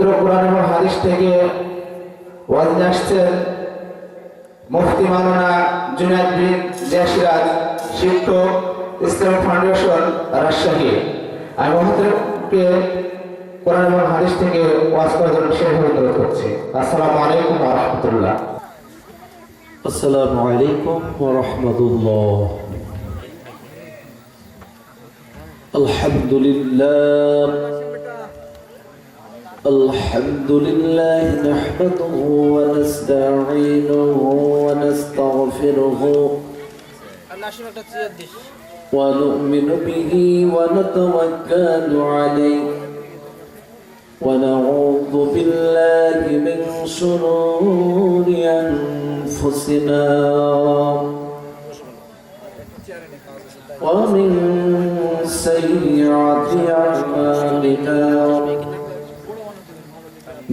পবিত্র কোরআন এবং হাদিস থেকে ওয়াজ নিয়ে আসছেন মুফতি মাওলানা জুনায়েদ বিন জাসিরাজ, শিক্ষক, ইসলামিক ফাউন্ডেশন, রাজশাহী। আমি মহোদয়কে কোরআন এবং হাদিস থেকে ওয়াজ করার জন্য সেভাবে অনুরোধ করছি। আসসালামু আলাইকুম ওয়া রাহমাতুল্লাহ। আসসালামু আলাইকুম ওয়া রাহমাতুল্লাহ। আলহামদুলিল্লাহ নাহমাদুহু ওয়া নাস্তাঈনুহু ওয়া নাস্তাগফিরুহু ওয়া নু'মিনু বিহি ওয়া নাতাওয়াক্কালু আলাইহি ওয়া নাউযু বিল্লাহি মিন শুরুরি আনফুসিনা ومن سيئات أعمالنا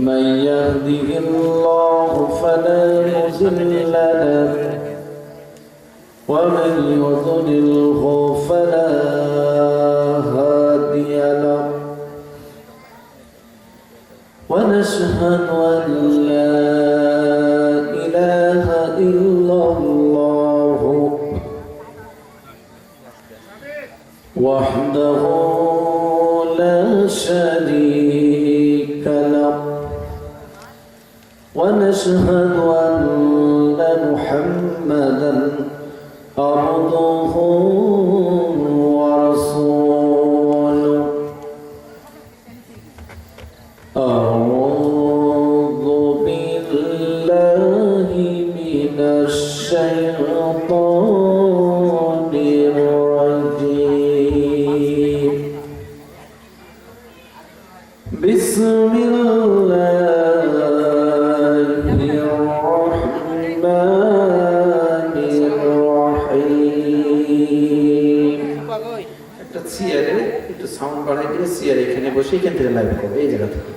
من يهده الله فلا مضل له ومن يضلله فلا هادي له ونشهد أن لا إله إلا الله وحده لا شريك له ونشهد أن محمدا عبده ورسوله أعوذ بالله من الشيطان الرجيم بسم الله الرحمن الرحيم একটা চেয়ারে একটু সাউন্ড বাড়াই দিয়ে চেয়ার এখানে বসে এখান থেকে লাইভ করবে এই জায়গা থেকে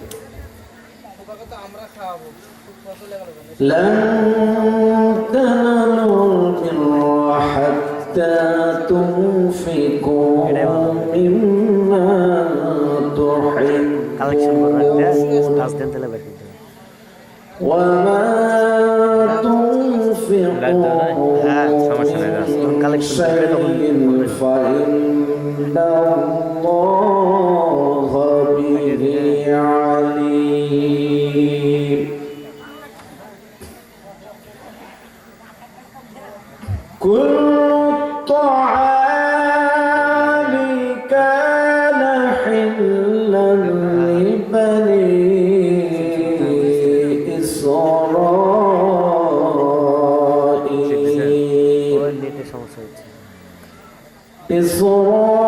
لن تنالوا البر حتى تنفقوا مما تحبون وما تنفقوا من شيء فإن الله به عليم كل الطعام كان حلا لبني إسرائيل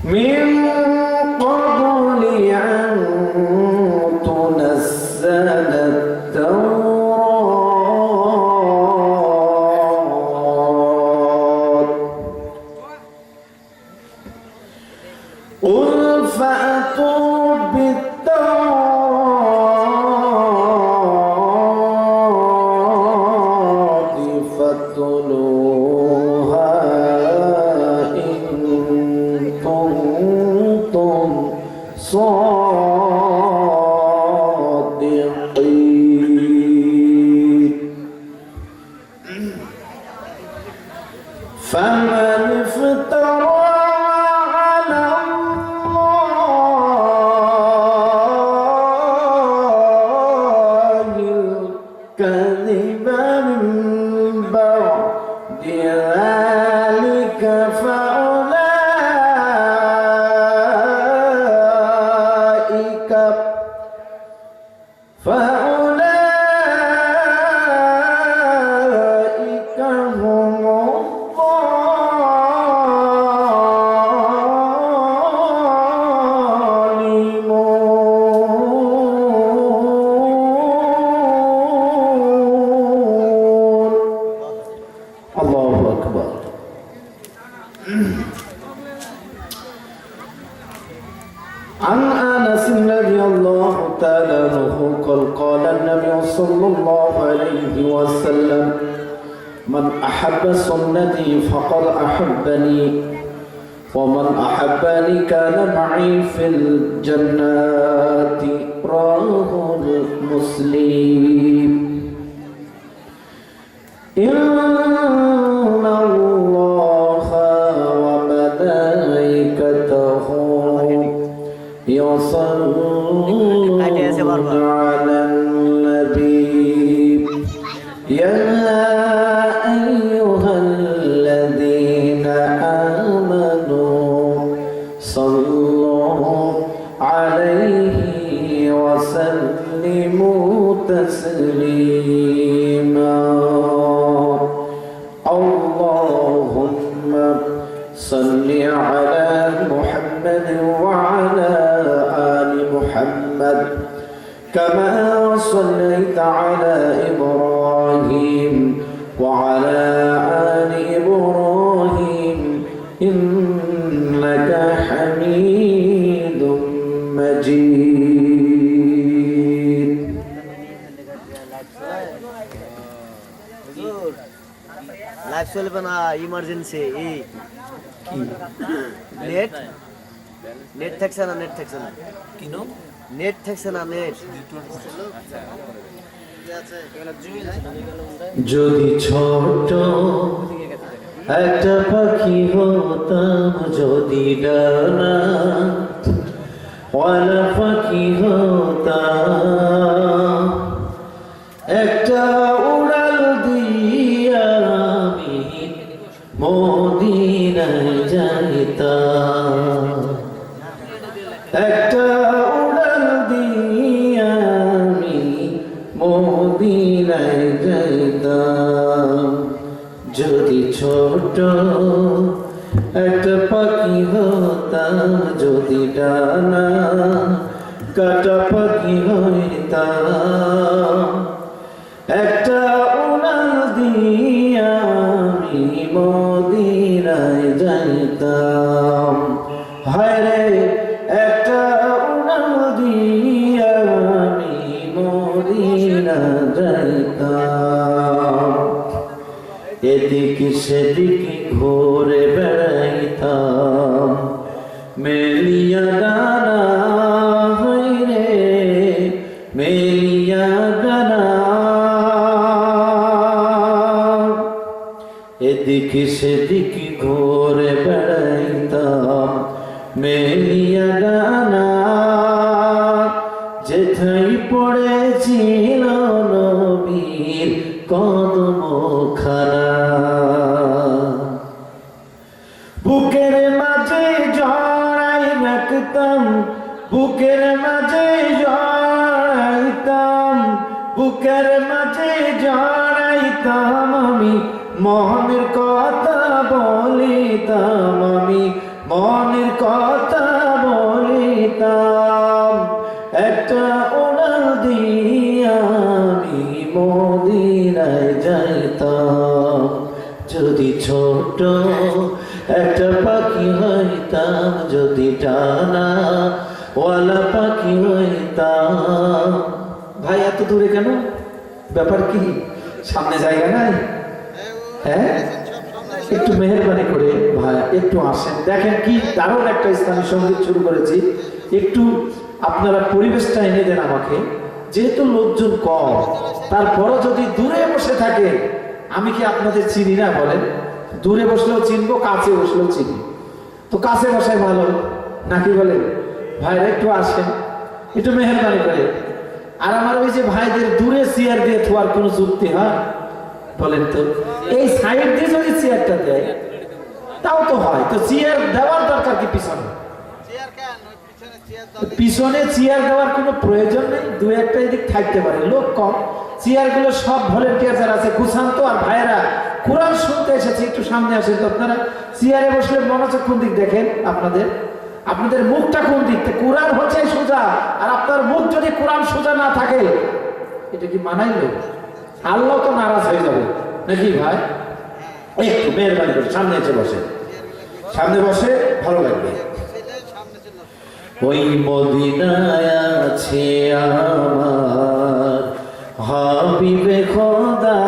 من قبل أن تنزل التوراة قل فأتوا بالتوراة فاتلوها صادقين فمن افترى على الله الكذب من بعد ذلك فأولئك هم الظالمون قال النبي صلى الله عليه وسلم من أحب سنتي فقد أحبني ومن أحبني كان معي في الجنات رواه مسلم إن الله وملائكته يصلون على النبي يا أيها الذين آمنوا صلوا عليه وسلموا تسليما اللهم صل على محمد وعلى آل محمد كما صليت على إبراهيم وعلى آل إبراهيم إنك حميد مجيد লাইভ চলবে না ইমার্জেন্সি এই নেট নেট থাকছে না কিনো নেট থাকছে না নেট যদি ছোট একটা পাখি হতাম যদি ডানা ওয়ালা পাখি হতাম একটা উড়াল দিয়া আমি মদিনায় যাইতাম একটা উড়াল দিয়া আমি মদিনায় যাইতাম যদি ছোট একটা পাখি হতাম যদি ডানা কাটা পাখি হইতাম একটা উড়াল দিয়া আমি মদিনায় যাইতাম হায় রে একটা উড়াল দিয়া আমি মদিনা যাইতাম এদিকে সেদিকে ঘুরে বেড়াইতাম মেলিয়া ডানা হইরে মেলিয়া ডানা এদিকে সেদিকে ঘুরে বেড়াইতাম মেলিয়া ডানা যেথায় পড়েছিল নবীর কদমখানা বুকের মাঝে জড়াই রাখতাম বুকের মাঝে জড়াইতাম বুকের মাঝে জড়াইতাম আমি মনের কথা বলিতাম আমি মনের কথা বলিতাম একটা উড়াল দিয়া আমি মদিনায় যাইতাম যদি ছোট একটা পাখি হইতাম যদি ডানা ওয়ালা পাখি হইতাম ভাই এত দূরে কেন ব্যাপার কি সামনে জায়গা নাই হ্যাঁ একটু মেহেরবানি করে ভাই একটু আসেন দেখেন কি দারুণ একটা ইসলামী সঙ্গীত শুরু করেছি একটু আপনারা পরিবেশটা এনে দেন আমাকে যেহেতু লোকজন কম তারপরও যদি দূরে বসে থাকে আমি কি আপনাদের চিনি না বলেন দূরে বসলেও চিনবো কাছে বসলেও চিনি তো কাছে বসাই ভালো নাকি বলেন ভাইরা একটু আসেন একটু মেহেরবানি করে আর আমার ওই যে ভাইদের দূরে চেয়ার দিয়ে থোয়ার কোনো যুক্তি হয় বলেন তো এই সাইড দিয়ে যদি চেয়ারটা দেয় তাও তো হয় তো চেয়ার দেওয়ার দরকার কি পিছনে পিছনে চেয়ার দেওয়ার কোনো প্রয়োজন নেই দু একটা এদিক থাকতে পারে লোক কম চেয়ার গুলো সব ভলেন্টিয়ার যারা আছে গুছান্ত আর ভাইয়েরা কোরআন শুনতে এসেছে একটু সামনে আসেন তো আপনারা চেয়ারে বসলে মনোযোগ কোন দিক দেখেন আপনাদের মুখটা কোন দিক কোরআন হচ্ছে সোজা আর আপনার মুখ যদি কোরআন সোজা না থাকে এটা কি মানাইলো আল্লাহ তো নারাজ হয়ে যাবে নাকি ভাই একটু মেহরবানি করে সামনে এসে বসে সামনে বসে ভালো লাগবে ওই মদিনায় আছে আমার হাবিবে খোদা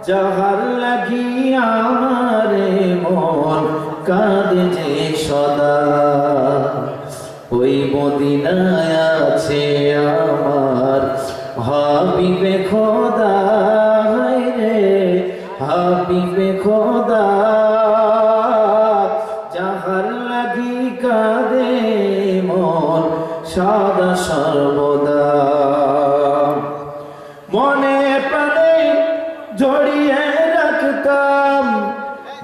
যাহার লাগি আমারে মন কাঁদে যে সদা, ওই মদিনায় আছে আমার হাবিবে খোদা রে, হাবিবে খোদা যাহার লাগি কাঁদে মন সদা সর্বদা। মনে প্রাণে জড়িয়ে রাখতাম,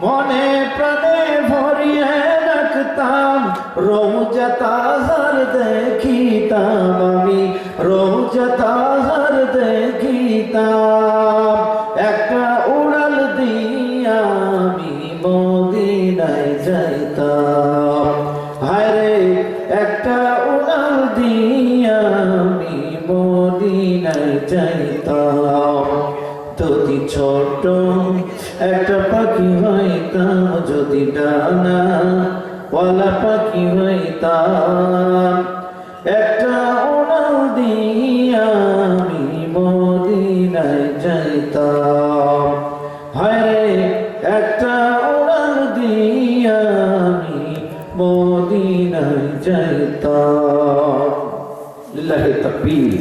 মনে প্রাণে ভরিয়ে রাখতাম, রোজা তাহার দেখিতাম আমি, রোজা তাহার দেখিতাম। একটা উড়াল দিয়া আমি মদিনায় যাইতাম, হায়রে একটা উড়াল দিয়া আমি মদিনায় যাইতাম। যদি ছোট একটা পাখি হইতাম, যদি ডানা ওয়ালা পাখি হইতাম, একটা উড়াল দিয়া আমি মদিনায় যাইতাম, হায়রে একটা উড়াল দিয়া আমি মদিনায় যাইতাম। লিল্লাহি তাকবীর।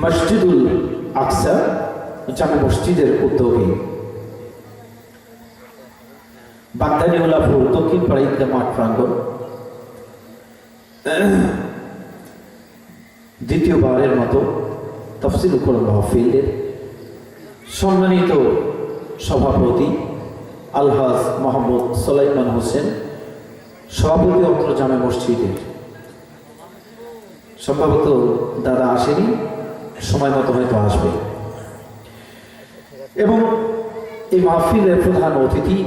মসজিদুল আকসা জামে মসজিদের উদ্যোগে বাগদানি উলাপুর দক্ষিণ পাড়া ঈদগাহ মাঠ প্রাঙ্গণ দ্বিতীয়বারের মতো তাফসীরুল কোরআন মাহফিলের সম্মানিত সভাপতি আলহাজ মোহাম্মদ সুলাইমান হোসেন, সভাপতি অত্র জামে মসজিদের। সম্ভবত দাদা আসেনি, সময় মতো হয়তো আসবে। এবং এই মাহফিলের প্রধান অতিথি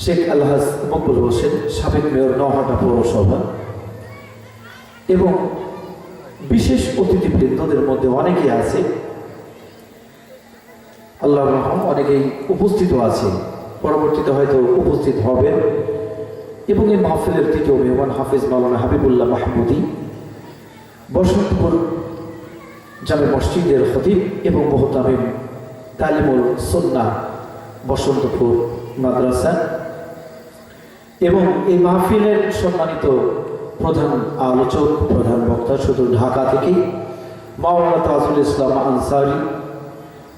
শেখ আলহাজ মকবুল হোসেন, সাবেক মেয়র নওহাটা পৌরসভা, এবং বিশেষ অতিথিবৃন্দদের মধ্যে অনেকেই আছে, আল্লাহর রহম অনেকেই উপস্থিত আছে, পরবর্তীতে হয়তো উপস্থিত হবেন। এবং এই মাহফিলের তৃতীয় মেহমান হাফেজ মাওলানা হাবিবুল্লাহ মাহমুদি, বসন্তপুর জামে মসজিদের খতিব এবং মুহতামিম তালিমুল সুন্নাহ বসন্তপুর মাদ্রাসা, এবং এই মাহফিলের সম্মানিত প্রধান আলোচক, প্রধান বক্তা শুধু ঢাকা থেকে মাওলানা তাজুল ইসলাম আনসারি,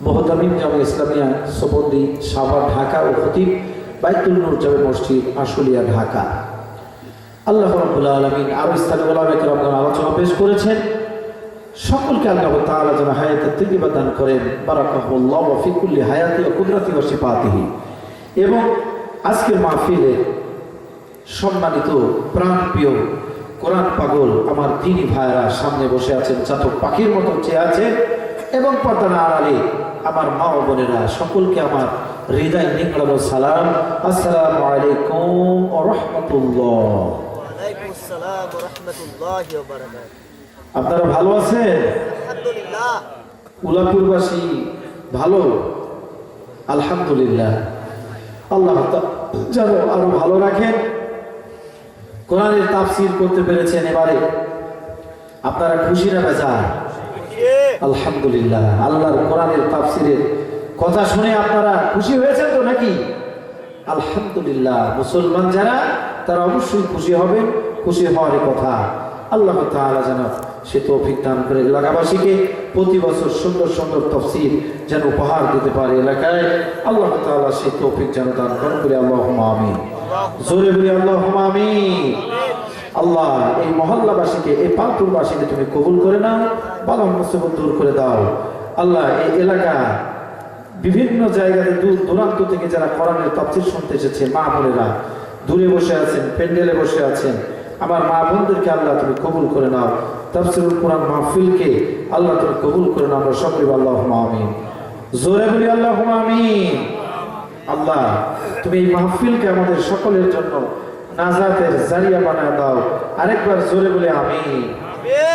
মুহতামিম জামে ইসলামিয়া সবন্দি সাভার ঢাকা ও খতিব বাইতুল নূর জামে মসজিদ আশুলিয়া ঢাকা। আল্লাহ রাব্বুল আলামিন আরো স্থানীয় উলামায়ে কেরামগণ আলোচনা পেশ করেছেন। সকলকে আল্লাহ তাআলা যেন হায়াতে তৈয়্যিবা দান করেন, বারাকাহুল্লাহু ফি কুল্লি হায়াতি ওয়া কুদরাতি ওয়া সিফাতিহি। এবং আজকের মাহফিলে সম্মানিত প্রাণপ্রিয় কোরআন পাগল আমার দিনী ভাইরা সামনে বসে আছেন, চাতক পাখির মতো চেয়ে আছে, এবং পর্দার আড়ালে আমার মা ও বোনেরা, সকলকে আমার হৃদয় নিংড়ানো সালাম, আসসালামু আলাইকুম ওয়া রাহমাতুল্লাহ। ওয়ালাইকুম আসসালাম ওয়া রাহমাতুল্লাহি ওয়া বারাকাতুহু। আপনারা ভালো আছেন? আলহামদুলিল্লাহ। উলাপুরবাসী ভালো? আলহামদুলিল্লাহ। আল্লাহ যেন আরো ভালো রাখেন। কোরআনের তাফসীর করতে পেরেছেন এবারে, আপনারা খুশি না বেজার? আলহামদুলিল্লাহ। আল্লাহর কোরআনের তাফসীরের কথা শুনে আপনারা খুশি হয়েছেন তো নাকি? আলহামদুলিল্লাহ। মুসলমান যারা তারা অবশ্যই খুশি হবেন, খুশি হওয়ার কথা। আল্লাহ তাআলা যেন সে তৌফিক দান করে এলাকাবাসীকে প্রতি বছর সুন্দর সুন্দর তাফসীর যেন উপহার দিতে পারে এলাকায়। আল্লাহ তাআলা সে তৌফিক যেন দান করেন বলে আল্লাহুম্মা আমিন। জোরে বলি আল্লাহুম্মা আমিন। আল্লাহ এই মহল্লাবাসীকে, এই পালপুরবাসীকে তুমি কবুল করে নাও, বালা মুসিবত দূর করে দাও। আল্লাহ এই এলাকা বিভিন্ন জায়গাতে দূর দূরান্ত থেকে যারা কোরআনের তাফসীর শুনতে এসেছে, মা বোনেরা দূরে বসে আছেন, প্যান্ডেলে বসে আছেন, আমার মা বোনদেরকে আল্লাহ তুমি কবুল করে নাও। তাফসীরুল কোরআন মাহফিলকে আল্লাহ তুমি কবুল করে নাও। আমরা সকলে আল্লাহুম্মা আমিন। জোরে বলি আল্লাহুম্মা আমিন। আল্লাহ তুমি এই মাহফিলকে আমাদের সকলের জন্য নাজাতের জারিয়া বানায় দাও। আরেকবার জোরে বলে আমিন।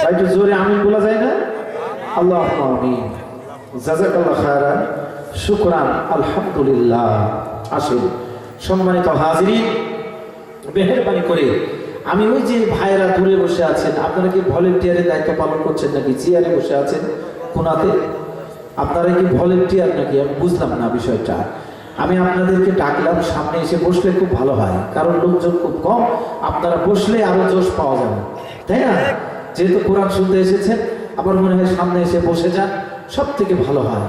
একটু জোরে আমিন বলা যায় না? আল্লাহুম্মা আমিন। জাযাকাল্লাহু খায়রান, শুকরান, আলহামদুলিল্লাহ। আসুন সম্মানিত হাজিরিন, মেহেরবানি করে আমি ওই যে ভাইরা দূরে বসে আছেন, আপনারা কি ভলেন্টিয়ারের দায়িত্ব পালন করছেন নাকি চেয়ারে বসে আছেন কোনাতে? আপনারা কি ভলেন্টিয়ার নাকি? আমি বুঝলাম না বিষয়টা। আমি আপনাদেরকে ডাকলাম, সামনে এসে বসলে খুব ভালো হয়, কারণ লোকজন খুব কম, আপনারা বসলে আরো জোশ পাওয়া যাবে, তাই না? যেহেতু কোরআন শুনতে এসেছেন, আমার মনে হয় সামনে এসে বসে যান, সব থেকে ভালো হয়।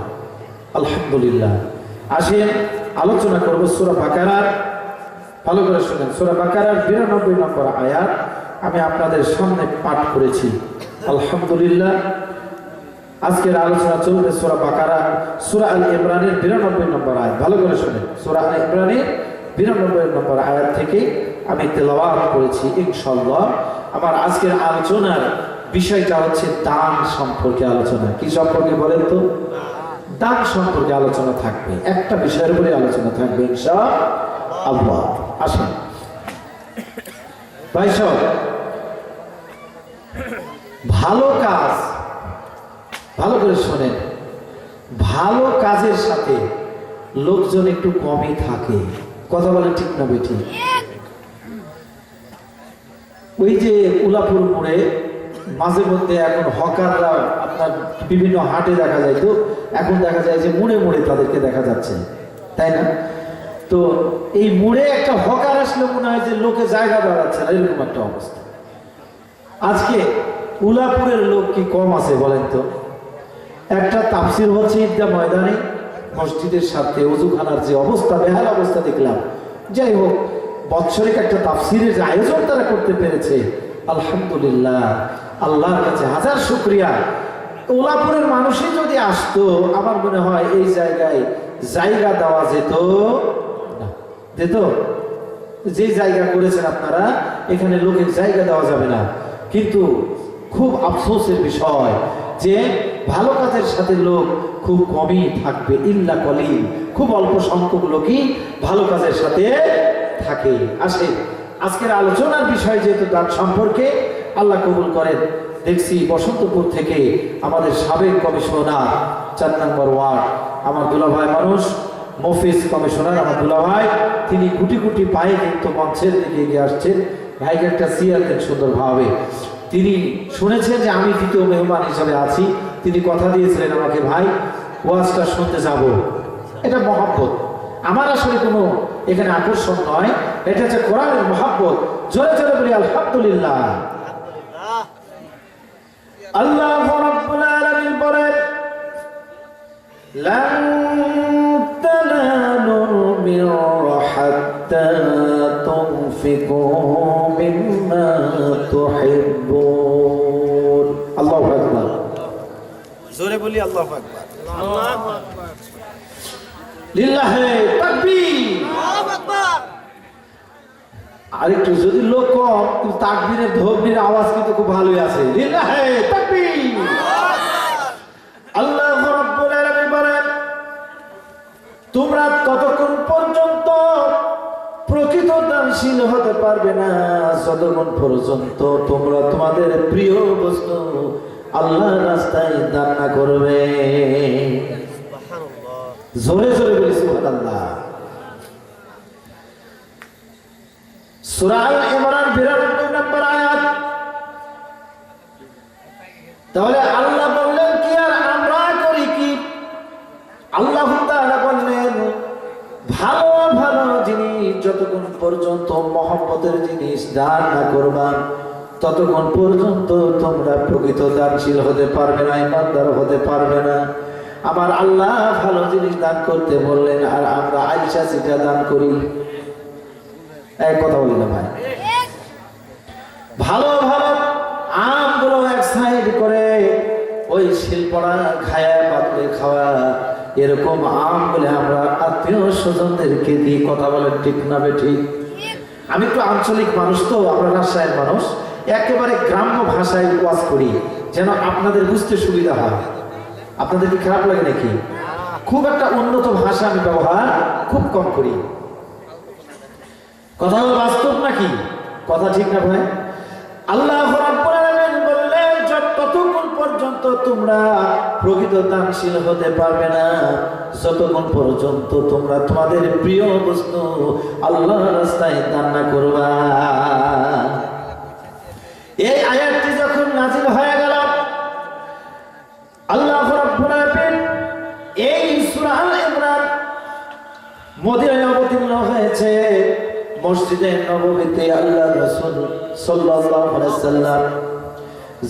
আলহামদুলিল্লাহ। আসেন আলোচনা করবো সূরা বাকারার, ভালো করে শুনেন, সূরা বাকারার 92 নম্বর আয়াত আমি আপনাদের সামনে পাঠ করেছি। আলহামদুলিল্লাহ। আজকের আলোচনা চলবে সূরা বাকারা, সূরা আল ইমরানের 92 নম্বর আয়াত। ভালো করে শুনেন, সূরা আল ইমরানের 92 নম্বর আয়াত থেকে আমি তেলাওয়াত করেছি ইনশাআল্লাহ। আমার আজকের আলোচনার বিষয়টা হচ্ছে দান সম্পর্কে আলোচনা। কি সম্পর্কে বলেন তো? দান সম্পর্কে আলোচনা থাকবে, একটা বিষয়ের উপরে আলোচনা থাকবে ইনশাআল্লাহ। আসেন ভাই সব, ভালো কাজ, ভালো করে শোনেন, ভালো কাজের সাথে লোকজন একটু কমই থাকে। কথা বলেন ঠিক না বেঠি? ওই যে উলাপুর মোড়ে মাঝে মধ্যে এখন হকাররা আপনার বিভিন্ন হাটে দেখা যায়, তো এখন দেখা যায় যে মোড়ে মোড়ে তাদেরকে দেখা যাচ্ছে, তাই না? তো এই মোড়ে একটা হকার আসলে মনে হয় যে লোকে জায়গা দাঁড়াচ্ছে না, এরকম একটা অবস্থা। আজকে উলাপুরের লোক কি কম আছে বলেন তো? একটা তাফসির হচ্ছে ঈদগাহ ময়দানে, মসজিদের সাথে ওযুখানার যে অবস্থা, বেহাল অবস্থা দেখলাম। যাই হোক, বৎসরিক একটা তাফসিরের যে আয়োজন তারা করতে পেরেছে, আলহামদুলিল্লাহ, আল্লাহর কাছে হাজার শুকরিয়া। উলাপুরের মানুষই যদি আসতো, আমার মনে হয় এই জায়গায় জায়গা দেওয়া যেত না। যেত? যে জায়গা করেছেন আপনারা, এখানে লোকের জায়গা দেওয়া যাবে না। কিন্তু খুব আফসোসের বিষয় যে ভালো কাজের সাথে লোক খুব কমই থাকবে, ইল্লা কলিল, খুব অল্প সংখ্যক লোকই ভালো কাজের সাথে থাকে। আসে আজকের আলোচনার বিষয় যেহেতু দান সম্পর্কে, আল্লাহ কবুল করেন। দেখছি বসন্তপুর থেকে আমাদের সাবেক কমিশনার 4 নম্বর ওয়ার্ড, আমার দুলাভাই মানুষ, মফিজ কমিশনার আমার দুলাভাই, তিনি গুটি গুটি পায়ে কিন্তু মঞ্চের দিকে এগিয়ে আসছেন। ভাইকে একটা চেয়ার দেন সুন্দরভাবে। তিনি শুনেছেন যে আমি দ্বিতীয় মেহমান হিসাবে আছি, তিনি কথা দিয়েছিলেন আমাকে, ভাই ওয়াজটা শুনতে যাব। এটা মহব্বত, আমার আসলে কোনো এখানে আকর্ষণ নয়, এটা হচ্ছে কোরআনের মহব্বত। জোরে জোরে বলি আলহামদুলিল্লাহ। আল্লাহ রাব্বুল আলামিন বলেন, লান তানালুল বিররা হাত্তা তুনফিকু মিম্মা তুহিব্বুন। আল্লাহু আকবার। জোরে বলি আল্লাহু আকবার। আল্লাহু আকবার। লিল্লাহি তাকবীর। আল্লাহু আকবার। আরেকটু যদি লোক কম, কিন্তু তাকবীরের ধ্বনির আওয়াজ কিন্তু খুব ভালোই আছে। লিল্লাহি তাকবীর। আল্লাহ রাব্বুল আলামিন বলেন, তোমরা ততক্ষণ পর্যন্ত প্রকৃত দানশীল হতে পারবে না যতক্ষণ পর্যন্ত তোমরা তোমাদের প্রিয় বস্তু আল্লাহর রাস্তায় দান না করবে। জোরে জোরে বলি সুবহানাল্লাহ। সূরা আল ইমরান 92 নম্বর আয়াত। তাহলে আল্লাহ বললেন কি আর আমরা করি কি? আল্লাহ তাআলা বললেন, ভালো ভালো জিনিস যতক্ষণ পর্যন্ত মহব্বতের জিনিস দান না করবা, ততক্ষণ পর্যন্ত তোমরা প্রকৃত দানশীল হতে পারবে না, ইমানদার হতে পারবে না। আমার আল্লাহ ভালো জিনিস দান করতে বললেন, আর আমরা আইসা সিটা দান করি। এক কথা বলি না ভাই? ভালো ভালো আমগুলো এক সাইড করে ওই শিলপড়া খায়া পাতলে খাওয়া, এরকম আম বলে আমরা আত্মীয় স্বজনদেরকে দিই। কথা বলেন ঠিক না বেঠিক? আমি একটু আঞ্চলিক মানুষ, তো আমরা রাজশাহীর মানুষ, একেবারে গ্রাম্য ভাষায় ওয়াজ করি যেন আপনাদের বুঝতে সুবিধা হয়। আপনাদের কি খারাপ লাগে নাকি? খুব একটা উন্নত ভাষা আমি ব্যবহার খুব কম করি। কথা বাস্তব নাকি? কথা ঠিক না ভাই? আল্লাহ রাব্বুল আলামিন বললেন, যতক্ষণ পর্যন্ত তোমরা প্রকৃত দানশীল হতে পারবে না, যতক্ষণ পর্যন্ত তোমরা তোমাদের প্রিয় বস্তু আল্লাহর রাস্তায় দান না করবা। এই আয়াতটি যখন নাজিল হয়ে গেল, আল্লাহ রাব্বুল আলামিন এই সূরা আল ইমরান মদিনায় অবতীর্ণ হয়েছে। মসজিদে নববীতে আল্লাহ রাসূল সাল্লাল্লাহু আলাইহি ওয়াসাল্লাম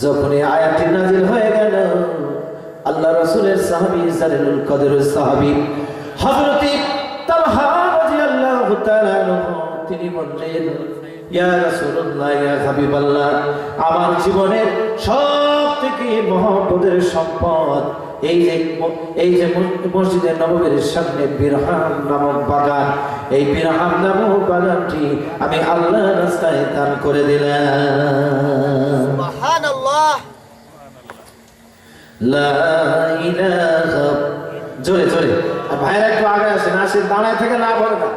যখন এই আয়াতটি নাজিল হয়ে গেল, আল্লাহ রাসূলের সাহাবী জালিলুল কদরের সাহাবী হযরত তালহা রাদিয়াল্লাহু তাআলা আনহু তিনি বললেন, ইয়া রাসূলুল্লাহ, ইয়া হাবিবাল্লাহ, আমার জীবনের সবথেকে মহব্বতের সম্পদ এই যে মসজিদের নববীর সামনে বিরহাম নামক বাগান, এই বিরহাম নামক বাগানটি আমি আল্লাহর রাস্তায় দান করে দিলাম। সুবহানাল্লাহ। লা ইলাহা, জোরে জোরে ভাইরা একটু আগে আসেন, আসেন, দাঁড়ায় থেকে লাভ হবে না,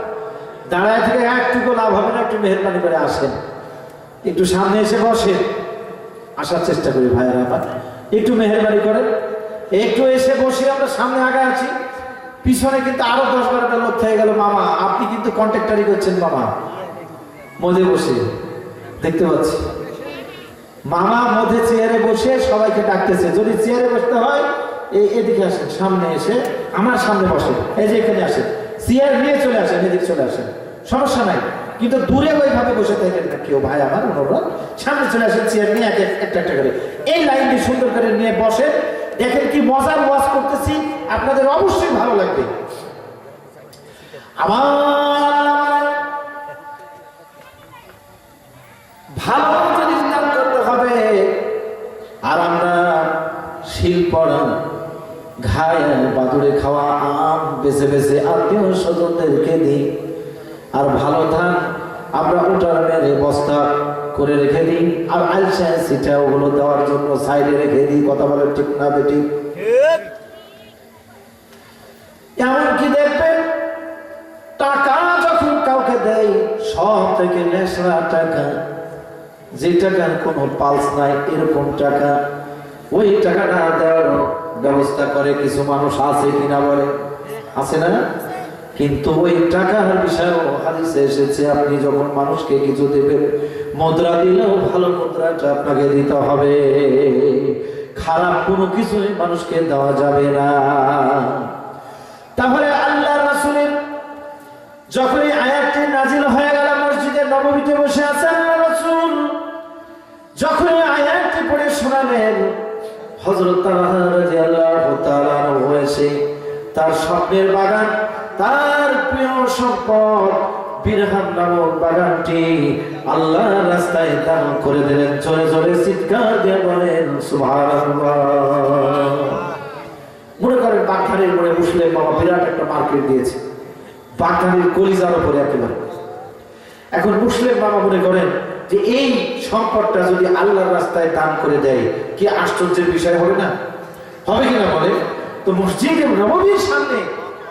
দাঁড়ায় থেকে একটুকু লাভ হবে না, একটু মেহরবানি করে আসেন, একটু সামনে এসে বসেন, আসার চেষ্টা করি ভাইরা, আবার একটু মেহরবানি করেন, একটু এসে বসে আমরা সামনে আগে আছি, পিছনে কিন্তু আরো 10-12টা লোক হয়ে গেল। মামা আপনি কিন্তু কন্ট্রাক্টারি করছেন, মামা মধ্যে বসে দেখতে পাচ্ছি, মামা মধ্যে চেয়ারে বসে সবাইকে ডাকতেছে। যদি চেয়ারে বসতে হয় এদিকে আসেন, সামনে এসে আমার সামনে বসেন, এই যে এখানে আসেন, চেয়ার নিয়ে চলে আসেন, এদিকে চলে আসেন, সমস্যা নাই, কিন্তু দূরে ওইভাবে বসে থাকেন না কেউ, ভাই আমার অনুরোধ, সামনে চলে আসেন, চেয়ার নিয়ে একটা একটা করে এই লাইনটি সুন্দর করে নিয়ে বসে। দেখেন কি মজার ওয়াজ করতেছি, আপনাদের অবশ্যই ভালো লাগবে। আমার ভালো জিনিস দান করতে হবে, আর আমরা শিলপড়া ঘায় বাদুড়ে খাওয়া আম বেছে বেছে আত্মীয় স্বজনদেরকে দিই, আর ভালো ধান আমরা ওটার মেরে বস্তা করে রেখে দিই, আর আলসা সিটা ওগুলো দেওয়ার জন্য সাইডে রেখে দিই। কথা বলে ঠিক না বেটি? এমনকি দেখবেন টাকা যখন কাউকে দেয়, সব থেকে নেশা টাকা, যে টাকার কোনো পালস নাই এরকম টাকা, ওই টাকাটা দেওয়ার ব্যবস্থা করে কিছু মানুষ আছে কিনা বলে, আছে না? কিন্তু ওই টাকার বিষয়েও হাদিসে এসেছে, আপনি যখন মানুষকে কিছু দেবেন, মুদ্রা দিলেও ভালো মুদ্রাটা আপনাকে দিতে হবে, খারাপ কোনো কিছুই মানুষকে দেওয়া যাবে না। তাহলে আল্লাহ রাসূলের যখন এই আয়াতটি নাজিল হয়ে গেল, মসজিদে নববীতে বসে আছেন আল্লাহ রাসূল, যখন এই আয়াতটি পড়ে শোনালেন, হযরত তালহা রাদিয়াল্লাহু তাআলা হয়েছে তার স্বপ্নের বাগান, তার প্রিয় সম্পদ বিরহাম নামক বাগানটি আল্লাহর রাস্তায় দান করে দিলেন। জোরে জোরে চিৎকার দিয়ে বলেন সুবহানাল্লাহ। মনে করেন বাগধানের মোড়ে মুসলিম বাবা বিরাট একটা মার্কেট দিয়েছে, বাগধানের কলিজার উপরে একেবারে। এখন মুসলিম বাবা মনে করেন যে এই সম্পদটা যদি আল্লাহর রাস্তায় দান করে দেয়, কি আশ্চর্যের বিষয় হবে না? হবে কিনা বলে? তো মসজিদে নববীর সামনে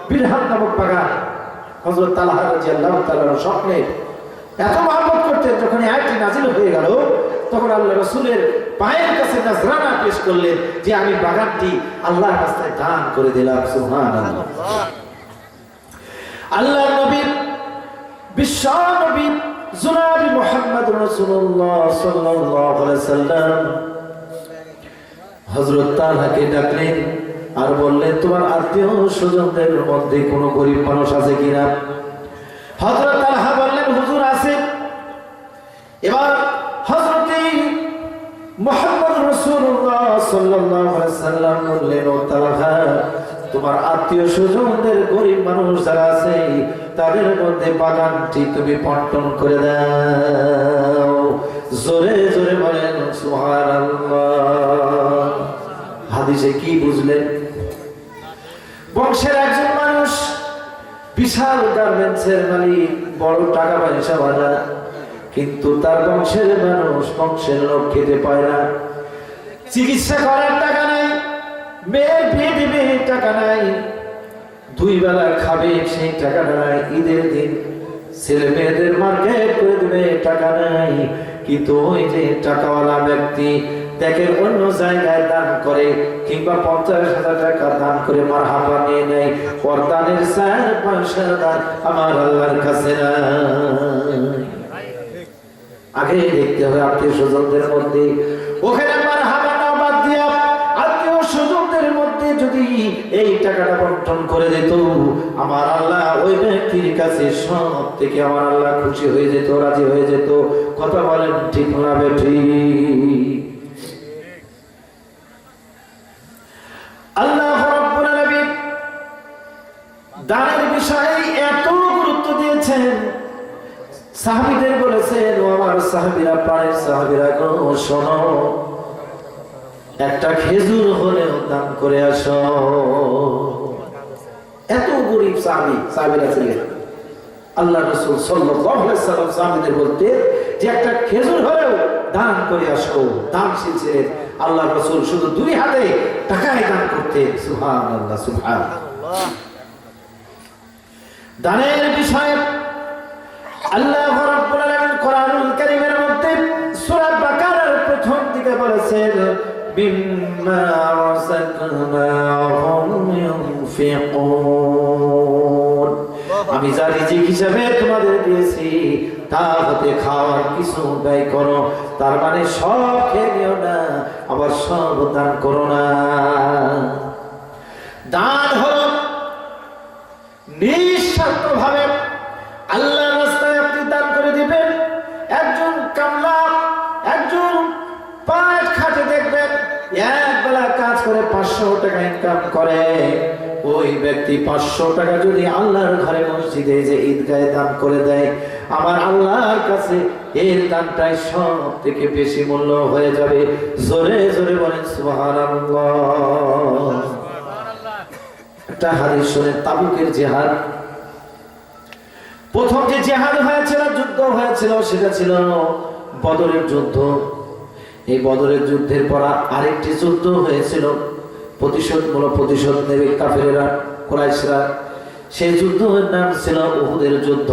বিরহাম নামক বাগান, হযরত তালহা রাদিয়াল্লাহু তাআলার স্বপ্নে এত মহব্বত করতেন, যখন আয়াতটি নাযিল হয়ে গেল, তখন আল্লাহ রাসূলের পায়ের কাছে নজরানা পেশ করলেন যে আমি বাগানটি আল্লাহর রাস্তায় দান করে দিলাম। সুবহানাল্লাহ। আল্লাহর নবী, বিশ্ব নবী জনাব মুহাম্মদ রাসূলুল্লাহ সাল্লাল্লাহু আলাইহি ওয়াসাল্লাম হযরত তালহাকে ডাকলেন আর বললেন, তোমার আত্মীয় স্বজনদের মধ্যে কোনো গরিব মানুষ আছে কিনা? হযরত তালহা বললেন, হুজুর আছে। এবার হযরত মুহাম্মদ রাসূলুল্লাহ সাল্লাল্লাহু আলাইহি ওয়াসাল্লাম বললেন, ও তালহা, তোমার আত্মীয় স্বজনদের গরিব মানুষ যারা আছে তাদের মধ্যে বাগানটি তুমি বন্টন করে দাও। জোরে জোরে বলেন সুবহানাল্লাহ। হাদিসে কি বুঝলেন? বংশের একজন মানুষ, বিশাল গার্মেন্টসের মালিক, বড় টাকা পয়সা বাজা, কিন্তু তার বংশের মানুষ, বংশের লোক খেতে পায় না, চিকিৎসা করার টাকা নাই, মেয়ের বিয়ে দিবে টাকা নাই, 2 বেলা খাবে সেই টাকাটা নাই, ঈদের দিন ছেলে মেয়েদের মার্কেট করে দেবে টাকা নাই। কিন্তু ওই যে টাকাওয়ালা ব্যক্তি দেখেন অন্য জায়গায় দান করে, কিংবা 50,000 টাকা দান করে মারহাবা নিয়ে নেয়, পরদানের 4 পয়সা দান আমার আল্লাহর কাছে নাই। আগে দেখতে হবে আত্মীয় স্বজনদের মধ্যে, ওখানে মারহাবা না বাদ দিয়া আত্মীয় স্বজনদের মধ্যে যদি এই টাকাটা বন্টন করে দিত, আমার আল্লাহ ওই ব্যক্তির কাছে সব থেকে আমার আল্লাহ খুশি হয়ে যেত, রাজি হয়ে যেত। কথা বলেন ঠিক না বেঠিক? আল্লাহ রাব্বুল আলামিন দানের বিষয়ে এত গুরুত্ব দিয়েছেন, সাহাবীদের বলেছেন, ও আমার সাহাবীরা, প্রাণের সাহাবীরা গো শোনো, একটা খেজুর হলেও দান করে আসো। এত গরিব সাহাবীরা ছিলেন। আল্লাহ রাসূল সাল্লাল্লাহু আলাইহি ওয়াসাল্লাম সাহাবীদের বলতে যে একটা খেজুর হলেও দান করে আসো। দানশীল ছিলেন। আল্লাহ রাসূল শুধু দুই হাতে টাকায় দান করতেন। সুবহানাল্লাহ, সুবহানাল্লাহ। দানের বিষয়ে আল্লাহ রাব্বুল আলামিন কোরআনুল কারীমের মধ্যে সূরা বাকারার প্রথম দিকে বলেছেন, বিম্মা রাযাকনাহুম ইউনফিকুন, আমি যা রিজিক হিসেবে তোমাদের দিয়েছি তা হতে খাওয়ার কিছু ব্যয় করো। তার মানে সব খেয়ে নিও না, আবার সব দান করো না। দান হলো নিঃস্বার্থভাবে আল্লাহর রাস্তায় আপনি দান করে দিবেন। একজন কামলা, একজন পাট খাটে দেখবেন এক বেলা কাজ করে 500 টাকা ইনকাম করে, ওই ব্যক্তি 500 টাকা যদি আল্লাহর ঘরে মসজিদে যে ঈদগাহে দান করে দেয়, আমার আল্লাহর কাছে এর দানটাই সব থেকে বেশি মূল্য হয়ে যাবে। জোরে জোরে বলেন সুবহানাল্লাহ। একটা হাদিস শুনেন, তাবুকের জিহাদ। প্রথম যে জিহাদ হয়েছিল, যুদ্ধ হয়েছিল, সেটা ছিল বদরের যুদ্ধ। এই বদরের যুদ্ধের পর আরেকটি যুদ্ধ হয়েছিল, প্রতিশোধ নেবে কাফেররা, কুরাইশরা। সেই যুদ্ধের নাম ছিল উহুদের যুদ্ধ।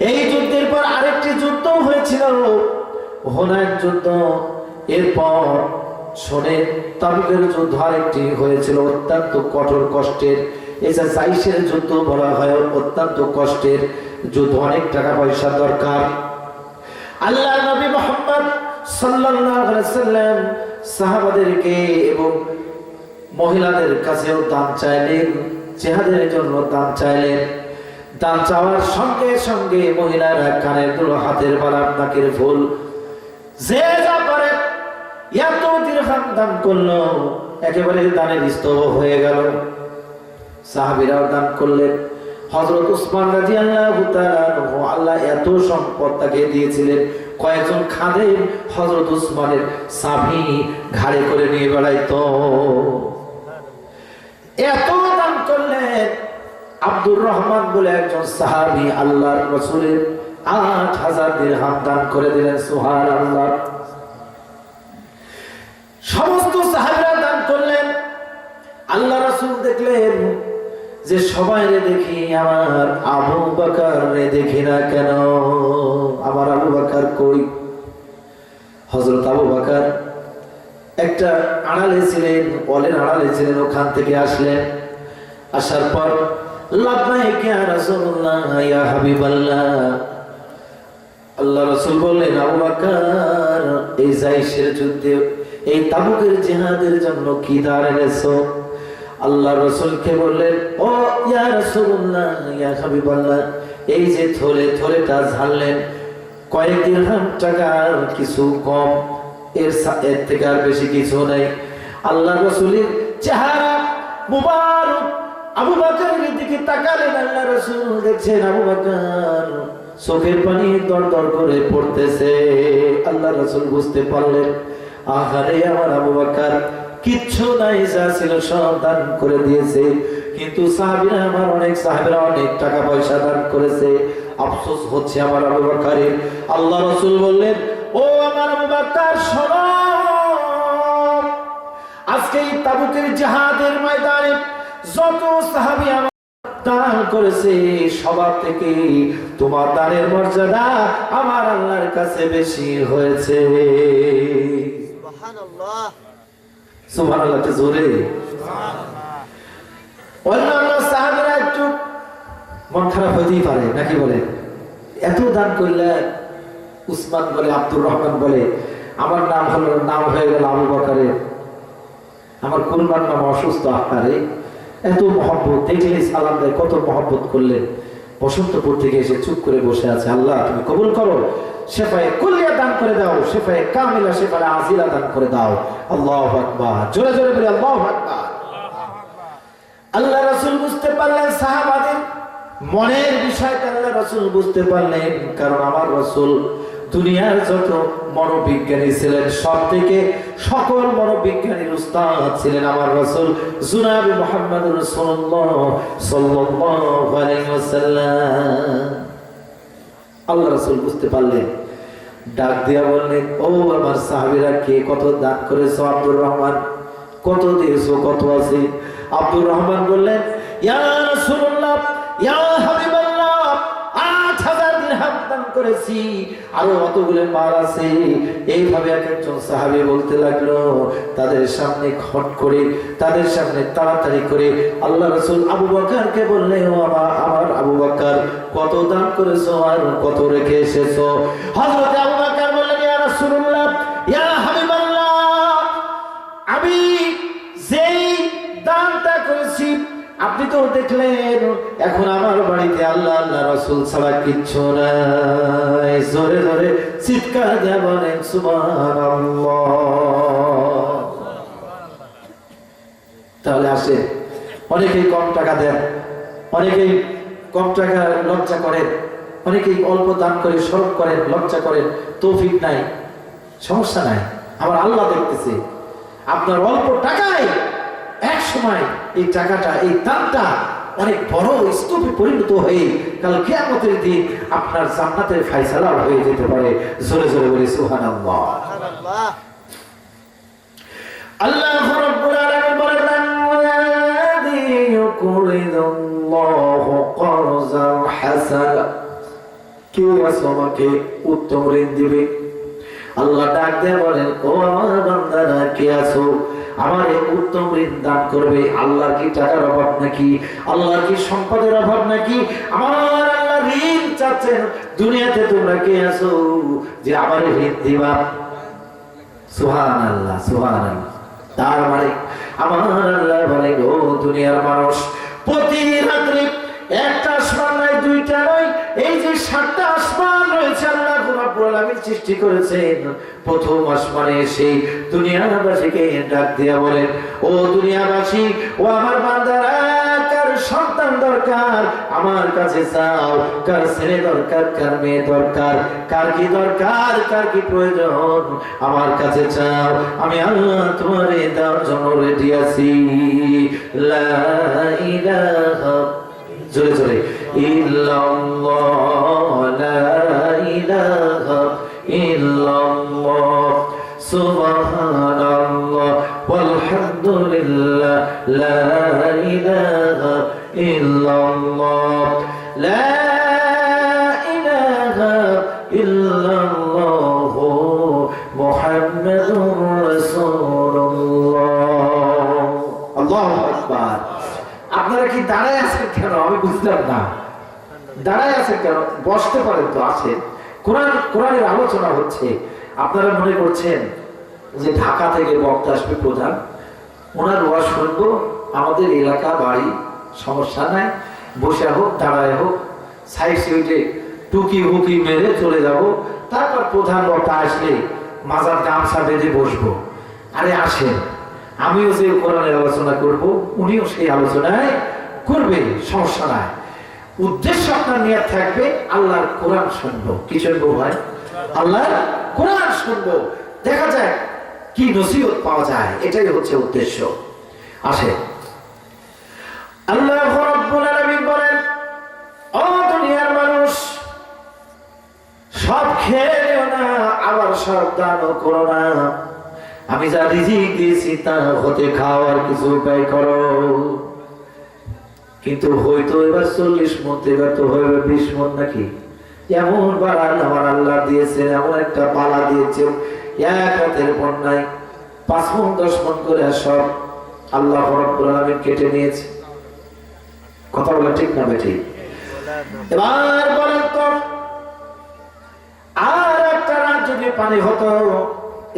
এই যুদ্ধের পর আরেকটি যুদ্ধ হয়েছিল, হুনাইন যুদ্ধ। এরপর শোনে তাবুকের যুদ্ধ আরেকটি হয়েছিল, অত্যন্ত কঠোর কষ্টের। এছাড়া জাইশের যুদ্ধ বলা হয়, অত্যন্ত কষ্টের যুদ্ধ, অনেক টাকা পয়সা দরকার। আল্লাহ নবী মুহাম্মদ সাল্লাল্লাহু আলাইহি সাল্লাম সাহাবাদেরকে এবং মহিলাদের কাছেও দান চাইলেন, জিহাদের জন্য দান চাইলেন। দান চাওয়ার সঙ্গে সঙ্গে মহিলারা কানের দুল, হাতের বালা, নাকের ফুল, যে যা পারে এত দিরহাম দান করলো, একেবারে দানের স্তব হয়ে গেল। সাহাবীরাও দান করলেন। হযরত উসমান রাদিয়াল্লাহু তাআলা আনহু, আল্লাহ এত সম্পদ তাকে দিয়েছিলেন, কয়েকজন খাদেম হযরত উসমানের চাবি ঘাড়ে করে নিয়ে বেড়াইতো। এত দান করলেন। আব্দুর রহমান বলে একজন সাহাবী আল্লাহর রাসূলের 8000 দিরহাম দান করে দিলেন। সুবহানাল্লাহ। সমস্ত সাহাবীরা দান করলেন। আল্লাহ রাসূল দেখলেন যে সবাই দেখি, আমার আবু বকর দেখি না কেন, আমার আবু বকর কই? হযরত আবু বকর একটা আড়ালে ছিলেন, অলের আড়ালে ছিলেন, ওখান থেকে আসলেন। আসার পর লাব্বাইক ইয়া রাসূলুল্লাহ, ইয়া হাবিবাল্লাহ। আল্লাহ রাসূল বললেন, আবু বকর, এই জাইশের যুদ্ধে, এই তাবুকের জিহাদের জন্য কি দান এনেছো? আল্লাহ রাসূলকে বললেন, ও ইয়া রাসূলুল্লাহ, ইয়া হাবিবাল্লাহ, এই যে থলে থলেটা ঝাড়লেন, কয়েক দিরহাম টাকার কিছু কম, এর থেকে আর বেশি কিছু নাই। আল্লাহ রাসূলের চেহারা মুবারক আবু বকরের দিকে তাকালেন। আল্লাহ রাসূল দেখছেন আবু বকর চোখের পানি দরদর করে পড়তেছে। আল্লাহ রাসূল বুঝতে পারলেন, আহারে আমার আবু বকর কিচ্ছু নাই, যা ছিল সব দান করে দিয়েছে। কিন্তু সাহাবীরা, আমার অনেক সাহাবীরা অনেক টাকা পয়সা দান করেছে, আফসোস হচ্ছে আমার আবু বকরের। আল্লাহ রাসূল বললেন, ও আমার আবু বকর, শোনো, আজকে এই তাবুকের জিহাদের ময়দানে যত সাহাবী দান করেছে, সবার থেকে তোমার দানের মর্যাদা আমার আল্লাহর কাছে বেশি হয়েছে। সুবহানাল্লাহ, সুবহানাল্লাহ। জোরে অন্যান্য সাহাবীরা একটু মন খারাপ হতেই পারে নাকি, বলে এত দান করলেন, উসমান বলে, আব্দুর রহমান বলে, আমার নাম হয়ে গেল আবু বকরের। আমার কুরবান নাম অসুস্থ আকারে, এত মহব্বত, দেখলে সালাম দেয়, কত মহব্বত করলেন। বসন্তপুর থেকে এসে চুপ করে বসে আছে। আল্লাহ তুমি কবুল করো, শেফায়ে কুল্লিয়া দান করে দাও, শেফায়ে কামিলা, শেফায়ে আজিলা দান করে দাও। আল্লাহু আকবার, জোরে জোরে বলে আল্লাহু আকবার। আল্লাহ রাসূল বুঝতে পারলেন সাহাবাদের মনের বিষয়টা, আল্লাহ রাসূল বুঝতে পারলেন। কারণ আমার রাসূল দুনিয়ার যত মনোবিজ্ঞানী ছিলেন, সব থেকে সকল মনোবিজ্ঞানীর উস্তাদ ছিলেন আমার রাসূল জনাবে মুহাম্মদ রাসূলুল্লাহ সাল্লাল্লাহু আলাইহি ওয়াসাল্লাম। আল্লাহ রাসূল বুঝতে পারলেন, ডাক দিয়া বললেন, ও আমার সাহাবীরা, কে কত দান করেছো? আব্দুর রহমান, কত দিয়েছো, কত আছে? আব্দুর রহমান বললেন, ইয়া রাসূলুল্লাহ, ইয়া হাবিবাল্লাহ, 8000 দিরহাম দান করেছি, আরো কতগুলো মাল আছে। এইভাবে এক একজন সাহাবী বলতে লাগলো। তাদের সামনে খট করে, তাদের সামনে তাড়াতাড়ি করে আল্লাহ রাসূল আবু বকরকে বললেন, ও আমার আবু বকর, কত দান করেছো আর কত রেখে এসেছো? হযরত আবু বকর বললেন, ইয়া রাসূলুল্লাহ, ইয়া হাবিবাল্লাহ, আমি যেই দানটা করেছি আপনি তো দেখলেন, এখন আমার বাড়িতে আল্লাহ আল্লাহ রাসূল ছাড়া কিচ্ছু নাই। জোরে জোরে চিৎকার দিয়ে বলেন সুবহানাল্লাহ। তাহলে আসে, অনেকেই কম টাকা দেন, অনেকেই কম টাকা লজ্জা করেন, অনেকেই অল্প দান করে সরব করেন, লজ্জা করেন, তৌফিক নাই, সমস্যা নাই, আমার আল্লাহ দেখতেছে। আপনার অল্প টাকায় এক সময় এই টাকাটা, এই দানটা অনেক বড় স্তূপে পরিণত হয়ে কাল কিয়ামতের দিন আপনার জান্নাতের ফয়সালা হয়ে যেতে পারে। জোরে জোরে বলি সুবহানাল্লাহ। সুবহানাল্লাহ। আল্লাহ রাব্বুল আলামিন বলেন, ওয়াল্লাযী ইউকরিদুল্লাহু কারযান হাসানা, কে আমাকে উত্তম ঋণ দিবে? আল্লাহ ডাক দিয়ে বলেন, ও আমার বান্দারা, কে আছো আমার উত্তম ঋণ দান করবে? আল্লাহর কি টাকার অভাব নাকি? আল্লাহর কি সম্পদের অভাব নাকি? আমার আল্লাহ ঋণ চাচ্ছেন। দুনিয়াতে তোমরা কে আছো যে আমার ঋণ দিবা? সুবহানাল্লাহ, সুবহানাল্লাহ। তার মানে আমার আল্লাহ বলে, ও দুনিয়ার মানুষ, প্রতি রাত্রে একটা আসমান নয়, দুইটা নয়, এই যে 7টা আসমান রয়েছে আল্লাহ রাব্বুল আলামিন সৃষ্টি করেছেন। প্রথম আসমানে সেই দুনিয়াবাসীকে ডাক দিয়া বলেন, ও দুনিয়াবাসী, ও আমার বান্দারা, কার সন্তান দরকার আমার কাছে চাও, কার ছেলে দরকার, কার মেয়ে দরকার, কার কি দরকার, কার কি প্রয়োজন আমার কাছে চাও, আমি আল্লাহ তোমারে দেওয়ার জন্য রেডি আছি। লা ইলাহা, জোরে জোরে, ইল্লাল্লাহ, লা ইলাহা ইল্লাল্লাহ, সুবহানাল্লাহ, ওয়ালহামদুলিল্লাহ, লা ইলাহা ইল্লাল্লাহ, লা ইলাহা ইল্লাল্লাহ, মুহাম্মাদুর রাসূলুল্লাহ। আল্লাহু আকবার। আপনারা কি দাঁড়ায় আছেন কেন? আমি বুঝলাম না, দাঁড়ায় আছেন কেন? বসতে পারেন তো, আছেন। কোরআনের আলোচনা হচ্ছে, আপনারা মনে করছেন যে ঢাকা থেকে বক্তা আসবে প্রধান, ওনার ওয়াজ শুনবো, আমাদের এলাকা বাড়ি, সমস্যা নাই, বসে হোক দাঁড়ায় হোক, সাইড সাইডে টুকি হুকি মেরে চলে যাব, তারপর প্রধান বক্তা আসলে মাজার গামছা বেঁধে বসবো। আরে আসেন, আমিও যে কোরআনের আলোচনা করব, উনিও সেই আলোচনায় করবে, সমস্যা নাই। উদ্দেশ্য আপনার নিয়ত থাকবে আল্লাহর কোরআন শুনবো। কি শুনবো ভাই? আল্লাহর কোরআন শুনবো, দেখা যায় কি নসিহত পাওয়া যায়, এটাই হচ্ছে উদ্দেশ্য। আসে, আল্লাহ রাব্বুল আলামিন বলেন, ও দুনিয়ার মানুষ, সব খেয়েও না, আবার সব দানও করো না। আমি যা রিজিক দিয়েছি তা হতে খাওয়ার কিছু উপায় করো। কিন্তু হয়তো এবার 40 মণ, এবার তো হইবে 20 মণ নাকি? এমন বাড়ান আমার আল্লাহ দিয়েছেন, এমন একটা পালা দিয়েছেন, এক হাতের বন্যায় 5 মণ 10 মণ করে সব আল্লাহ রাব্বুল আলামিন কেটে নিয়েছে। কথা বলা ঠিক না বেঠিক? এবার বলেন তো, আর যদি পানি হতো,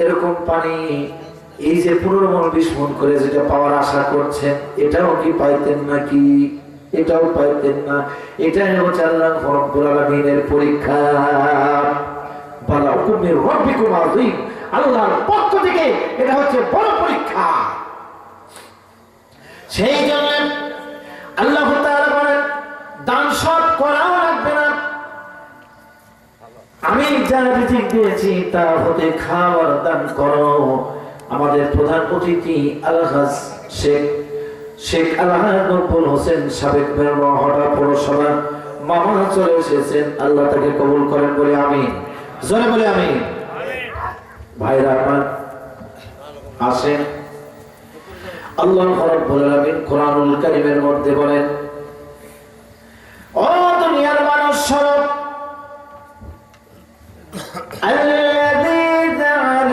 এরকম পানি এই যে 15 মণ 20 মণ করে যেটা পাওয়ার আশা করছেন, এটাও কি পাইতেন নাকি? এটাও পাইতেন না। এটাই হচ্ছে আল্লাহ রাব্বুল আলামিনের পরীক্ষা। বালাউকুম মির রাব্বিকুম আযীম, আল্লাহর পক্ষ থেকে এটা হচ্ছে বড় পরীক্ষা। সেই জন্য আল্লাহ তাআলা বলেন, দান সব করাও লাগবে না, আমি যা রিজিক দিয়েছি তা হতে খাওয়ার দান করো। আমাদের প্রধান অতিথি আলহাজ শেখ আলহাজ নূরুল হোসেন সাবেক মেয়র মহড়া পৌরসভা মামা চলে এসেছেন। আল্লাহ তাকে কবুল করেন বলে আমিন। জোরে বলে আমিন। ভাইরা আমার আসেন, আল্লাহ রাব্বুল আলামিন কোরআনুল কারীমের মধ্যে বলেন, ও দুনিয়ার মানুষ শোনো, الذي جعل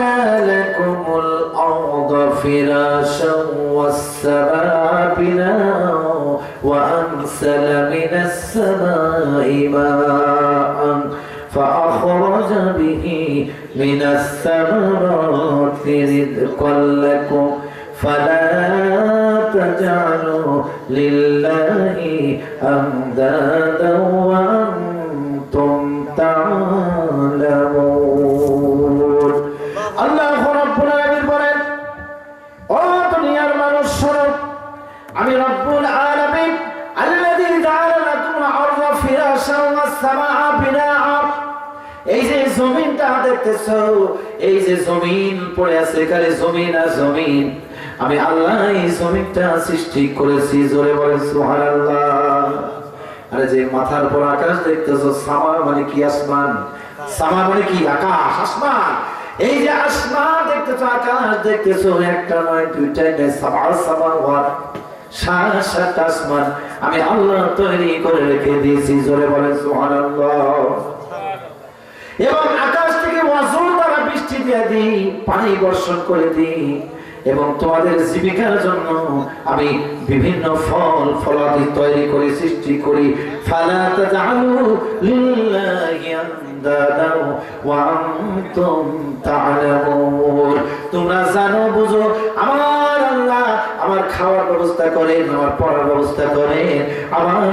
لكم الأرض فراشا والسماء بناء وأنزل من السماء ماء فأخرج به من الثمرات رزقا لكم فلا تجعلوا لله أندادا وأنتم تعلمون। আল্লাহ রাব্বুল আলামিন বলেন, ও দুনিয়ার মানুষ শোনো, আমি রব্বুল আলামিন আল্লাযী জাআলা লাকুমুল আরদা ফিরাশান ওয়াস সামাআ বিনাআ, এই যে জমিনটা দেখতেছো, এই যে জমিন পড়ে আছে, এখানে জমিন আর জমিন, আমি আল্লাহ এই জমিনটা সৃষ্টি করেছি। জোরে বলেন সুবহানাল্লাহ। আরে যে মাথার উপর আকাশ দেখতেছো, সামা মানে কি? আসমান। সামা মানে কি? আকাশ, আসমান। এই যে আসমান দেখতেছো, আকাশ দেখতেছো, একটা নয়, দুইটা নয়, সাবা সামাওয়াত, 7 আসমান আমি আল্লাহ তৈরি করে রেখে দিয়েছি। জোরে বলেন সুবহানাল্লাহ। এবং আকাশ থেকে ওয়াজুর দ্বারা বৃষ্টি দিয়ে দিই, পানি বর্ষণ করে দিই, এবং তোমাদের জীবিকার জন্য আমি বিভিন্ন ফল ফলাদি তৈরি করে সৃষ্টি করি। ফালা তাজআলু লিল্লাহি আনদাদা ওয়া আনতুম তা'লামুন, তোমরা জানো বুঝো আমার আল্লাহ আমার খাওয়ার ব্যবস্থা করেন, আমার পড়ার ব্যবস্থা করেন, আমার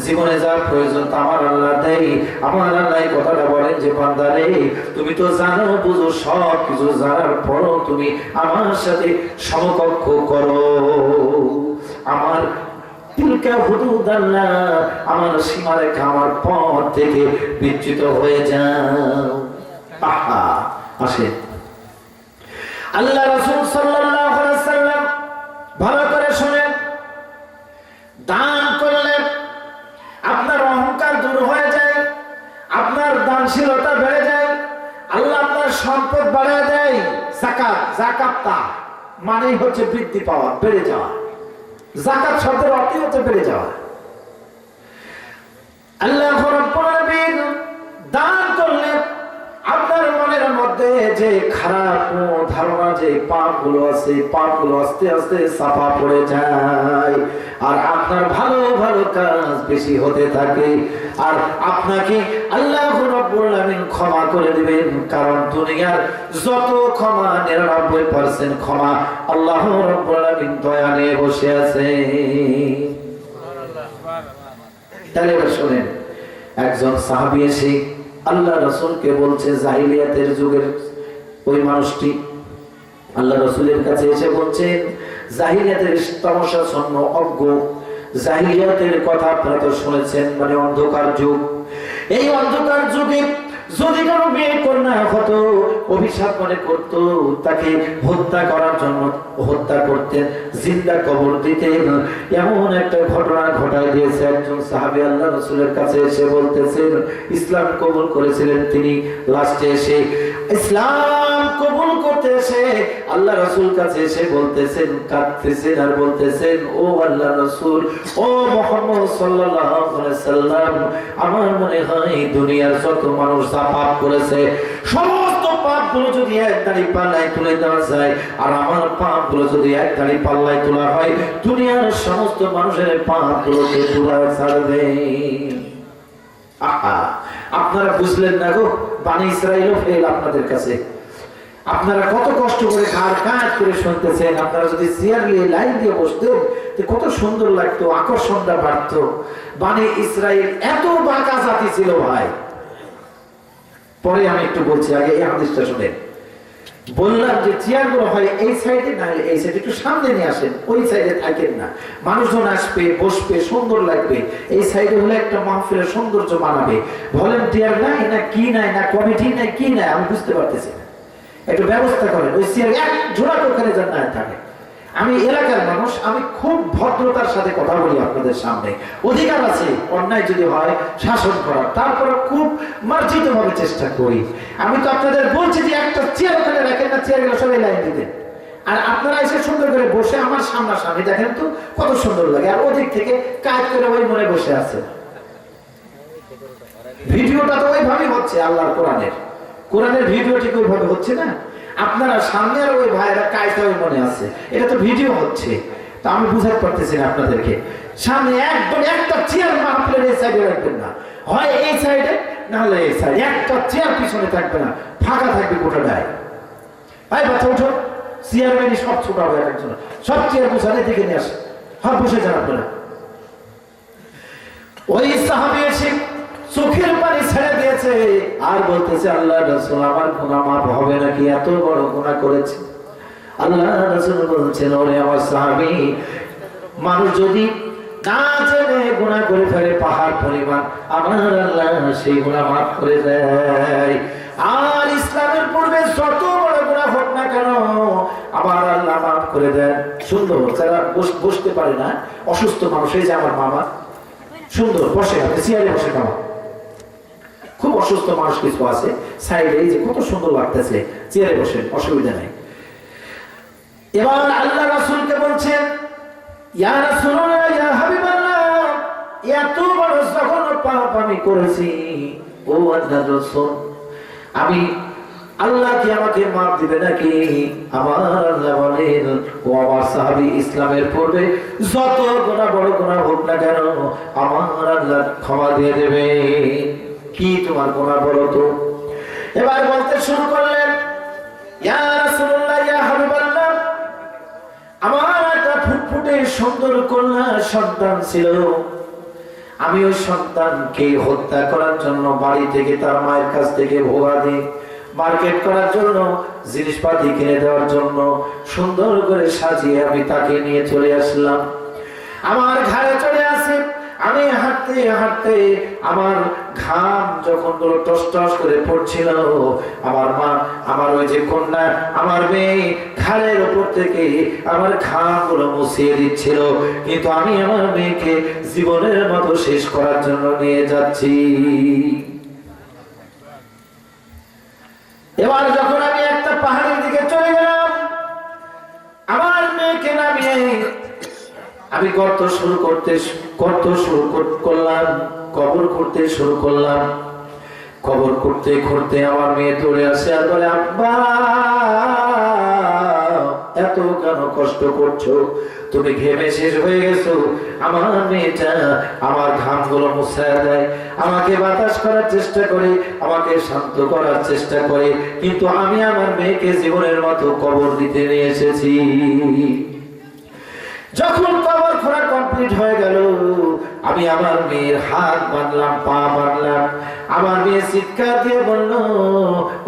জীবনে যা প্রয়োজন তা আমার আল্লাহ দেয়। আমার আল্লাহ এই কথাটা বলেন যে বান্দারে, তুমি তো জানো বুঝো, সব কিছু জানার পরও তুমি আমার সাথে সমকক্ষ করো। আমার তিলকা হুদুদাল্লাহ, আমার সীমারেখা, আমার পথ থেকে বিচ্যুত হয়ে যাও। আহা, আসে আল্লাহ রাসূল সাল্লাল্লাহু আলাইহি ওয়াসাল্লাম ভালো করে শুনেন, দান করলে আপনার অহংকার দূর হয়ে যায়, আপনার দানশীলতা বেড়ে যায়, আল্লাহ আপনার সম্পদ বাড়িয়ে দেয়। যাকাত, যাকাতটা মানেই হচ্ছে বৃদ্ধি পাওয়া, বেড়ে যাওয়া। যাকাত শব্দের অর্থ হচ্ছে বেড়ে যাওয়া। আল্লাহ রাব্বুল আলামিন দান করলে আপনার মনের মধ্যে যে খারাপ ধারণা, যে পাপগুলো আছে, পাপগুলো আস্তে আস্তে সাফা পড়ে যায়, আর আপনার ভালো ভালো কাজ বেশি হতে থাকে, আর আপনাকে আল্লাহ রাব্বুল আলামিন ক্ষমা করে দিবেন। কারণ দুনিয়ার যত ক্ষমা 99% ক্ষমা আল্লাহ রাব্বুল আলামিন দয়া নিয়ে বসে আছে। তাহলে এবার শুনেন, একজন সাহাবী এসে আল্লাহ রাসূলকে বলছে, জাহিলিয়াতের যুগের ওই মানুষটি আল্লাহ রাসূলের কাছে এসে বলছেন, জাহিলিয়াতের তামাশাচ্ছন্ন অজ্ঞ, জাহিলিয়াতের কথা আপনারা তো শুনেছেন, মানে অন্ধকার যুগ। এই অন্ধকার যুগে যদি কারো মেয়ে কন্যা হতো, অভিশাপ মনে করত, তাকে হত্যা করার জন্য হত্যা করতেন, জিন্দা কবর দিতেন। এমন একটা ঘটনা ঘটায় দিয়েছে। একজন সাহাবী আল্লাহ রাসূলের কাছে এসে বলতেছেন, ইসলাম কবুল করেছিলেন তিনি, লাস্টে এসে ইসলাম কবুল করতে এসে আল্লাহ রাসূল কাছে এসে বলতেছেন, কাঁদতেছেন আর বলতেছেন, ও আল্লাহ রাসূল, ও মুহাম্মদ সাল্লাল্লাহু আলাইহি সাল্লাম, আমার মনে হয় দুনিয়ার যত মানুষ যা পাপ করেছে, সমস্ত পাপগুলো যদি এক দাঁড়ি পাল্লায় তুলে দেওয়া যায়, আর আমার পাপগুলো যদি এক দাঁড়ি পাল্লায় তোলা হয়, দুনিয়ার সমস্ত মানুষের পাপগুলোকে পুরা ছাড়বে। আহা, আপনারা বুঝলেন না গো, বানি ইসরাইলও ফেল আপনাদের কাছে। আপনারা কত কষ্ট করে ঘাড় কাজ করে শুনতেছেন। আপনারা যদি চেয়ার নিয়ে লাইন দিয়ে বসতেন তো কত সুন্দর লাগতো, আকর্ষণটা বাড়তো। বানি ইসরাইল এত বাঁকা জাতি ছিল ভাই। পরে আমি একটু বলছি, আগে এই হাদিসটা শুনেন। বললাম যে চেয়ারগুলো হয় এই সাইডে, না এই সাইডে, একটু সামনে নিয়ে আসেন, ওই সাইডে থাকেন না। মানুষজন আসবে, বসবে, সুন্দর লাগবে। এই সাইডে হলে একটা মাহফিলের সৌন্দর্য বানাবে। ভলেন্টিয়ার নাই, না কি নাই, না কমিটি নাই, কি নাই আমি বুঝতে পারতেছি না। একটু ব্যবস্থা করেন, ওই চেয়ার এক জোড়া ওখানে যেন না থাকে। আমি এলাকার মানুষ, আমি খুব ভদ্রতার সাথে কথা বলি আপনাদের সামনে। অধিকার আছে অন্যায় যদি হয় শাসন করার, তারপরে খুব মার্জিত ভাবে চেষ্টা করি। আমি তো আপনাদের বলছি যে একটা চেয়ার ওখানে রাখেন না, চেয়ারগুলো সবাই লাইন দিতেন। আর আপনারা এসে সুন্দর করে বসে আমার সামনাসামনি দেখেন তো কত সুন্দর লাগে। আর ওদিক থেকে কাজ করে ওই মনে বসে আছে। ভিডিওটা তো ওইভাবেই হচ্ছে, আল্লাহর কোরআনের ভিডিও ঠিক ওইভাবে হচ্ছে না। আপনারা সামনে আর ওই ভাইয়েরা কাজটা ওই মনে আছে, এটা তো ভিডিও হচ্ছে। তো আমি বুঝাতে পারতেছি না আপনাদেরকে। সামনে একদম একটা চেয়ার মাহফিলের এই সাইডে রাখবেন না, হয় এই সাইডে না হলে এই সাইডে। একটা চেয়ার পিছনে থাকবে না, ফাঁকা থাকবে গোটাটাই। ভাই বাচ্চা উঠো, চেয়ার মেনে সব ছোট হবে একজন, সব চেয়ার বসালে দিকে নিয়ে আসে। হ্যাঁ বসে যান আপনারা। ওই সাহাবী এসে চোখের পানি ছেড়ে দিয়েছে আর বলতেছে, আল্লাহ রাসূল আমার গুনাহ মাফ হবে নাকি? এত বড় গুনাহ করেছে। আল্লাহ রাসূল বলছেন, ওরে আমার সাহাবী, মানুষ যদি না জেনে গুনাহ করে ফেলে পাহাড় পরিমাণ, আমার আল্লাহ সেই গুনাহ মাফ করে দেয়। আর ইসলামের পূর্বে যত বড় গুনাহ হোক না কেন আমার আল্লাহ মাফ করে দেন। সুন্দর, যারা বসতে পারে না, অসুস্থ মানুষ, এই যে আমার মামা সুন্দর বসে আছে, চেয়ারে বসে খাওয়া। খুব অসুস্থ মানুষ কিছু আছে সাইডে, এই যে কত সুন্দর লাগতেছে, চেয়ারে বসেন, অসুবিধা নাই। এবার আল্লাহ রাসূলকে বলছেন, ইয়া রাসূলুল্লাহ, ইয়া হাবিবাল্লাহ, এত বড় যখন পাপ আমি করেছি, ও আল্লাহর রাসূল, আমি আল্লাহ কি আমাকে মাফ দিবে নাকি? আমার আল্লাহ বলেন, ও আমার সাহাবী, ইসলামের পূর্বে যত গুনাহ বড় গুনাহ হোক না কেন আমার আল্লাহ ক্ষমা দিয়ে দেবে। কি তোমার গুনাহ বলো তো? এবার বলতে শুরু করলেন, ইয়া রাসূলুল্লাহ, ইয়া হাবিবাল্লাহ, আমার একটা ফুটফুটে সুন্দর কন্যা সন্তান ছিল। আমি ওই সন্তানকে হত্যা করার জন্য বাড়ি থেকে, তার মায়ের কাছ থেকে ভোগা দিই, মার্কেট করার জন্য, জিনিসপাতি কিনে দেওয়ার জন্য সুন্দর করে সাজিয়ে আমি তাকে নিয়ে চলে আসলাম। আমার ঘাড়ে চলে আসে, আমি হাঁটতে হাঁটতে আমার ঘাম যখন গুলো টস টস করে পড়ছিল, আমার মা, আমার ওই যে কন্যা, আমার মেয়ে ঘাড়ের উপর থেকে আমার ঘাম গুলো মুছিয়ে দিচ্ছিল। কিন্তু আমি আমার মেয়েকে জীবনের মতো শেষ করার জন্য নিয়ে যাচ্ছি। এবার যখন আমি একটা পাহাড়ের দিকে চলে গেলাম, আমার মেয়েকে নামিয়ে আমি গর্ত শুরু করলাম, কবর করতে শুরু করলাম। কবর করতে করতে আমার মেয়ে দৌড়ে আসে আর বলে, আব্বা, এত কেন কষ্ট করছো? তুমি ঘেমে শেষ হয়ে গেছো। আমার মেয়েটা আমার ঘামগুলো মুছায়া দেয়, আমাকে বাতাস করার চেষ্টা করে, আমাকে শান্ত করার চেষ্টা করে, কিন্তু আমি আমার মেয়েকে জীবনের মতো কবর দিতে নিয়ে এসেছি। যখন কবর খোঁড়া কমপ্লিট হয়ে গেল, আমি আমার মেয়ের হাত বাঁধলাম, পা বাঁধলাম। আমার মেয়ে চিৎকার দিয়ে বলল,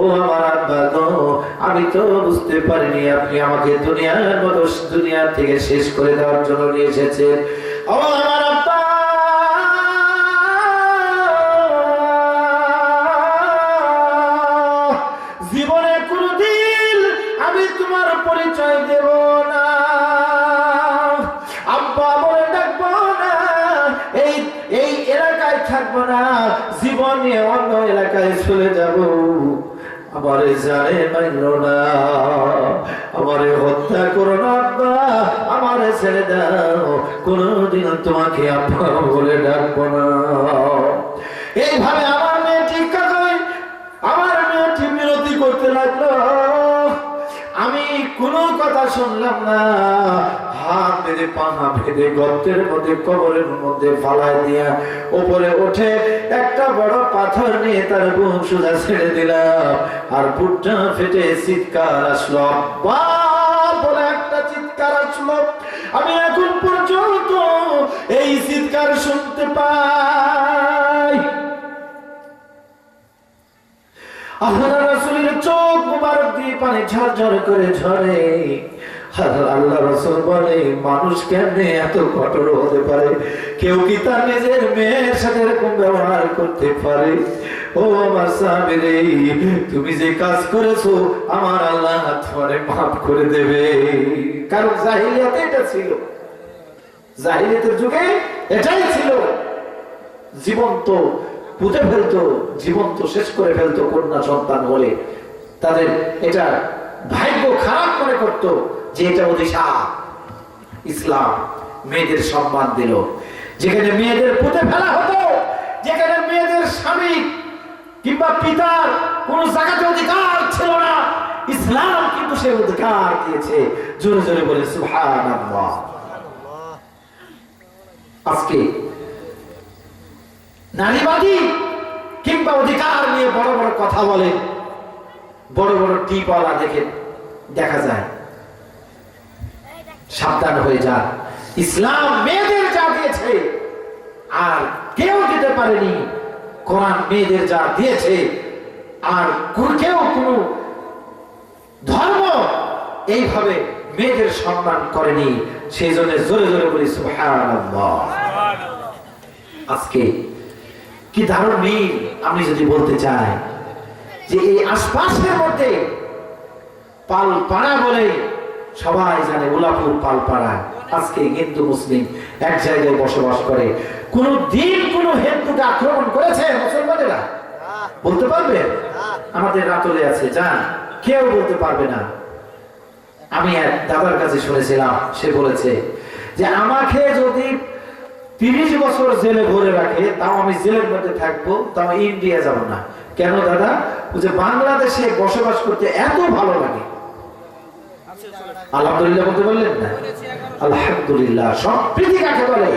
ও আমার আব্বা গো, আমি তো বুঝতে পারিনি আপনি আমাকে দুনিয়া থেকে শেষ করে দেওয়ার জন্য নিয়ে এসেছেন। ও আমার আব্বা, জীবনে কোনদিন আমি তোমার পরিচয় দেব না, আব্বা বলে ডাকবো না, এই এলাকায় থাকবো না, জীবন নিয়ে অন্য এলাকায় চলে যাব। আমারে জানে মানল না, আমারে হত্যা করো না আব্বা, আমারে ছেড়ে দাও, কোনদিন তোমাকে আব্বা বলে ডাকবো না। এইভাবে আমার মেয়ে ঠিক করে, আমার মেয়েটি মিনতি করতে লাগলো। আমি কোনো কথা শুনলাম না, হাত বেঁধে হাতে পা বেঁধে গর্তের মধ্যে কবরের মধ্যে ফালায় দিয়া উপরে উঠে একটা বড় পাথর নিয়ে তার বুক সোজা ছেড়ে দিলাম, আর বুকটা ফেটে চিৎকার আসলো, আব্বা বলে একটা চিৎকার আসলো। আমি এখন পর্যন্ত এই চিৎকার শুনতে পাই। আল্লাহর রাসূলের চোখ মুবারক দিয়ে পানি ঝরঝর করে ঝরে। আল্লাহ রাসূল বলে, মানুষ কেমনে এত কঠোর হতে পারে? কেউ কি তার নিজের মেয়ের সাথে এরকম ব্যবহার করতে পারে? ও আমার সাহাবীরে, তুমি যে কাজ করেছো আমার আল্লাহ তোমারে মাফ করে দেবে। কারণ জাহিলিয়াতে এটা ছিল, জাহিলিয়াতের যুগে এটাই ছিল। জীবন্ত পুঁতে ফেলতো, জীবন্ত শেষ করে ফেলতো কন্যা সন্তান হলে। তাদের এটা ভাগ্য খারাপ মনে করতো যে এটা অভিশাপ। ইসলাম মেয়েদের সম্মান দিল। যেখানে মেয়েদের পুঁতে ফেলা হতো, যেখানে মেয়েদের স্বামী কিংবা পিতার কোন জায়গাতে অধিকার ছিল না, ইসলাম কিন্তু সে অধিকার দিয়েছে। জোরে জোরে বলে সুবহানাল্লাহ। আজকে নারীবাদী কিংবা অধিকার নিয়ে বড় বড় কথা বলে, বড় বড় টিপওয়ালা দেখা যায়। সাবধান হয়ে যান। ইসলাম মেয়েদের যা দিয়েছে আর কেউ দিতে পারেনি, কোরআন মেয়েদের যা দিয়েছে আর কেউ কোনো ধর্ম এইভাবে মেয়েদের সম্মান করেনি। সেই জন্য জোরে জোরে বলি সুবহানাল্লাহ। আজকে কি দারুণ মিল আমি যদি বলতে চাই যে এই আশপাশের মধ্যে পালপাড়া বলে সবাই জানে, উলাপুর পালপাড়া। আজকে হিন্দু মুসলিম এক জায়গায় বসবাস করে। কোন দিন কোন হিন্দুকে আক্রমণ করেছে মুসলমানেরা? বলতে পারবে? আমাদের রাতলে আছে, জান, কেউ বলতে পারবে না। আমি এক দাদার কাছে শুনেছিলাম, সে বলেছে যে আমাকে যদি 30 বছর জেলে ভরে রাখে তাও আমি জেলের মধ্যে থাকবো, তাও ইন্ডিয়া যাব না। কেন দাদা? যে বাংলাদেশে বসবাস করতে এত ভালো লাগে। আলহামদুলিল্লাহ বলতে বললেন না? আলহামদুলিল্লাহ। সম্প্রীতি কাকে বলে?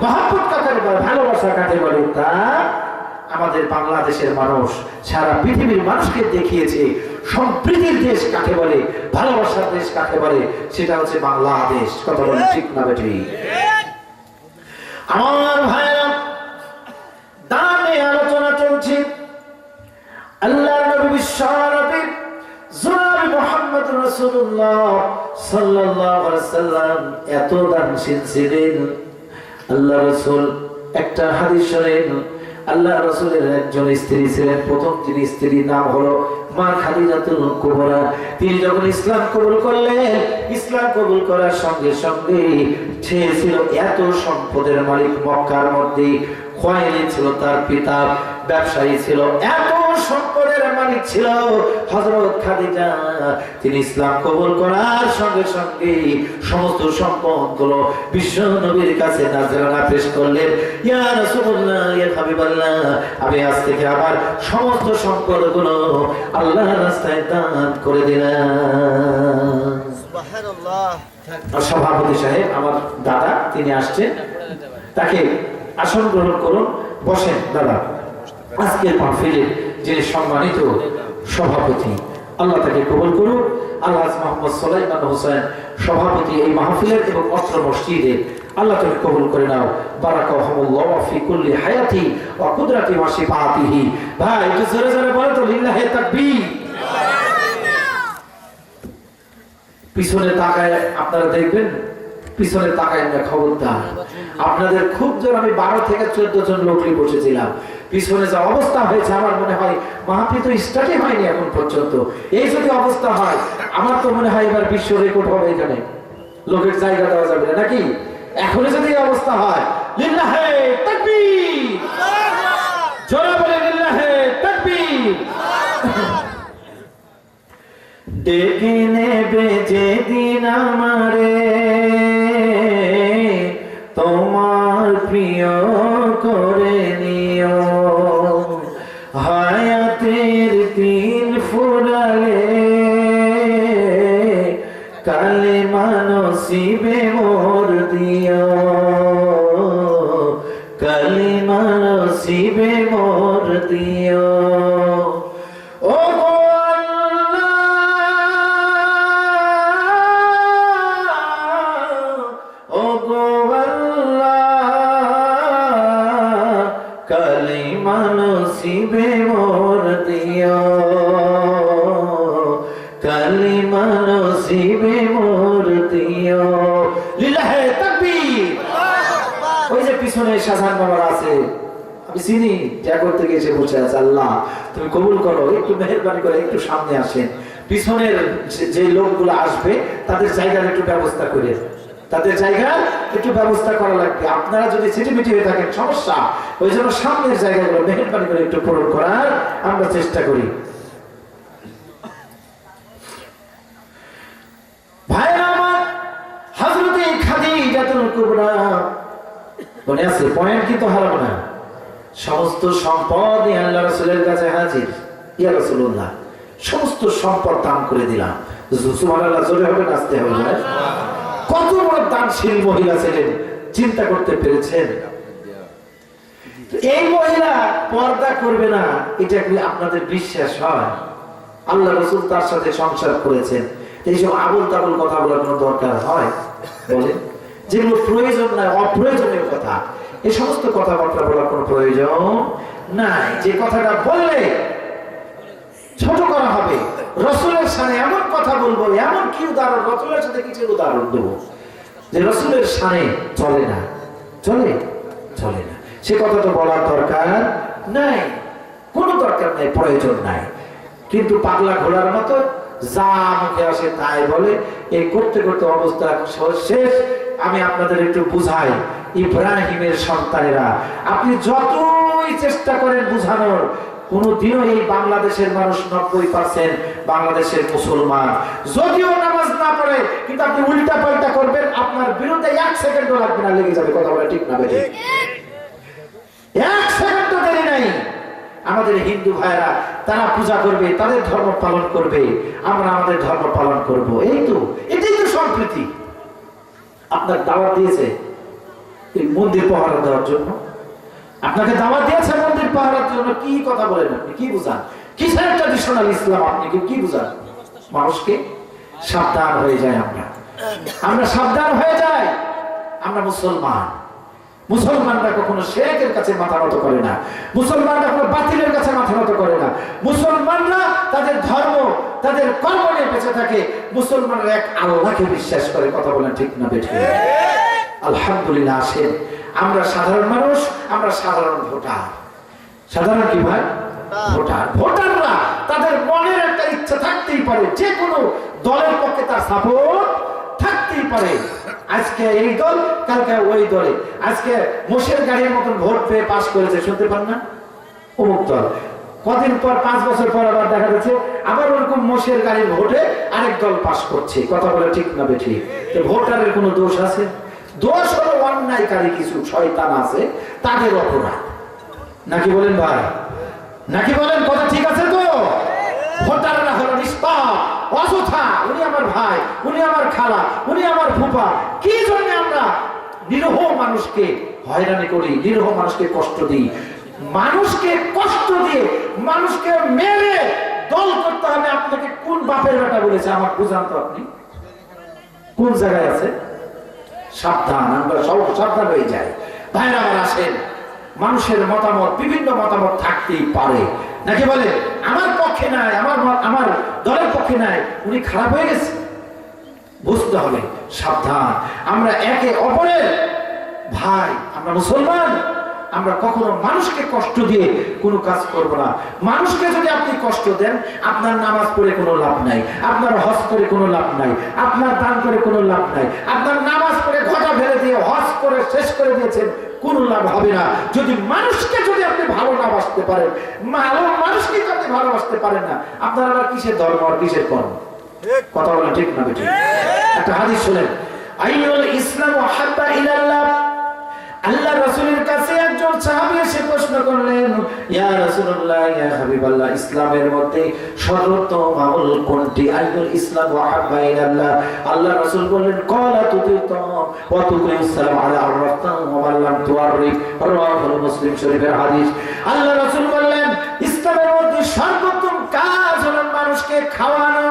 মহব্বত কাকে বলে? ভালোবাসা কাকে বলে? তা আমাদের বাংলাদেশের মানুষ সারা পৃথিবীর মানুষকে দেখিয়েছে সম্প্রীতির দেশ কাকে বলে, ভালোবাসার দেশ কাকে বলে। সেটা হচ্ছে বাংলাদেশ। কথা বলেন ঠিক না বেঠি? আমার ভাইরা, দামে আলোচনা চলছে। আল্লাহর নবী বিশ্বনবী জনাব মুহাম্মদ রাসূলুল্লাহ সাল্লাল্লাহু আলাইহি সাল্লাম এত দানশীল ছিলেন। আল্লাহ রাসূল একটা হাদিস শোনেন, আল্লাহ রাসূলের একজন স্ত্রী ছিলেন। প্রথম যিনি স্ত্রীর নাম হলো মা খাদিজাতুল কুবরা। তিনি যখন ইসলাম কবুল করলেন, ইসলাম কবুল করার সঙ্গে সঙ্গে সে ছিল এত সম্পদের মালিক। মক্কার মধ্যে খুয়াইলিদ ছিল তার পিতা, ব্যবসায়ী ছিল, এত সম্পদের মালিক ছিল হযরত খাদিজা। তিনি ইসলাম কবুল করার সঙ্গে সঙ্গে সমস্ত সম্পদগুলো বিশ্ব নবীর কাছে নাজরানা পেশ করলেন। ইয়া রাসূলুল্লাহ, ইয়া হাবিবাল্লাহ, আমি আজ থেকে আমার সমস্ত সম্পদগুলো আল্লাহর রাস্তায় দান করে দিলাম। সুবহানাল্লাহ। সভাপতি সাহেব আমার দাদা, তিনি আসছেন, তাকে আসন গ্রহণ করুন, বসেন দাদা। আজকের মাহফিলের যিনি সম্মানিত সভাপতি, আল্লাহ তাকে কবুল করুন। আল্লাহ মোহাম্মদ সুলাইমান হোসেন সভাপতি এই মাহফিলের এবং অত্র মসজিদের, আল্লাহ তাকে কবুল করে নাও। বারাকাহুমুল্লাহু ফি কুল্লি হায়াতি ওয়া কুদরাতি ওয়া শিফাতিহি। ভাই একটু জোরে জোরে বলো তো লিল্লাহি তাকবীর। পিছনে তাকায় আপনারা দেখবেন, পিছনে তাকায় না, খবরদার। আপনাদের খুব জোর, আমি 12 থেকে 14 জন লোক নিয়ে বসেছিলাম। পিছনে যা অবস্থা হয়েছে আমার মনে হয় মাহফিল তো স্টার্টই হয়নি এখন পর্যন্ত। এই যদি অবস্থা হয় আমার তো মনে হয় এবার বিশ্ব রেকর্ড হবে। এখানে লোকের জায়গা দেওয়া যাবে না নাকি? এখনো যদি অবস্থা হয়, লিল্লাহি তাকবীর, জোরে বলে লিল্লাহি তাকবীর। ডেকে নেবে যেদিন আমারে তোমার প্রিয় করে নিও, হায়াতের দিন ফুরালে কালেমা নসিব নসিবে মোর দিও, কালিমা নসিবে মোর দিও। ও গো আল্লাহ, ও গো আল্লাহ, কালিমা নসিবে মোর দিও, কালিমা নসিবে মোর দিও। লিল্লাহে তাকবীর। ওই যে পিছনে শাহজাহান বাবার আছে, আমি চিনি, জাগর থেকে এসে বসে আছে। আল্লাহ তুমি কবুল করো, একটু মেহেরবানি করে একটু সামনে আসেন। পিছনের যে লোকগুলো আসবে তাদের জায়গার একটু ব্যবস্থা করে, তাদের জায়গা একটু ব্যবস্থা করা লাগবে। আপনারা যদি ছিটিমিটি হয়ে থাকেন সমস্যা, ওই জন্য সামনের জায়গাগুলো মেহেরবানি করে একটু পূরণ করার আমরা চেষ্টা করি। ভাইরা আমার, হযরতে খাদিজাতুল কুবরা মনে আছে, পয়েন্ট কিন্তু হারাবো না। সমস্ত সম্পদ আল্লাহ রাসূলের কাছে হাজির। ইয়া রাসূলুল্লাহ, সমস্ত সম্পদ দান করে দিলাম। সুবহানাল্লাহ, জোরে হবে, নাচতে হবে। কত বড় দানশীল মহিলা ছিলেন, চিন্তা করতে পেরেছেন? এই মহিলা পর্দা করবে না, এটা কি আপনাদের বিশ্বাস হয়? আল্লাহ রাসূল তার সাথে সংসার করেছেন, এইসব আবুল তাবুল কথা বলার কোনো দরকার হয়? বলেন, যেগুলো প্রয়োজন নাই, অপ্রয়োজনীয় কথা, এই সমস্ত কথাবার্তা বলার কোনো প্রয়োজন নাই। যে কথাটা বললে ছোট করা হবে, রাসূলের সামনে এমন কথা বলবো, এমন কি উদাহরণ, রাসূলের সাথে কিছু উদাহরণ দেবো যে রাসূলের সামনে চলে না, চলে চলে না, সে কথা তো বলার দরকার নাই, কোনো দরকার নাই, প্রয়োজন নাই। কিন্তু পাগলা ঘোড়ার মতো যা মুখে আসে তাই বলে, এই করতে করতে অবস্থা শেষ। আমি আপনাদের একটু বুঝাই, ইব্রাহিমের সন্তানেরা, আপনি যতই চেষ্টা করেন বুঝানোর, কোনদিনও এই বাংলাদেশের মানুষ 90% বাংলাদেশের মুসলমান, যদিও নামাজ না পড়ে, কিন্তু আপনি উল্টা পাল্টা করবেন, আপনার বিরুদ্ধে 1 সেকেন্ডও লাগবে না, লেগে যাবে। কথা বলে ঠিক না বেঠিক? 1 সেকেন্ডও দেরি নাই। আমাদের হিন্দু ভাইরা তারা পূজা করবে, তাদের ধর্ম পালন করবে, আমরা আমাদের ধর্ম পালন করব। এই তো, এটাই তো সম্প্রীতি। আপনার দাওয়াত দিয়েছে এই মন্দির পাহারা দেওয়ার জন্য, আপনাকে দাওয়াত দিয়েছে মন্দির পাহারার জন্য। কি কথা বলেন আপনি? কি বুঝান? কিসের ট্র্যাডিশনাল ইসলাম আপনি কি বুঝান? মানুষকে সাবধান হয়ে যায়, আমরা সাবধান হয়ে যাই। আমরা মুসলমানরা কখনো শিরকের কাছে মাথা নত করে না, মুসলমানরা কখনো বাতিলের কাছে মাথা নত করে না। মুসলমানরা তাদের ধর্ম, তাদের কর্ম নিয়ে বেঁচে থাকে। মুসলমানরা এক আল্লাহকে বিশ্বাস করে। কথা বলেন ঠিক না বেঠিক? আলহামদুলিল্লাহ। আসেন, আমরা সাধারণ মানুষ, আমরা সাধারণ ভোটার। সাধারণ কি ভাই? ভোটাররা তাদের মনের একটা ইচ্ছা থাকতেই পারে, যে কোনো দলের পক্ষে তার সাপোর্ট থাকতেই পারে। আজকে এই দল, কালকে ওই দলে। আজকে মোষের গাড়ির মতন ভোট পেয়ে পাস করেছে, শুনতে পান না? অমুক দল। কদিন পর, 5 বছর পর আবার দেখা যাচ্ছে আবার ওরকম মোষের গাড়ির ভোটে আরেক দল পাস করছে। কথা বলে ঠিক না বেঠিক? ভোটারের কোনো দোষ আছে? দোষ হলো অন্যায়কারী কিছু শয়তান আছে, তাদের অপরাধ। নাকি বলেন ভাই? নাকি বলেন? কথা ঠিক আছে তো? ভোটাররা হলো নিষ্পাপ, অযথা। উনি আমার ভাই, উনি আমার খালা, উনি আমার ফুপা। কি জন্য আমরা নিরীহ মানুষকে হয়রানি করি, নিরীহ মানুষকে কষ্ট দিই? মানুষকে কষ্ট দিয়ে, মানুষকে মেরে দল করতে হবে, আপনাকে কোন বাপের বেটা বলেছে? আমার বুঝান তো আপনি, কোন জায়গায় আছে? সাবধান, আমরা সব সাবধান হয়ে যাই। ভাইরা আমার, আসেন, মানুষের মতামত, বিভিন্ন মতামত থাকতেই পারে, নাকি বলে? আমার পক্ষে নাই, আমার দলের পক্ষে নাই, উনি খারাপ হয়ে গেছে, বুঝতে হবে। সাবধান, আমরা একে অপরের ভাই, আমরা মুসলমান। আমরা কখনো মানুষকে কষ্ট দিয়ে কোনো কাজ করব না। মানুষকে যদি আপনি কষ্ট দেন, আপনার নামাজ পড়ে কোনো লাভ নাই, আপনার হজ করে কোনো লাভ নাই, আপনার দান করে কোনো লাভ নাই। আপনার নামাজ পড়ে ঘটা ফেলে দিয়ে হজ করে শেষ করে দিয়েছেন, কোনো লাভ হবে না। যদি মানুষকে আপনি ভালো না বাসতে পারেন, মানুষকে যদি আপনি ভালোবাসতে পারেন না, আপনার আবার কিসের ধর্ম আর কিসের কর্ম? কথা বলেন ঠিক না বেঠিক? একটা হাদিস শুনেন, আইয়ুল ইসলামু হাব্বা ইলাল্লাহ। আল্লাহ রাসূলের কাছে একজন সাহাবী এসে প্রশ্ন প্রশ্ন করলেন, ইয়া রাসূলুল্লাহ, ইয়া হাবিবাল্লাহ, ইসলামের মধ্যে সর্বোত্তম আমল কোনটি? আইনুল ইসলাম ওয়া হাব্বা ইলাল্লাহ। আল্লাহ রাসূল বললেন, ক্বালা তুতিতাম ওয়া তুকরিমুস সালাম আলা আররাফতান ওয়া মান লাম তুআরিফ। রাওয়াহুল মুসলিম শরীফের হাদিস। আল্লাহ রাসূল বললেন, ইসলামের মধ্যে সর্বোত্তম কাজ হলো মানুষকে খাওয়ানো।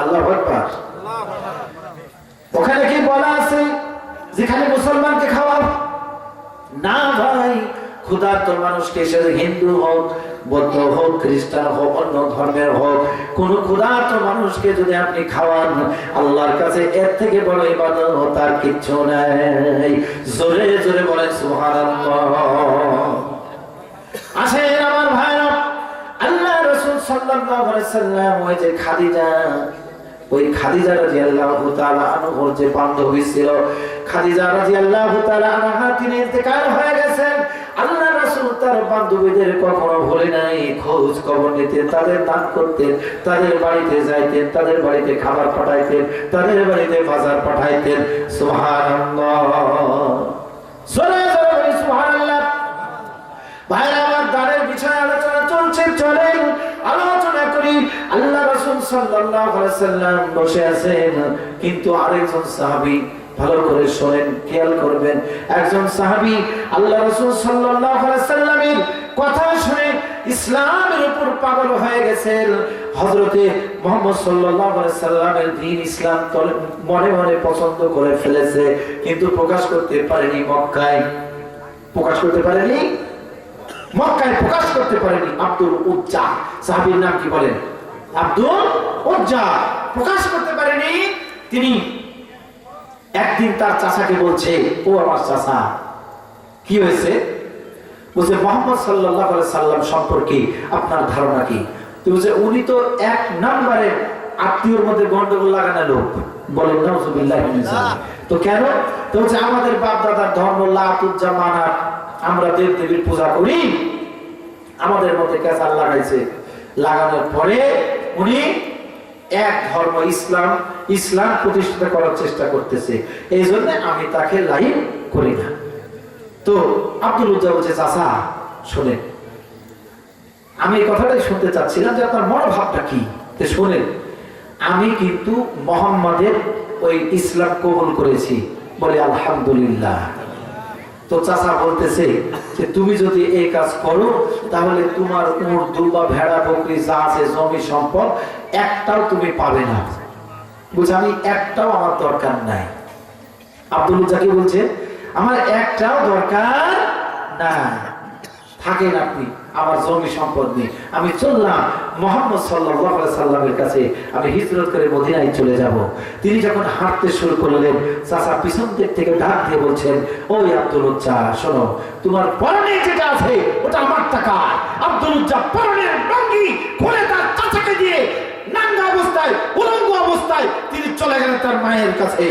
আল্লাহু আকবার। ওখানে কি বলা আছে যেখানে মুসলমানকে খাওয়াও? না ভাই, ক্ষুধার্ত মানুষকে, সে হিন্দু হোক, বৌদ্ধ হোক, খ্রিস্টান হোক, অন্য ধর্মের হোক, কোন ক্ষুধার্ত মানুষকে যদি আপনি খাওয়ান, আল্লাহর কাছে এর থেকে বড় ইবাদত আর কিচ্ছু নাই। জোরে জোরে বলেন সুবহানাল্লাহ। আসেন আমার ভাইরা, আল্লাহ রাসূল সাল্লাল্লাহু আলাইহি সাল্লাম ওই যে খাদিজা, ওই খাদিজা রাদিয়াল্লাহু তাআলা আনহার যে বান্ধবী ছিল, খাদিজা রাদিয়াল্লাহু তাআলা আনহা তিনি ইন্তেকাল হয়ে গেছেন। আল্লাহ রাসূল তার বান্ধবীদের কখনো ভুলে নাই, খোঁজ খবর নিতেন, তাদের দান করতেন, তাদের বাড়িতে যাইতেন, তাদের বাড়িতে খাবার পাঠাইতেন, তাদের বাড়িতে বাজার পাঠাইতেন। সুবহানাল্লাহ, জোরে জোরে বলি সুবহানাল্লাহ। ভাইরা আমার, দানের বিষয়ে আলোচনা চলছে, চলেন আলোচনা করি। আল্লাহ রাসূল সাল্লাল্লাহু আলাইহি ওয়াসাল্লাম বসে আছেন, কিন্তু আরেকজন সাহাবী, ভালো করে শুনেন, খেয়াল করবেন, একজন সাহাবী আল্লাহ রাসূল সাল্লাল্লাহু আলাইহি ওয়াসাল্লামের কথা শুনে ইসলামের উপর পাগল হয়ে গেছেন। হযরতে মুহাম্মদ সাল্লাল্লাহু আলাইহি ওয়াসাল্লামের দ্বীন ইসলাম মনে মনে পছন্দ করে ফেলেছে, কিন্তু প্রকাশ করতে পারেনি। মক্কায় প্রকাশ করতে পারেনি, মক্কায় প্রকাশ করতে পারেনি। আব্দুল উজ্জা সাহাবীর নাম কি বলেন? আব্দুল উজ্জা প্রকাশ করতে পারেনি। তিনি একদিন তার চাচাকে বলছে, ও আমার চাচা, কি হয়েছে? বলছে, মুহাম্মদ সাল্লাল্লাহু আলাইহি সাল্লাম সম্পর্কে আপনার ধারণা কি? তো বলছে, উনি তো এক নম্বরে আত্মীয়র মধ্যে গন্ডগোল লাগানো লোক। বলেন নাউযুবিল্লাহি মিন যালিক। তো কেন? তো হচ্ছে আমাদের বাপ দাদার ধর্ম লাতুজ্জা মানাত, আমরা দেব দেবীর পূজা করি, আমাদের মধ্যে কেসাল লাগাইছে। লাগানোর পরে উনি এক ধর্ম ইসলাম, ইসলাম প্রতিষ্ঠিত করার চেষ্টা করতেছে, এই জন্য আমি তাকে লাইন করি না। তো আব্দুল উজ্জা বলছে, চাচা শোনেন, আমি এই কথাটাই শুনতে চাচ্ছিলাম যে আপনার মনোভাবটা কি। তো শোনেন, আমি কিন্তু মুহাম্মাদের ওই ইসলাম কবুল করেছি। বলে আলহামদুলিল্লাহ। তো চাচা বলতেছে যে তুমি যদি এই কাজ করো, তাহলে তোমার উট, দুবা, ভেড়া, বকরি যা আছে, জমি সম্পদ, একটাও তুমি পাবে না। বুঝে, আমি একটাও আমার দরকার নাই। আব্দুল উজ্জা কি বলছে? আমার একটাও দরকার নাই, থাকেন আপনি, আমার জমি সম্পদ নেই। আমি চললাম মুহাম্মদ সাল্লাল্লাহু আলাইহি সাল্লামের কাছে, আমি হিজরত করে মদিনায় চলে যাব। তিনি যখন হাঁটতে শুরু করলেন, চাচা পিছন দিক থেকে ডাক দিয়ে বলছেন, ওই আব্দুল উজ্জা শোনো, তোমার পরনে যেটা আছে ওটা আমার টাকা। আব্দুল উজ্জা পরনের লুঙ্গি খুলে তার চাচাকে দিয়ে নাঙ্গা অবস্থায়, উলঙ্গ অবস্থায় তিনি চলে গেলেন তার মায়ের কাছে।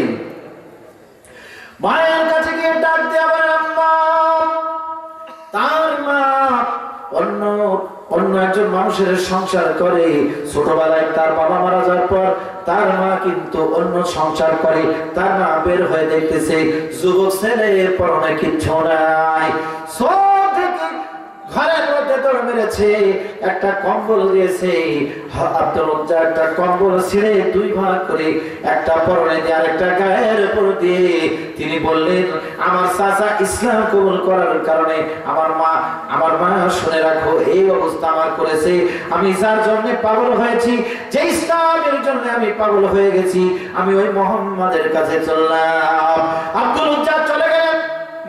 মায়ের কাছে গিয়ে ডাক দিয়ে আবার আম্মা। তার মা অন্য একজন মানুষের সংসার করে। ছোটবেলায় তার বাবা মারা যাওয়ার পর তার মা কিন্তু অন্য সংসার করে। তার মা বের হয়ে দেখতেছে যুবক ছেলে, পরনে কিচ্ছু নাই, ঘরের মধ্যে দৌড় মেরেছে, একটা কম্বল দিয়েছে। আব্দুল উজ্জা একটা কম্বল ছিঁড়ে দুই ভাগ করে, একটা পরনে দিয়ে আর একটা গায়ের উপর দিয়ে তিনি বললেন, আমার চাচা ইসলাম কবুল করার কারণে আমার মা শুনে রাখো, এই অবস্থা আমার করেছে। আমি যার জন্য পাগল হয়েছি, যে ইসলামের জন্য আমি পাগল হয়ে গেছি, আমি ওই মুহাম্মাদের কাছে চললাম। আব্দুল উজ্জা চলে গেলেন,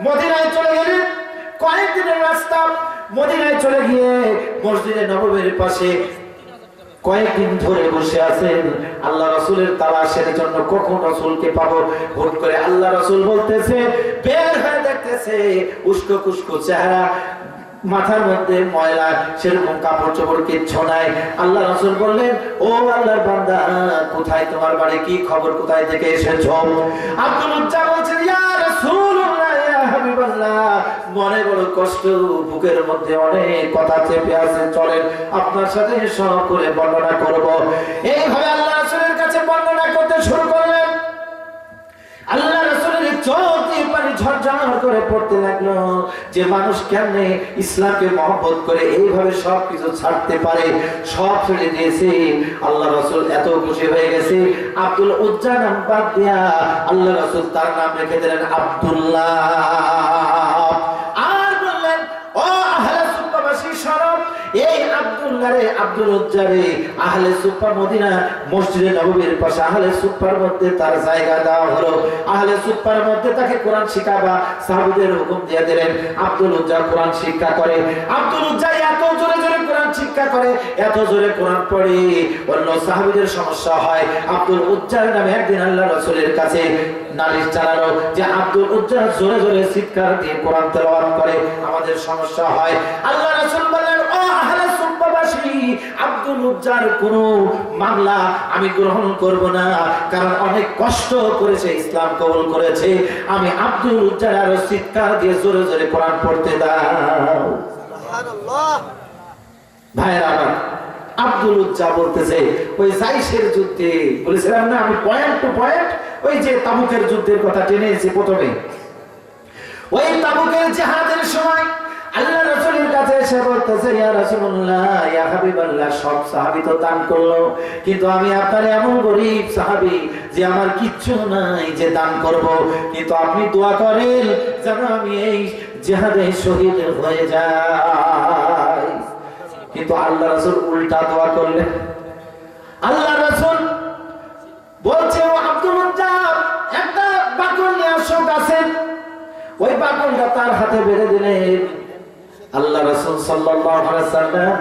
মদিনায় চলে গেলেন। কয়েকদিনের রাস্তা, মদিনায় চলে গিয়ে মসজিদে নববীর পাশে কয়েকদিন ধরে বসে আছেন আল্লাহ রাসূলের তালাশের জন্য, কখন রাসূলকে পাবো। হুট করে আল্লাহ রাসূল বলতেছে, বের হয়ে দেখতেছে উস্কো কুস্কো চেহারা, মাথার মধ্যে ময়লা, সেরকম কাপড় চোপড় কিচ্ছু নাই। আল্লাহ রাসূল বললেন, ও আল্লাহর বান্দা, কোথায় তোমার বাড়ি, কি খবর, কোথায় থেকে এসেছো? আব্দুল উজ্জা বলছেন, ইয়া রাসূলুল্লাহ, ইয়া হাবিবাল্লাহ, মনে বড় কষ্ট, বুকের মধ্যে অনেক কথা চেপে আছে, চলেন আপনার সাথে সব করে বর্ণনা করব। এইভাবে আল্লাহ রাসূলের কাছে বর্ণনা করতে শুরু করলেন। আল্লাহ রাসূলের চোখ দিয়ে পানি ঝরঝর করে পড়তে লাগলো যে মানুষ কেমনে ইসলামকে মহব্বত করে এইভাবে সব কিছু ছাড়তে পারে, সব ছেড়ে দিয়েছে। আল্লাহ রাসূল এত খুশি হয়ে গেছে, আব্দুল উজ্জা নাম বাদ দিয়া আল্লাহ রাসূল তার নাম রেখে দিলেন আব্দুল্লাহ। আর বললেন, ও আহলে সুফাবাসী শোনো, এই আব্দুল্লাহ রে, আব্দুল উজ্জা রে, আহলে সুফা মদিনা মসজিদে নববীর পাশে আহলে সুফার মধ্যে তার জায়গা দেওয়া হলো। আহলে সুফার মধ্যে তাকে কোরআন শিখাবা সাহাবীদের হুকুম দিয়ে দিলেন। আব্দুল উজ্জা কোরআন শিক্ষা করে। আব্দুল উজ্জা এত জোরে জোরে কোরআন শিক্ষা করে, এত জোরে কোরআন পড়ে, অন্য সাহাবীদের সমস্যা হয়। আব্দুল উজ্জার নামে একদিন আল্লাহ রাসূলের কাছে নালিশ জানালো যে আব্দুল উজ্জা জোরে জোরে চিৎকার দিয়ে কোরআন তেলাওয়াত করে, আমাদের সমস্যা হয়। আল্লাহ রাসূল বললেন, ও আহলে সুফাবাসী, আব্দুল উজ্জার কোনো মামলা আমি গ্রহণ করব না, কারণ অনেক কষ্ট করেছে, ইসলাম কবুল করেছে। আমি আব্দুল উজ্জার আরো চিৎকার দিয়ে জোরে জোরে কোরআন পড়তে দাও। সুবহানাল্লাহ। ভাইরা আমার, আব্দুল উজ্জা বলতেছে ওই জাইশের যুদ্ধে বলেছিলাম না আমি পয়েন্ট টু পয়েন্ট, ওই যে তাবুকের যুদ্ধের কথা টেনে এসেছি প্রথমে, ওই তাবুকের জিহাদের সময় আল্লাহ রাসূলের কাছে এসে বলতেছে, ইয়া রাসূলুল্লাহ, ইয়া হাবিবাল্লাহ, সব সাহাবী তো দান করলো, কিন্তু আমি আপনার এমন গরীব সাহাবী যে আমার কিচ্ছু নাই যে দান করব, কিন্তু আপনি দোয়া করেন যেন আমি এই জিহাদে শহীদ হয়ে যাই। কিন্তু আল্লাহ রাসূল উল্টা দোয়া করলেন। আল্লাহ রাসূল বলছে, ও আব্দুল উজ্জা, একটা বাকল নিয়ে আসো গাছে। ওই বাকলটা তার হাতে বেঁধে দিলেন। আল্লাহ রাসূল সাল্লাল্লাহু আলাইহি ওয়াসাল্লাম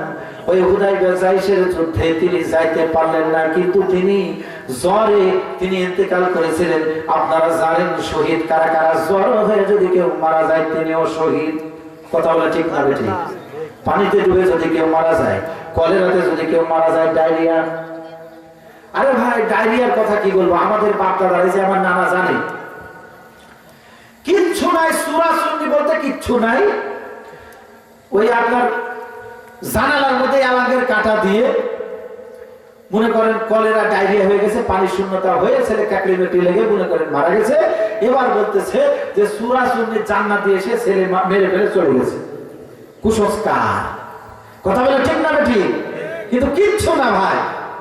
ওই হুদায়বিয়া জাইশের যুদ্ধে তিনি যাইতে পারলেন না, কিন্তু তিনি জ্বরে তিনি ইন্তেকাল করেছিলেন। আপনারা জানেন শহীদ কারা কারা? জ্বর হয়ে যদি কেউ মারা যায় তিনিও শহীদ। কথা বলা ঠিক না বেঠিক? পানিতে ডুবে যদি কেউ মারা যায়, কলেরাতে যদি কেউ মারা যায়, ডায়রিয়া। আরে ভাই, ডায়রিয়ার কথা কি বলবো, আমাদের বাপ দাদা, যে আমার নানা জানে, কিচ্ছু নাই, সূরা সুন্নি বলতে কিচ্ছু নাই। ওই আপনার জানালার মধ্যে এলাঙ্গের কাঁটা দিয়ে মনে করেন কলেরা ডায়রিয়া হয়ে গেছে, পানি শূন্যতা হয়ে ছেলে কাকড়ি মেটি লেগে মনে করেন মারা গেছে। এবার বলতেছে যে সূরা সুন্নি জান্নাত দিয়ে এসে ছেলে মেরে ফেলে চলে গেছে। কুসংস্কার। কথা বলে ঠিক না ঠিক? কিন্তু কিচ্ছু না ভাই,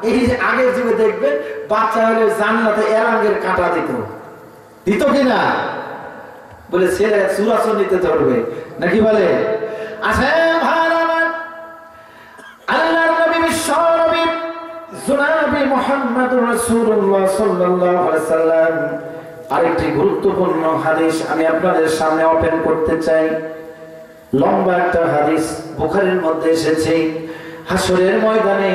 এই যে আগের যুগে দেখবেন বাচ্চা হলে জান্নাতে এলাঙ্গের কাঁটা দিত কিনা, বলে ছেলে সূরা সুন্নিতে ধরবে নাকি বলে? আসেন ভাই আমার, আল্লাহর নবী বিশ্ব নবী জনাবে মুহাম্মদুর রাসূলুল্লাহ সাল্লাল্লাহু আলাইহি ওয়াসাল্লাম আরেকটি গুরুত্বপূর্ণ হাদিস আমি আপনাদের সামনে ওপেন করতে চাই। লম্বা একটা হাদিস বুখারীর মধ্যে এসেছে। হাসরের ময়দানে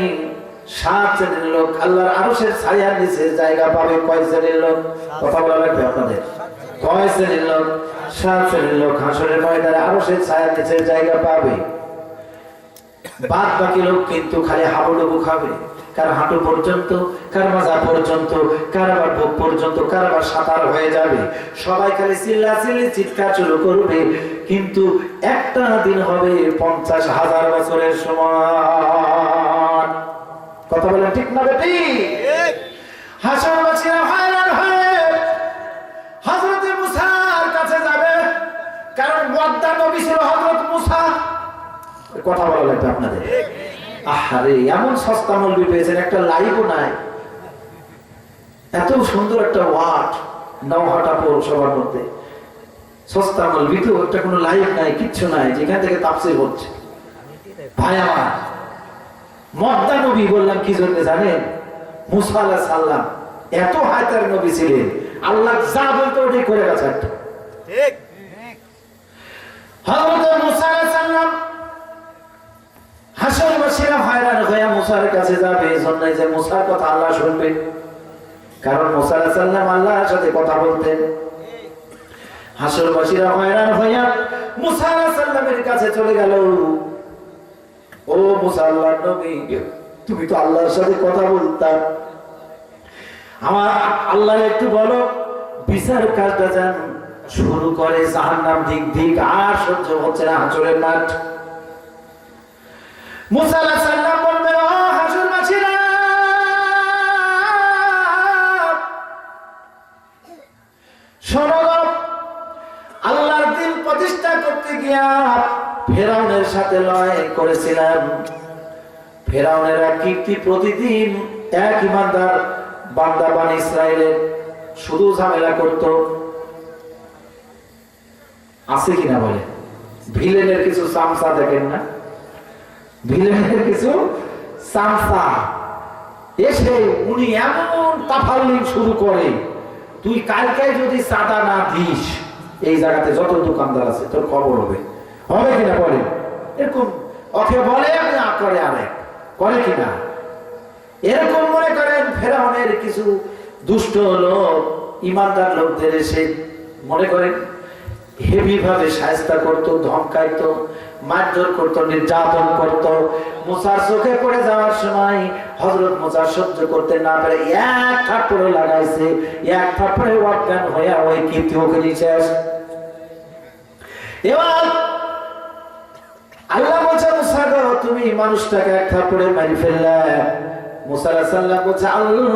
7 শ্রেণীর লোক আল্লাহর আরশের ছায়ার নিচে জায়গা পাবে। কয় শ্রেণীর লোক? কথা বলা লাগবে আপনাদের। কয় শ্রেণীর লোক? 7 শ্রেণীর লোক হাসরের ময়দানে আরশের ছায়ার নিচে জায়গা পাবে। বাদ বাকি লোক কিন্তু খালি হাবুডুবু খাবে, কার হাঁটু পর্যন্ত, কার মাজা পর্যন্ত, কার আবার বুক পর্যন্ত, কার আবার সাঁতার হয়ে যাবে। সবাই খালি চিল্লাচিল্লি চিৎকার শুরু করবে। কিন্তু একটা দিন হবে 50,000 বছরের সমান। কথা বলেন ঠিক না বেটি? হাসরবাসীরা হয়রান হয়ে হযরত মুসার কাছে যাবে, কারণ ওয়াদা নবী ছিল হযরত মুসা। কথা বলা লাগবে আপনাদের। আহারে, এমন সস্তা মৌলবি পেয়েছেন, একটা লাইভও নাই। এত সুন্দর একটা ওয়ার্ড নওহাটা পৌরসভার মধ্যে, সস্তা মৌলবি তো একটা কোনো লাইভ নাই, কিচ্ছু নাই, যেখান থেকে তাফসীর হচ্ছে। ভাই আমার, মদ্দা নবী বললাম কি জন্য জানেন? মুসা আলাইহিস সালাম এত হায়াতের নবী ছিলেন, আল্লাহ যা বলতো ওটাই করে গেছে। ঠিক হযরত মুসা আলাইহিস সালাম হাসরবাসীরা হয়রান হয়ে মুসার কাছে যাবে, এজন্য যে মুসার কথা আল্লাহ শুনবে, কারণ মুসা আলাইহিস সালাম আল্লাহর সাথে কথা বলতেন। হাসরবাসীরা হয়রান হইয়া মুসা আলাইহিস সালামের কাছে চলে গেল। ও মুসা, আল্লাহর নবী, তুমি তো আল্লাহর সাথে কথা বলতা, আমার আল্লাহ একটু বলো বিচার কাজটা যেন শুরু করে, জাহান্নাম দিক দিক আর সহ্য হচ্ছে না হাসরের মাঠ। মুসা আলাইহিস সালাম বললেন, ও হাসরবাসীরা, শোনো, প্রতিষ্ঠা করতে গিয়া ফেরাউনের সাথে লড়াই করেছিলাম। ফেরাউনের এক কীর্তি প্রতিদিন এক ইমানদার বান্দা বানি ইসরায়েলের শুধু ঝামেলা করত। আছে কিনা বলে? ভিলেনের কিছু চামচা দেখেন না, ভিলেনের কিছু চামচা এসে উনি এমন তাফাল্লিং শুরু করে, তুই কালকে যদি চাঁদা না দিস এই জায়গাতে যত দোকানদার আছে তোর খবর হবে। হবে কিনা বলে? এরকম ওকে বলে না করে আরেক করে কিনা? এরকম মনে করেন ফেরাউনের কিছু দুষ্ট লোক ইমানদার লোকদের এসে মনে করেন হেভি ভাবে শায়েস্তা করতো, ধমকাইতো, মারধর করতো, নির্যাতন করতো। মুসার চোখে পড়ে যাওয়ার সময় হযরত মুসা সহ্য করতে না পেরে এক থাপ্পড় লাগাইছে। এক থাপ্পড়ে অজ্ঞান হয়ে ওই কীর্তি ওকে নিচে আসে। এবার আল্লাহ বলছে মুসা গো তুমি মানুষটাকে এক থাপ্পড়ে মারি ফেললে। মুসা আলাইহিস সালাম বলছে আল্লাহ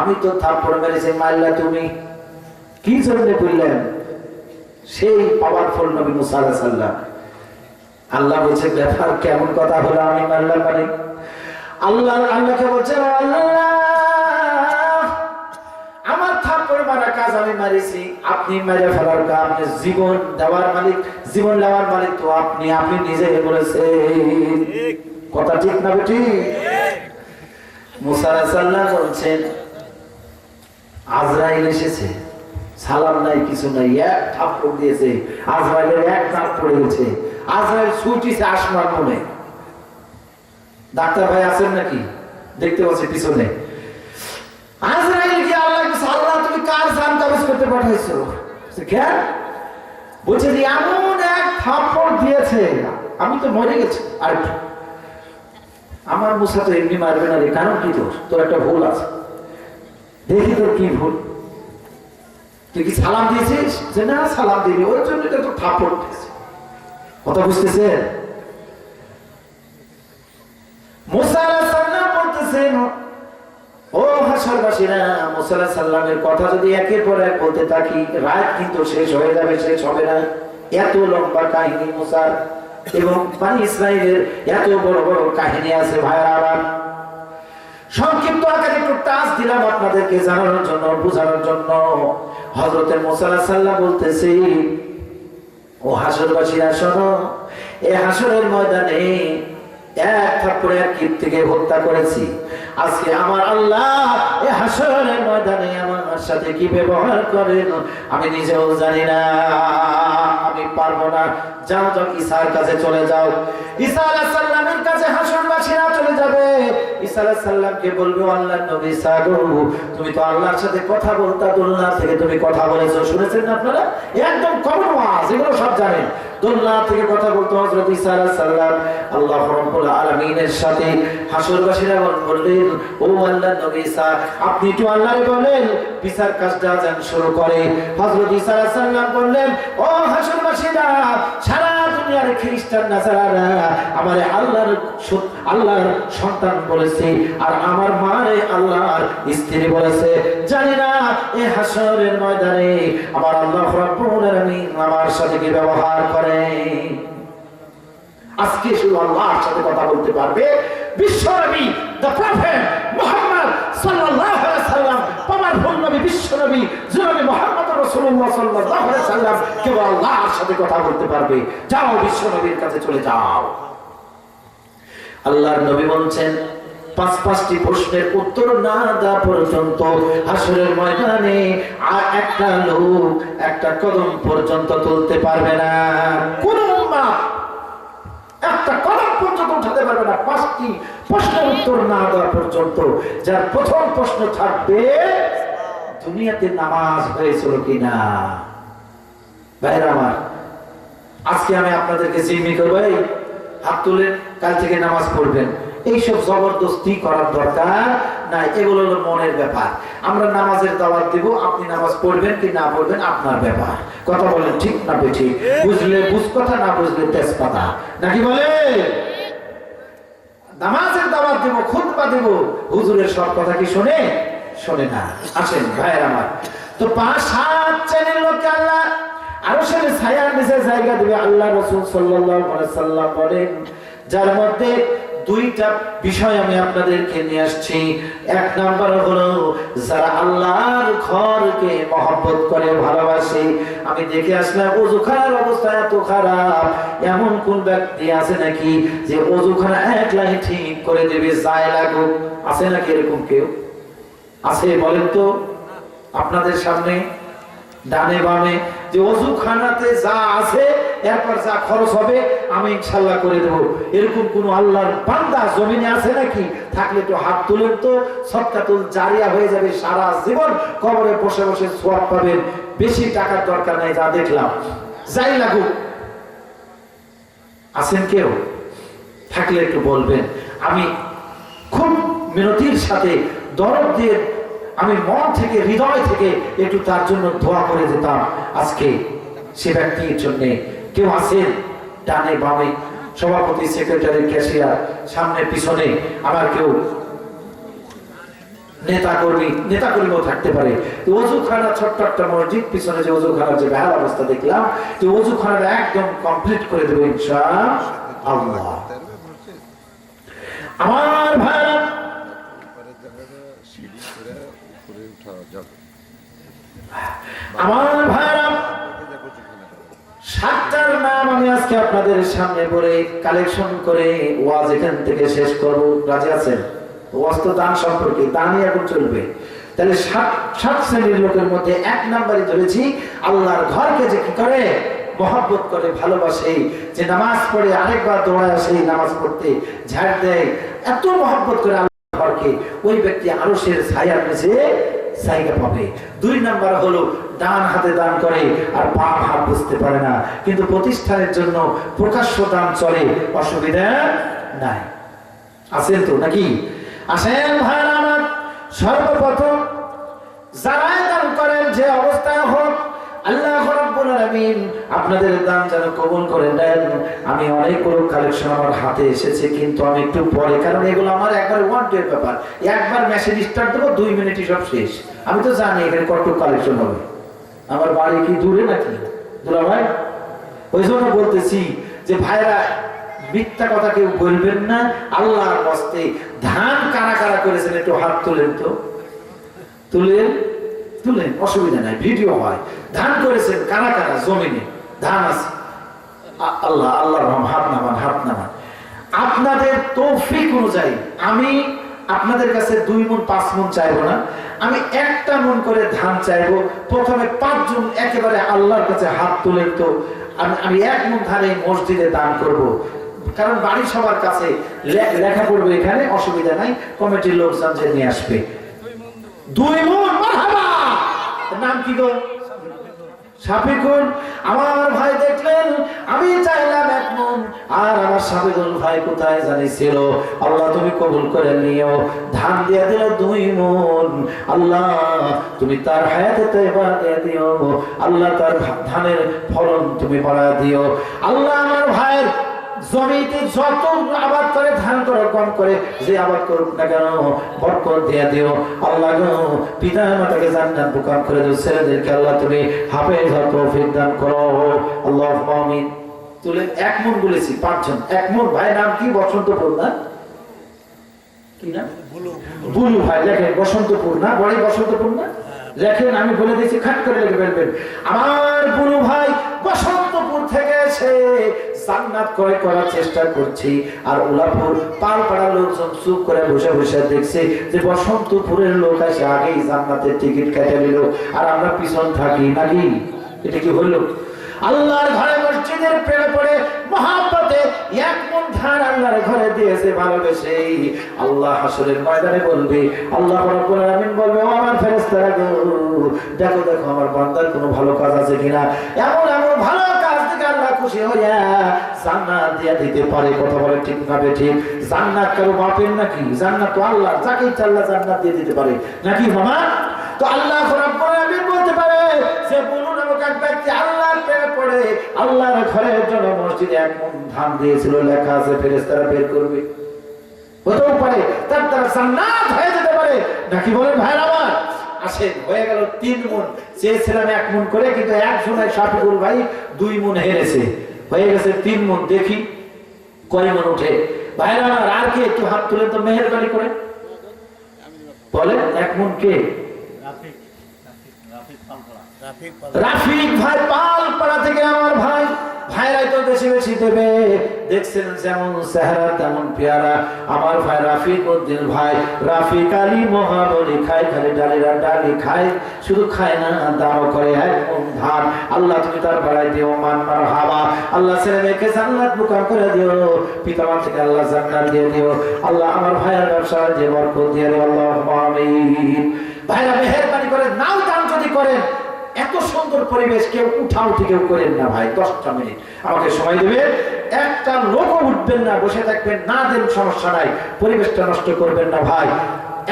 আমি তো থাপ্পড় মেরেছি, মারলা তুমি কি জন্য বললেন? সেই পাওয়ারফুল নবী মুসা আলাইহিস সালাম। আল্লাহ বলছে ব্যাপার কেমন কথা হলো, আমি মারলাম মানে? আল্লাহকে বলছে আল্লাহ আমার থাপ্পড় মারা কাজ আমি মারিছি, আপনি মেরে ফেলার কাজ, আপনি জীবন দেওয়ার মালিক, জীবন নেওয়ার মালিক তো আপনি নিজে বলেছেন। কথা ঠিক না বেটি? মুসা আলাইহিস সালাম বলছেন আজরাইল এসেছে, সালাম নাই কিছু নাই, এক থাপ্পড় দিয়েছে। আজরাইলের এক থাপ্পড় পড়েছে, আজরাইল ছুটিছে আসমান মনে। ডাক্তার ভাই আছেন নাকি? দেখতে পাচ্ছি পিছনে। আজরাইল কি আল্লাহ আল্লাহ তুমি কার জান কবজ করতে পাঠাইছো? কেন? বলছে যে এমন এক থাপ্পড় দিয়েছে আমি তো মরে গেছি। আর আমার মুসা তো এমনি মারবে না রে, কারণ কি তোর একটা ভুল আছে। দেখি তোর কি ভুল। তুই কি সালাম দিয়েছিস? যে না সালাম দিবি, ওই জন্য তো থাপ্পড় দিয়েছে। কথা বুঝতেছেন? মুসা আলাইহিস সালাম বলতেছেন ও হাসরবাসীরা, মুসা আলাইহিস সালামের কথা যদি একের পর এক বলতে থাকি রাত কিন্তু শেষ হয়ে যাবে, শেষ হবে না। এত লম্বা কাহিনী মুসার এবং বনি ইসরাইলের এত বড় বড় কাহিনী আছে ভাইরা। আবার সংক্ষিপ্ত আকারে একটু টাচ দিলাম আপনাদেরকে জানানোর জন্য, বোঝানোর জন্য। হযরত মুসা আলাইহিস সালাম বলতেছি ও হাসরবাসীরা শোনো, এই হাসরের ময়দানে এক থাপ্পড়ে এক কীর্তিকে হত্যা করেছি। আজকে আমার আল্লাহ এই হাসরের ময়দানে আমার সাথে কি ব্যবহার করেন আমি নিজেও জানি না, আমি পারবো না। যাও যাও ঈসার কাছে চলে যাও। ঈসা আলাইহিস সালামের কাছে হাসরবাসীরা চলে যাবে। ঈসা আলাইহিস সালামকে বলবে আল্লাহর নবী ঈসা গো তুমি তো আল্লাহর সাথে কথা বলতা, দোলনা থেকে তুমি কথা বলেছো, শুনেছেন না আপনারা? একদম কমন ওয়াজ, এগুলো সব জানেন। দোলনা থেকে কথা বলতো হযরত ঈসা আলাইহিস সালাম আল্লাহ রাব্বুল আলামিনের সাথে। হাসরবাসীরা বললেন ও আল্লাহর নবী ঈসা আপনি তো আল্লাহরে বলেন বিচার কাজটা যেন শুরু করে। হযরত ঈসা আলাইহিস সালাম বললেন ও হাসরবাসীরা সারা দুনিয়ার খ্রিস্টান নাসারারা আমারে আল্লাহর সন্তান বলেছে আর আমার মারে আল্লাহর স্ত্রী বলেছে। জানি না এই হাসরের ময়দানে আমার আল্লাহ রাব্বুল আলামিন আমার সাথে কি ব্যবহার করে। আজকে শুধু আল্লাহর সাথে কথা বলতে পারবে বিশ্বনবী দ্য প্রফেট মুহাম্মদ সাল্লাল্লাহু আলাইহি সাল্লাম, পাওয়ারফুল নবী, বিশ্বনবী জনাবে মুহাম্মদ রাসূলুল্লাহ সাল্লাল্লাহু আলাইহি সাল্লাম কেবল আল্লাহর সাথে কথা বলতে পারবে। যাও বিশ্বনবীর কাছে চলে যাও। আল্লাহর নবী বলছেন পাঁচটি প্রশ্নের উত্তর না দেওয়া পর্যন্ত হাসরের ময়দানে আর একটা লোক একটা কদম পর্যন্ত তুলতে পারবে না। কোন উম্মাহ একটা কদম পর্যন্ত উঠাতে পারবে না পাঁচটি প্রশ্নের উত্তর না দেওয়া পর্যন্ত। যার প্রথম প্রশ্ন থাকবে দুনিয়াতে নামাজ হয়েছিল কিনা। ভাইরা আমার, আজকে আমি আপনাদেরকে জিম্মি করবো হাত তুলে কাল থেকে নামাজ পড়বেন, এইসব জবরদস্তি করার দরকার নাই। এগুলো হলো মনের ব্যাপার। আমরা নামাজের দাওয়াত দিব, আপনি নামাজ পড়বেন কি না পড়বেন আপনার ব্যাপার। কথা বলেন ঠিক না বেঠিক? বুঝলে বুঝ কথা, না বুঝলে তেজপাতা, নাকি বলে? নামাজের দাওয়াত দিব, খুতবা দিব, হুজুরের সব কথা কি শোনে না? আসেন ভাইয়ের আমার, তো 5-7 শ্রেণীর লোককে আল্লাহ আরশের ছায়ার নিচে জায়গা দিবে। আল্লাহ রাসূল সাল্লাল্লাহু আলাইহি সাল্লাম বলেন, যার মধ্যে দুইটা বিষয় আমি আপনাদেরকে নিয়ে আসছি। এক নাম্বার হলো যারা আল্লাহর ঘরকে মহব্বত করে, ভালোবাসে। আমি দেখে আসলাম ওযুখানার অবস্থা এত খারাপ, এমন কোন ব্যক্তি আছে নাকি যে ওযুখানা একলাই ঠিক করে দেবে, যায় লাগুক? আছে নাকি এরকম কেউ? আছে বলেন তো আপনাদের সামনে, ডানে বামে, যে ওযুখানাতে যা আছে এরপর যা খরচ হবে আমি ইনশাআল্লাহ করে দেব, এরকম কোন আল্লাহর বান্দা জমিনে আছে নাকি? থাকলে তো হাত তুলেন তো, সদকাতুল জারিয়া হয়ে যাবে, সারা জীবন কবরে বসে বসে সওয়াব পাবেন, বেশি টাকার দরকার নাই। যা দেখলাম যাই লাগুক। আছেন কেউ? থাকলে একটু বলবেন। আমি খুব মিনতির সাথে দরদ দিয়ে আমি মন থেকে, হৃদয় থেকে একটু তার জন্য দোয়া করে দিতাম আজকে সে ব্যক্তির জন্য। কেউ আছেন? ডানে বামে, সভাপতি, সেক্রেটারি, ক্যাশিয়ার, সামনে পিছনে, আবার কেউ নেতা কর্মীও থাকতে পারে। ওযুখানা ছোট্ট একটা মসজিদ, পিছনে যে ওযুখানার যে বেহাল অবস্থা দেখলাম, যে ওযুখানাটা একদম কমপ্লিট করে দেবো ইনশাআল্লাহ। আমার ভাই, আমার ভাইরা, 7টার নাম আমি আজকে আপনাদের সামনে বলে কালেকশন করে ওয়াজ এখান থেকে শেষ করব। রাজি আছেন? ওয়াজ তো দান সম্পর্কে, দানই এখন চলবে। তাহলে 7 শ্রেণীর লোকের মধ্যে 1 নাম্বারই ধরেছি, আল্লাহর ঘরকে যে কি করে মহব্বত করে, ভালোবাসে, যে নামাজ পড়ে আরেকবার দৌড়ায় আসে নামাজ পড়তে, ঝাড় দেয়, এত মহব্বত করে আল্লাহর ঘরকে, ওই ব্যক্তি আরশের ছায়ার নিচে জায়গা পাবে। 2 নাম্বার হলো ডান হাতে দান করে আর বাম হাত বুঝতে পারে না, কিন্তু প্রতিষ্ঠানের জন্য প্রকাশ্য দান চলে, অসুবিধা নাই। আছেন তো নাকি? আসেন ভাইরা আমার, সর্বপ্রথম যারাই দান করেন, যে অবস্থায় হোক, আল্লাহ রাব্বুল আলামিন আপনাদের দান যেন কবুল করে নেন। আমি অনেকগুলো কালেকশন আমার হাতে এসেছে, কিন্তু আমি একটু পরে, কারণ এগুলো আমার একবার ওয়ান্টেড ব্যাপার। একবার মেসেজ স্টার্ট দেবো, 2 মিনিটই সব শেষ। আমি তো জানি এখানে কত কালেকশন হবে। আমার বাড়ি কি দূরে নাকি দুলা ভাই? ওই জন্য বলতেছি যে ভাইরা মিথ্যা কথা কেউ বলবেন না। আল্লাহর হস্তে ধান কারা কারা করেছেন একটু হাত তোলেন তো, তুলেন, অসুবিধা নাই, ভিডিও হয়। ধান করেছেন কারা কারা? জমিনে ধান আছে। আল্লাহ আল্লাহর রহম, হাত নামান। আপনাদের তৌফিক অনুযায়ী আমি আপনাদের কাছে 2 মণ 5 মণ চাইবো না, আমি 1টা মণ করে ধান চাইবো। প্রথমে 5 জন একেবারে আল্লাহর কাছে হাত তুলেন তো, আমি 1 মণ ধান এই মসজিদে দান করব। কারণ বাড়ির সবার কাছে লেখা পড়বে, এখানে অসুবিধা নাই, কমিটির লোকজন যে নিয়ে আসবে। 2 মণ, মারহাবা। নাম কি গো? শাফিকুল। আমার ভাই দেখলেন আমি চাইলাম 1 মণ, আর আমার শাফিকুল ভাই কোথায় জানি ছিল। আল্লাহ তুমি কবুল করে নিও। ধান দিয়ে দিল 2 মণ। আল্লাহ তুমি তার হায়াতে তয়বা দিয়ে দিও। আল্লাহ তার ধানের ফলন তুমি বাড়ায় দিও। আল্লাহ আমার ভাইয়ের জমিতে যত আবাদ করে, ধান করে কম করে, যে আবাদ করুক না কেন, বরকত দিয়ে দিও। আল্লাহ গো, পিতা মাতাকে জান্নাত বুকাম করে দিও। ছেলেদেরকে আল্লাহ তুমি হাফেজ হওয়ার তৌফিক দান করো। আল্লাহুম্মা আমিন। তুলে 1 মণ বলেছি, 5 জন 1 মণ। ভাই নাম কি? বসন্তপুর না কি না? বুলু ভাই। লেখেন বসন্তপুর না, বড়ই বসন্তপুর না? লেখেন, আমি বলে দিয়েছি, খাট করে লিখে ফেলবেন। আমার বুলু ভাই বসন্তপুর থেকে এসে জান্নাত ক্রয় করার চেষ্টা করছি, আর উলাপুর পালপাড়ার লোকজন চুপ করে বসে বসে দেখছে যে বসন্তপুরের লোক এসে আগেই জান্নাতের টিকিট কেটে নিল, আর আমরা পিছন থাকি নাকি? এটা কি হলো? আল্লাহর ঘরে মসজিদের প্রেমে পড়ে মহব্বতে 1 মণ ধান আল্লাহর ঘরে দিয়েছে ভালোবেসে। আল্লাহ হাসরের ময়দানে বলবে, আল্লাহ রাব্বুল আলামিন বলবে, ও আমার ফেরেশতারা গো, দেখো আমার বান্দার কোনো ভালো কাজ আছে কিনা। এমন ভালো কাজ দেখে আল্লাহ খুশি হইয়া জান্নাত দিয়ে দিতে পারে। কথা বলে ঠিক না বেঠিক? জান্নাত কারো বাপের নাকি? জান্নাত তো আল্লাহ, যাকে ইচ্ছা আল্লাহ জান্নাত দিয়ে দিতে পারে নাকি মামা? তো আল্লাহ রাব্বুল আলামিন বলতে পারে যে বুলু নামক এক ব্যক্তি আল্লাহর প্রেমে পড়ে আল্লাহর ঘরের জন্য মসজিদে 1 মণ ধান দিয়েছিল, লেখা আছে ফেরেশতারা বের করবে। হতেও পারে তার দ্বারা জান্নাত হয়ে যেতে পারে নাকি? বলেন ভাইরা আমার। আসেন, হয়ে গেল 3 মণ। চেয়েছিলাম 1 মণ করে, কিন্তু একজনের শফিকুল ভাই 2 মণ হেরেছে, হয়ে গেছে 3 মণ। দেখি কয় মণ উঠে। ভাইরা আমার, আর কে একটু হাত তুলেন তো মেহেরবানি করে বলেন। 1 মণ কে? রাফিক ভাই পালপাড়া থেকে আমার ভাই। ভাইরাই তো বেশি বেশি দেবে, দেখছেন যেমন চেহারা তেমন পেয়ারা আমার ভাই রাফিক উদ্দিন ভাই। রাফিক আলী মহাবলী খায়, খালি ডালিরা ডালি খায়, শুধু খায় না দাও করে 1 মণ ধান। আল্লাহ তুমি তার বাড়াই দিও, মান মারহাবা। আল্লাহ ছেলে মেয়েকে জান্নাত বুকা করে দিও, পিতামাতাকে আল্লাহ জান্নাত দিয়ে দিও। আল্লাহ আমার ভাইয়ের ব্যবসায় যে বরকত দিয়ে দিও, আল্লাহুম্মা আমিন। ভাইরা মেহেরবানি করে নাও দান যদি করেন, এত সুন্দর পরিবেশ, কেউ উঠাউঠি কেউ করেন না ভাই। 10টা মিনিট আমাকে সময় দেবেন, একটা লোকও উঠবেন না, বসে থাকবেন না, দেন সমস্যা নাই, পরিবেশটা নষ্ট করবেন না ভাই।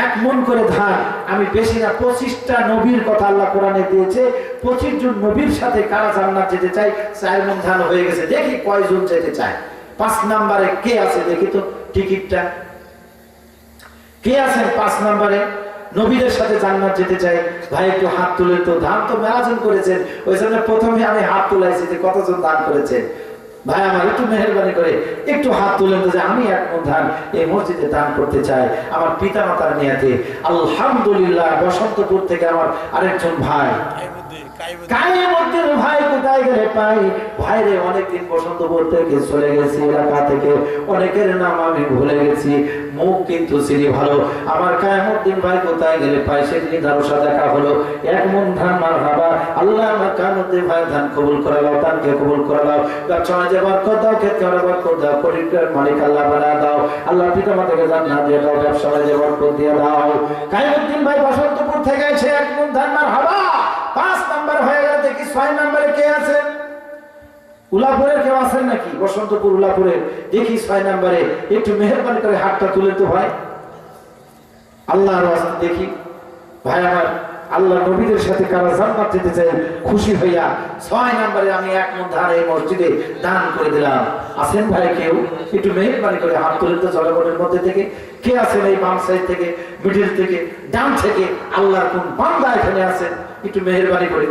1 মণ করে ধান, আমি বেশি না, 25টা নবীর কথা আল্লাহ কোরআনে দিয়েছে। 25 জন নবীর সাথে কারা জান্নাত যেতে চায়? 4 মণ ধান হয়ে গেছে। দেখি কয়জন যেতে চায়। 5 নম্বরে কে আছে দেখি তো টিকিটটা, কে আছেন 5 নম্বরে? নবীদের সাথে জান্নাত যেতে চাই ভাই, একটু হাত তুলে তো। ধান তো মেলাজন করেছেন, ওই জন্য প্রথমে আমি হাত তুলাইছি যে কতজন দান করেছেন। ভাই আমার একটু মেহেরবানি করে একটু হাত তুলেন তো, যে আমি 1 মণ ধান এই মসজিদে দান করতে চাই আমার পিতা মাতার নিয়াতে। আলহামদুলিল্লাহ। বসন্তপুর থেকে আমার আরেকজন ভাই কায়েমউদ্দিন ভাই, কোথায় গেলে পাই ভাইরে? অনেকদিন বসন্তপুর থেকে চলে গেছি, এলাকা থেকে অনেকের নাম আমি ভুলে গেছি, মুখ কিন্তু চিনি ভালো। আমার কায়েমউদ্দিন ভাই কোথায় গেলে পাই? সেদিন দারুসা দেখা হলো, 1 মণ ধান মারহাবা। আল্লাহ আমার কায়েমউদ্দিন ভাই ধান কবুল করে নাও, দানকে কবুল করে নাও। ব্যবসায় যে বরকত দাও, ক্ষেত্রে বরকত দাও, পরিত্রাণ মালিক আল্লাহ বানায় দাও। আল্লাহ পিতা মাতাকে জান্নাত দিয়ে দাও, ব্যবসায় যে বরকত দিয়ে দাও। কায়েমউদ্দিন ভাই বসন্তপুর থেকে এসে 1 মণ ধান মারহাবা। 5 নাম্বার হয়ে গেল। দেখি 6 নম্বরে কে আছেন? উলাপুরের কেউ আছেন নাকি? বসন্তপুর উলাপুরের দেখি 6 নম্বরে। একটু মেহেরবানি করে হাতটা তুলে তো ভাই, আল্লাহর ওয়াস্তে দেখি। ভাই আমার, আল্লাহ নবীদের সাথে কারা জান্নাত যেতে চাই, খুশি হইয়া 6 নম্বরে আমি 1 মণ ধান এই মসজিদে দান করে দিলাম। আছেন ভাই কেউ? একটু মেহেরবানি করে হাত তুলে তো জনগণের মধ্যে থেকে। কে আছেন এই বাম সাইড থেকে, মিডিল থেকে, ডান থেকে? আল্লাহর কোন বান্দা এখানে আছেন? একটু মেহেরবানি করে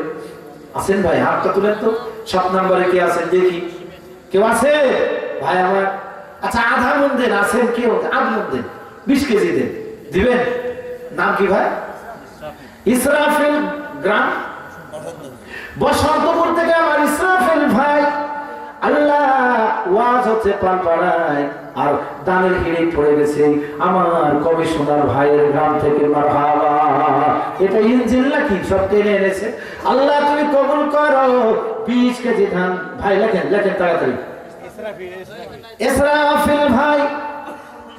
আছেন ভাই, হাতটা তুলেন তো। 7 নম্বরে কে আছেন দেখি? কেউ আছে ভাই আমার? আচ্ছা, আধা মণ দেন। আছেন কেউ? আধা মণ দেন, 20 কেজি দেন। দিবেন? নাম কি ভাই? ইসরাফিল, গ্রাম বসন্তপুর থেকে আমার ইসরাফিল ভাই। আল্লাহ ওয়াজ হচ্ছে পালপাড়ায়, আর দানের হিড়ে পড়ে গেছে আমার কমিশনার ভাইয়ের গ্রাম থেকে। মারহাবা। এটা ইঞ্জিল নাকি সব টেনে এনেছে? আল্লাহ তুমি কবুল করো। 20 কেজি ধান ভাই। লেখেন লেখেন তাড়াতাড়ি। ইসরাফিল ভাই,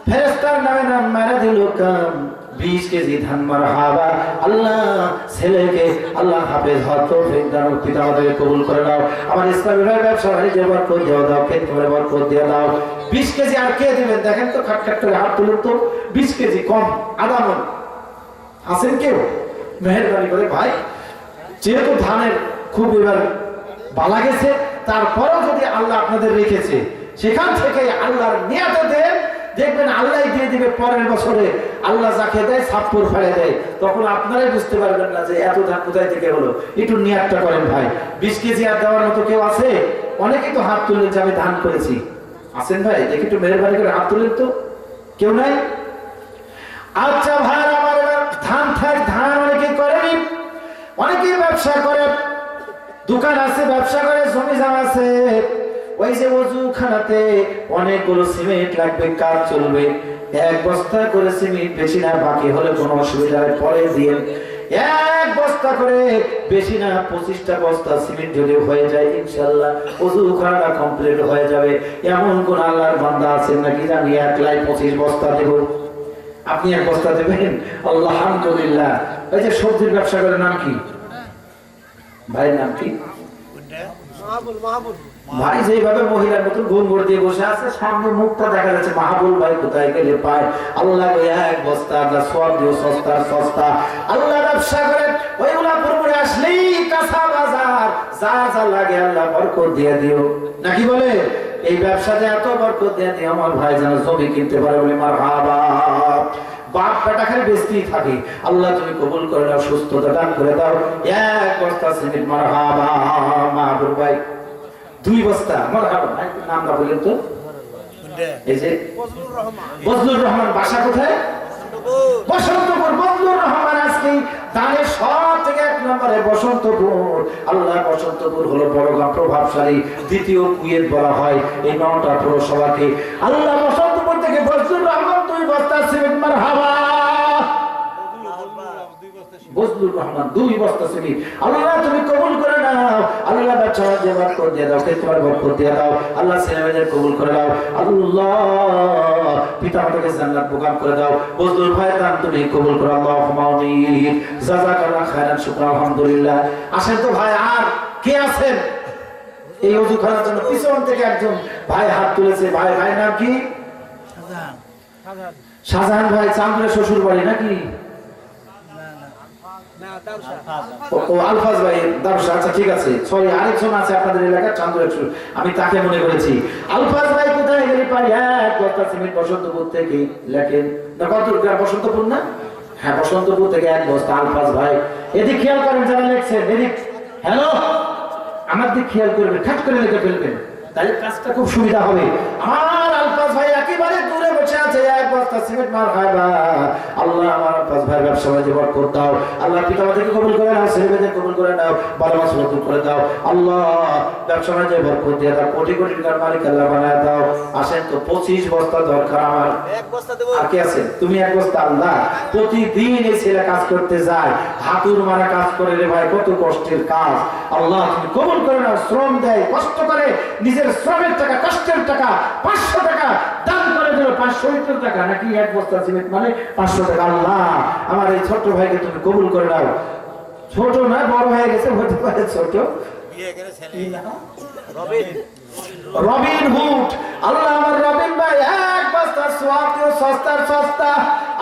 ফেরেশতার নামে নাম মারা দিল কাম। 20 কেজি ধান। মারহাবা। আল্লাহ ছেলেকে আল্লাহ হাফেজ হওয়ার তৌফিক দাও, পিতা মাতাকে কবুল করে নাও। আমার ইসলামী ভাই ব্যবসা বাণিজ্যে বরকত দিয়ে দাও, ক্ষেত্রে বরকত দিয়ে দাও। 20 কেজি আর কে দিবেন দেখেন তো? খাট করে হাত তুলুন তো। 20 কেজি কম, আধা মণ আছেন কেউ? মেহেরবানি করে ভাই, যেহেতু ধানের খুব এবার বালা গেছে, তারপরেও যদি আল্লাহ আপনাদের রেখেছে, সেখান থেকে আল্লাহর নিয়াতে দেন, দেখবেন আল্লাহ দিয়ে দিবে পরের বছরে। আল্লাহ যাকে দেয় ছাপ্পর ফেলে দেয়, তখন আপনারাই বুঝতে পারবেন না যে এত ধান কোথায় থেকে হলো। একটু নিয়াতটা করেন ভাই। 20 কেজি আর দেওয়ার মতো কেউ আছে? অনেকেই তো হাত তুললেন যে আমি ধান করেছি। আছেন ভাই? দেখি একটু মেহেরবানি করে হাত তুলেন তো। কেউ নাই? আচ্ছা ভাই আমার, এবার ধান থাক। ধান অনেকেই করেনি, অনেকেই ব্যবসা করে, দোকান আছে, ব্যবসা করে, জমি জামা আছে। ওই যে ওযুখানাতে অনেকগুলো সিমেন্ট লাগবে, কাজ চলবে। 1 বস্তা করে সিমেন্ট, বেশি না, বাকি হলে কোনো অসুবিধা নেই, পরে দিয়ে 1 বস্তা করে, বেশি না 25টা বস্তা সিমেন্ট যদি হয়ে যায়, ইনশাআল্লাহ ওযুখানাটা কমপ্লিট হয়ে যাবে। এমন কোন আল্লাহর বান্দা আছেন নাকি জানি 1 লাখ 25 বস্তা দেব? আপনি 1 বস্তা দেবেন? আলহামদুলিল্লাহ। এই যে সবজির ব্যবসা করে, নাম কি ভাইয়ের? নাম কি ভাই? যেভাবে মহিলার মতন ঘুম দিয়ে বসে আছে, সামনে মুখটা দেখা যাচ্ছে। মাহবুল ভাই কোথায় গেলে পায়? আল্লাহ 1 বস্তা সব দিও, সস্তা সস্তা। আল্লাহ ব্যবসা করে, ওইগুলা পুরোপুরি আসলেই কাঁচা বাজার, যা যা লাগে আল্লাহ বরকত দিয়ে দিও, নাকি বলে? এই ব্যবসাতে এত বরকত দিয়ে দিও আমার ভাই যেন জমি কিনতে পারে বলে। মারহাবা। বাপ বেটা খালি বেস্তেই থাকে। আল্লাহ তুমি কবুল করে দাও, সুস্থতা দান করে দাও। এক বস্তা সিমেন্ট মারহাবা মাহবুব ভাই, 2 বস্তা মারহাবা। নামটা বলেন তো? এই যে বজলুর রহমান, বাসা কোথায়? বসন্তপুর। বজলুর রহমান আজকে দানের সব থেকে 1 নম্বরে বসন্তপুর। আল্লাহ, বসন্তপুর হলো বড়গাঁ প্রভাবশালী দ্বিতীয় কুয়েত বলা হয় এই 9টা পৌরসভাকে। আল্লাহ, বসন্তপুর থেকে বজলুর রহমান 2 বস্তা সিমেন্ট মারহাবা। বজলুর রহমান 2 বস্তা সিমেন্ট। আল্লাহ তুমি কবুল করে নাও। আল্লাহ বাচ্চা যে বরকত দিয়ে দাও, তোমার বরকত দিয়ে দাও। আল্লাহ ছেলেমেয়েদের কবুল করে দাও। আল্লাহ পিতামাতাকে জান্নাত প্রদান করে দাও। বজলুর ভাই দান তুমি কবুল করো। আল্লাহুম্মা আমিন। জাযাকাল্লাহু খাইরান। শুকর আলহামদুলিল্লাহ। আসেন তো ভাই, আর কে আছেন এই ওযু করার জন্য? পিছন থেকে একজন ভাই হাত তুলেছে। ভাই নাম কি? শাহজাহান ভাই। চাঁদপুরের শ্বশুর বাড়ি নাকি? ও আলফাজ ভাই দারুসা। আচ্ছা ঠিক আছে, সরি, আরেকজন আছে আপনাদের এলাকার চাঁদপুরের, আমি তাকে মনে করেছি। আলফাজ ভাই কোথায় গেলে পারি? হ্যাঁ, কথা সিমেন্ট বসন্তপুর থেকে লেখেন না। কত বসন্তপুর না? হ্যাঁ, বসন্তপুর থেকে 1 বস্তা আলফাজ ভাই। এদিক খেয়াল করেন যারা লেখছেন, এদিক। হ্যালো, আমার দিক খেয়াল করবেন, খাট করে লিখে ফেলবেন, তাহলে কাজটা খুব সুবিধা হবে। আমার আলফাজ ভাই একেবারে দূরে বসে আছে। 1 বস্তা সিমেন্ট মারহাবা। আল্লাহ, আমার আলফাজ ভাইয়ের ব্যবসা বাণিজ্য বরকত দাও। আল্লাহ, পিতামাতাকে কবুল করে নাও, ছেলেমেয়েদের কবুল করে নাও, ভালো মাছ নতুন করে দাও। আল্লাহ, ব্যবসা বাণিজ্য বরকত দিয়ে দাও, কোটি কোটি টাকার মালিক আল্লাহ বানায় দাও। আসেন তো, 25 বস্তা দরকার আমার। 1 বস্তা দেবো। আর কে আছে? তুমি 1 বস্তা। আল্লাহ, প্রতিদিন এই ছেলে কাজ করতে যায়, হাতুর মারা কাজ করে রে ভাই, কত কষ্টের কাজ। আল্লাহ, তুমি কবুল করে নাও। শ্রম দেয়, কষ্ট করে, নিজের শ্রমের টাকা, কষ্টের টাকা, 500 টাকা দান করে দিল। 570 টাকা নাকি 1 বস্তা সিমেন্ট মানে 500 টাকা। আল্লাহ, আমার এই ছোট ভাইকে তুমি কবুল করে নাও। ছোট না, বড় হয়ে গেছে, হতে পারে ছোট। Robin Hood. আল্লাহ, আমার রবিন ভাই 1 বস্তা সোয়াব দিও, সস্তার সস্তা।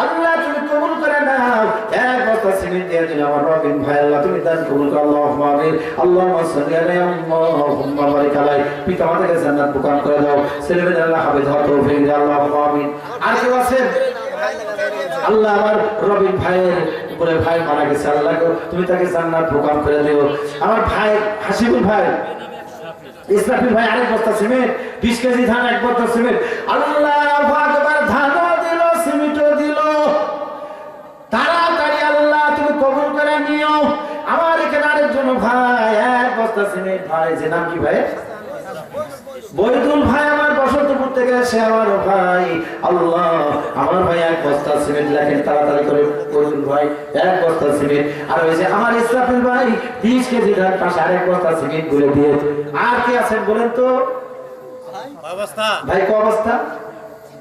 আল্লাহ, তুমি কবুল করে নাও। 1 বস্তা সিমেন্ট দিয়ে দিল আমার রবিন ভাই। আল্লাহ, তুমি দান কবুল করো। আল্লাহুম্মা আমিন। আল্লাহুম্মা সাল্লি আলাইহি আল্লাহুম্মা বারিক আলাইহি। পিতামাতাকে জান্নাত প্রদান করে দাও, ছেলেমেয়েদের আল্লাহ হাফেজ হওয়ার তৌফিক দাও। আল্লাহুম্মা আমিন। আর কেউ আছেন? আল্লাহ, আমার রবিন ভাইয়ের উপরে ভাই মারা গেছে। আল্লাহ, তুমি তাকে জান্নাত প্রদান করে দিও। আমার ভাই হাসিবুল ভাই, ইসরাফিল ভাই 1 বস্তা সিমেন্ট, 20 কেজি ধান, 1 বস্তা সিমেন্ট। আল্লাহু আকবার। ধানও দিল, সিমেন্টও দিল। তাড়াতাড়ি আল্লাহ তুমি কবুল করে নিও। আমার এখানে আরেকজন ভাই 1 বস্তা সিমেন্ট। ভাই যে নাম কি ভাই? বৈদুল ভাই, আমার বসন্তপুর থেকে আসে আমার ভাই। আল্লাহ, আমার ভাই 1 বস্তা সিমেন্ট লেখেন তাড়াতাড়ি করে। বৈদুল ভাই 1 বস্তা সিমেন্ট। আর ওই যে আমার ইসরাফিল ভাই 20 কেজি ধান, পাশে 1 বস্তা সিমেন্ট বলে দিয়ে। আর কি আছেন বলেন তো? ভাই ক অবস্থা?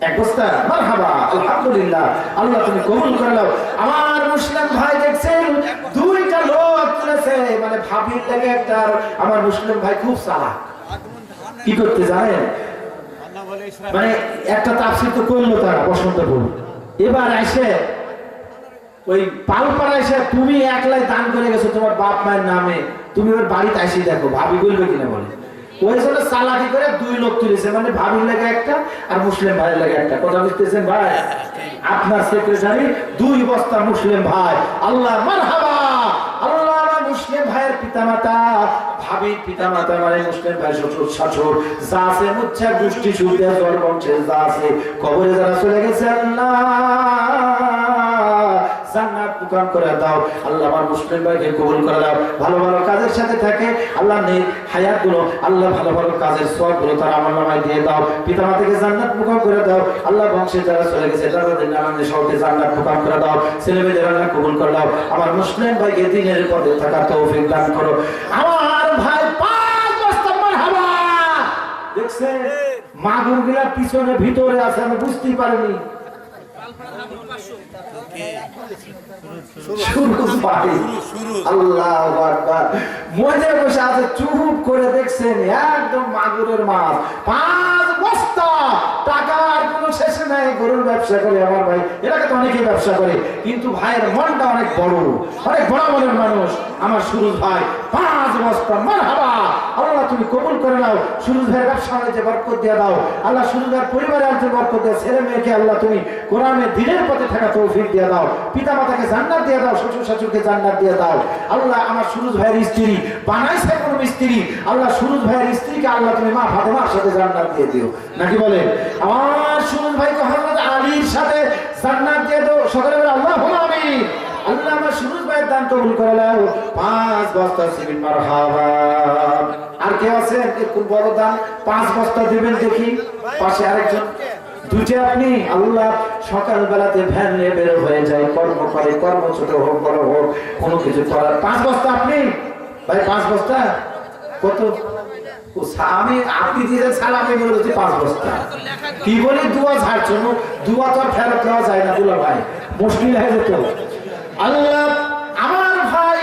1 বস্তা। মারহাবা, আলহামদুলিল্লাহ। আল্লাহ, তুমি কবুল করে নাও। আমার মুসলিম ভাই দেখছেন 2টা লোক তুলেছে, মানে ভাবির লাগে একটা। আমার মুসলিম ভাই খুব চালাক। কি করতে জানেন? মানে একটা তাফসীর তো করলো তারা বসন্তপুর। এবার এসে ওই পালপাড়া এসে তুমি একলাই দান করে গেছো তোমার বাপ মায়ের নামে, তুমি ওর বাড়িতে এসে দেখো ভাবি বলবে কিনা বলে। ওই জন্য চালাকি করে 2 লোক তুলেছে, মানে ভাবির লাগে একটা আর মুসলিম ভাইয়ের লাগে একটা। কথা বুঝতেছেন ভাই? আপনার সেক্রেটারি 2 বস্তা মুসলিম ভাই। আল্লাহ, মারহাবা। আল্লাহ, আমার মুসলিম ভাইয়ের পিতামাতা, ভাবির পিতামাতা, মানে মুসলিম ভাই শ্বশুর শাশুড় যা আছে, মুচ্ছা গোষ্ঠী সুবিধা জল বংশের যা আছে, কবরে যারা চলে গেছে, আল্লাহ জান্নাত প্রদান করে দাও। আল্লাহ, আমার মুসলিম ভাইকে কবুল করে দাও। ভালো ভালো কাজের সাথে থাকে আল্লাহ, নেক হায়াত গুলো আল্লাহ, ভালো ভালো কাজের সওয়াব গুলো তারা আমার নামায় দিয়ে দাও। পিতামাতাকে জান্নাত প্রদান করে দাও। আল্লাহ, বংশে যারা চলে গেছে তাদের নামে সবাইকে জান্নাত প্রদান করে দাও। ছেলেমেয়েদের আল্লাহ কবুল করে দাও। আমার মুসলিম ভাইকে দ্বীনের পথে থাকার তৌফিক দান করো। আমার ভাই 5 বস্তা। মারহাবা। দেখছেন মাগুর গুলা পিছনে ভিতরে আছে, আমি বুঝতেই পারিনি। আল্লাহু আকবার। মজে বসে আছে চুপ করে দেখছেন, একদম মাগুরের মাছ 5 বস্তা। টাকার কোনো শেষ নাই। গরুর ব্যবসা করে আমার ভাই, এলাকা তো অনেকেই ব্যবসা করে, কিন্তু ভাইয়ের মনটা অনেক বড়, অনেক বড় মনের মানুষ আমার সুরজ ভাই। 5 বস্তা। মারহাবা। আল্লাহ, তুমি কবুল করে নাও। সুরুজ ভাইয়ের ব্যবসা বাণিজ্যে বরকত দিয়ে দাও আল্লাহ। সুরুজ ভাইয়ের পরিবারে আজ বরকত দিয়ে ছেলে মেয়েকে আল্লাহ তুমি কোরআনে দিনের পথে থাকা তৌফিক দিয়ে দাও। পিতা মাতাকে জান্নাত দিয়ে দাও, শ্বশুর শাশুড়িকে জান্নাত দিয়ে দাও আল্লাহ। আমার সুরুজ ভাইয়ের স্ত্রী বানাইছে কোন স্ত্রী আল্লাহ, সুরুজ ভাইয়ের স্ত্রীকে আল্লাহ তুমি মা ফাতেমার সাথে জান্নাত দিয়ে দিও, নাকি বলেন? আমার সুরুজ ভাইকে হযরত আলীর সাথে জান্নাত দিয়ে দাও। সকলে বলে আল্লাহুম্মা আমিন। আল্লাহ আমার সুরুজ ভাইয়ের দান কবুল করে নাও। 5 বস্তা সিমেন্ট মারহাবা। আর কে আছে এরকম বড় দান? 5 বস্তা দিবেন দেখি। পাশে আরেকজন দুইটা আপনি আল্লাহ সকাল বেলাতে ভ্যান নিয়ে বের হয়ে যায়, কর্ম করে, কর্ম ছোট হোক বড় হোক কোনো কিছু করার। 5 বস্তা আপনি ভাই, 5 বস্তা কত? আমি আপনি দিয়ে ছাড়া আমি বলে বলছি 5 বস্তা। কি বলি দুয়া ছাড় জন্য, দুয়া তো আর ফেরত দেওয়া যায় না দুলা ভাই, মুশকিল হয়ে যেত। আল্লাহ আমার ভাই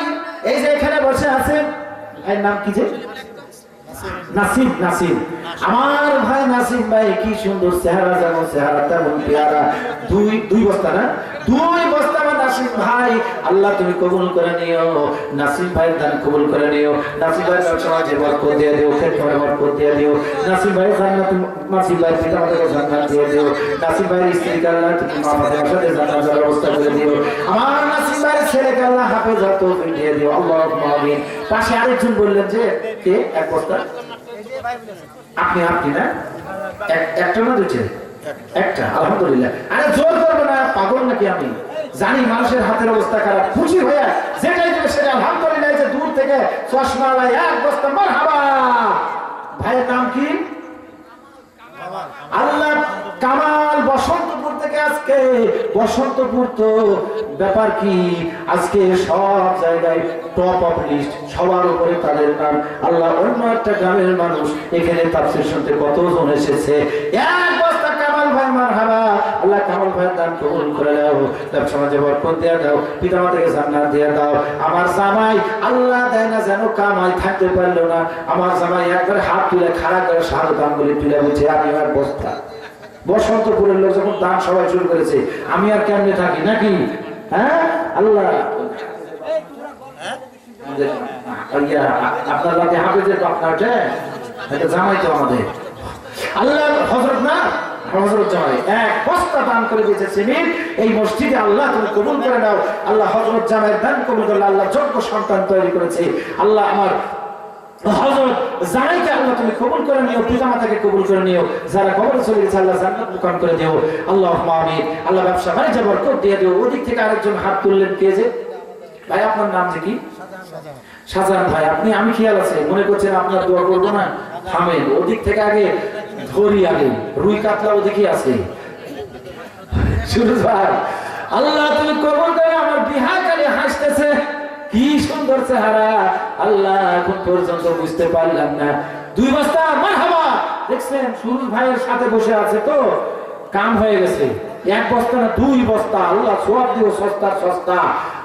এই যে এখানে বসে আছে, ভাইয়ের নাম কি যে? নাসিম। নাসিম আমার ভাই নাসিম ভাই, কি সুন্দর চেহারা, যেমন চেহারা তেমন পেয়ারা। দুই বস্তা না, 2 বস্তা আমার নাসিম ভাই আল্লাহ তুমি কবুল করে নিও। নাসিম ভাইয়ের দান কবুল করে নিও। নাসিম ভাইয়ের সমাজে বরকত দিয়ে দিও, ক্ষেত্রে বরকত দিয়ে দিও। নাসিম ভাই জান্নাত, নাসিম ভাই পিতা মাতাকে জান্নাত দিয়ে দিও। নাসিম ভাইয়ের স্ত্রীকে আল্লাহ তুমি মা বাবার সাথে জান্নাতের ব্যবস্থা করে দিও। আমার নাসিম ভাইয়ের ছেলেকে আল্লাহ হাফেজা তৌফিক দিয়ে দিও, আল্লাহুম্মা আমিন। পাশে আরেকজন বললেন যে কে? 1 বস্তা আপনি না? একটা না দুইটা? একটা, আলহামদুলিল্লাহ। আরে জোর করবো না, পাগল নাকি আমি? জানি মানুষের হাতের অবস্থা খারাপ, খুশি হয়ে যেটাই দেবে সেটা আলহামদুলিল্লাহ। যে দূর থেকে চশমা লাই 1 বস্তা মারহাবা। ভাইয়ের নাম কি? আল্লাহ কামাল, বসন্তপুর থেকে। আজকে বসন্তপুর তো ব্যাপার কি, আজকে সব জায়গায় টপ অফ লিস্ট, সবার উপরে তাদের নাম। আল্লাহ অন্য একটা গ্রামের মানুষ এখানে তাফসীর শুনতে কতজন এসেছে। 1 বস্তা কামাল ভাই মারহাবা। আল্লাহ কামাল ভাইয়ের দান কবুল করে দাও, ব্যবসা বাণিজ্যে বরকত দিয়ে দাও, পিতা মাতাকে জান্নাত দিয়ে দাও। আমার জামাই আল্লাহ দেয় না যেন কামাই থাকতে পারলো না, আমার জামাই একবার হাত তুলে খাড়া করে শাহাদাত আঙ্গুলে তুলে বুঝে আমি 1 বস্তা। বসন্তপুরের লোক যখন দান সবাই শুরু করেছে, আমি আর কেমনে থাকি নাকি? হ্যাঁ আল্লাহ আপনার রাতে হাফেজের আপনার জামাই তো আমাদের আল্লাহ হযরত না, হযরত জামাই 1 বস্তা দান করে দিয়েছে সিমেন্ট এই মসজিদে। আল্লাহ তুমি কবুল করে নাও। আল্লাহ হযরত জামাইয়ের দান কবুল করলে আল্লাহ যোগ্য সন্তান তৈরি করেছে। আল্লাহ আমার হযরত জামাইকে আল্লাহ তুমি কবুল করে নিও, পিতা মাতাকে কবুল করে নিও। যারা কবরে চলে গেছে আল্লাহ জান্নাত মুকাম করে দিও, আল্লাহুম্মা আমিন। আল্লাহ ব্যবসা বাণিজ্যে বরকত দিয়ে দিও। ওদিক থেকে আরেকজন হাত তুললেন, কে যে? ভাই আপনার নাম যে কি? শাহজাহান ভাই। আপনি, আমি খেয়াল আছে মনে করছেন আপনার দোয়া করবো না, থামেন। ওদিক থেকে আগে ধরি, আগে রুই কাতলা ওদিকে আছে। সুরজ ভাই আল্লাহ তুমি কবুল করে। আমার বিহাকালে হাসতেছে, কি সুন্দর চেহারা। আল্লাহ এখন পর্যন্ত বুঝতে পারলাম না। 2 বস্তা মারহাবা। দেখছেন সুরজ ভাইয়ের সাথে বসে আছে তো কাম হয়ে গেছে। 1 বস্তা না 2 বস্তা। আল্লাহ সওয়াব দিও, সস্তার সস্তা।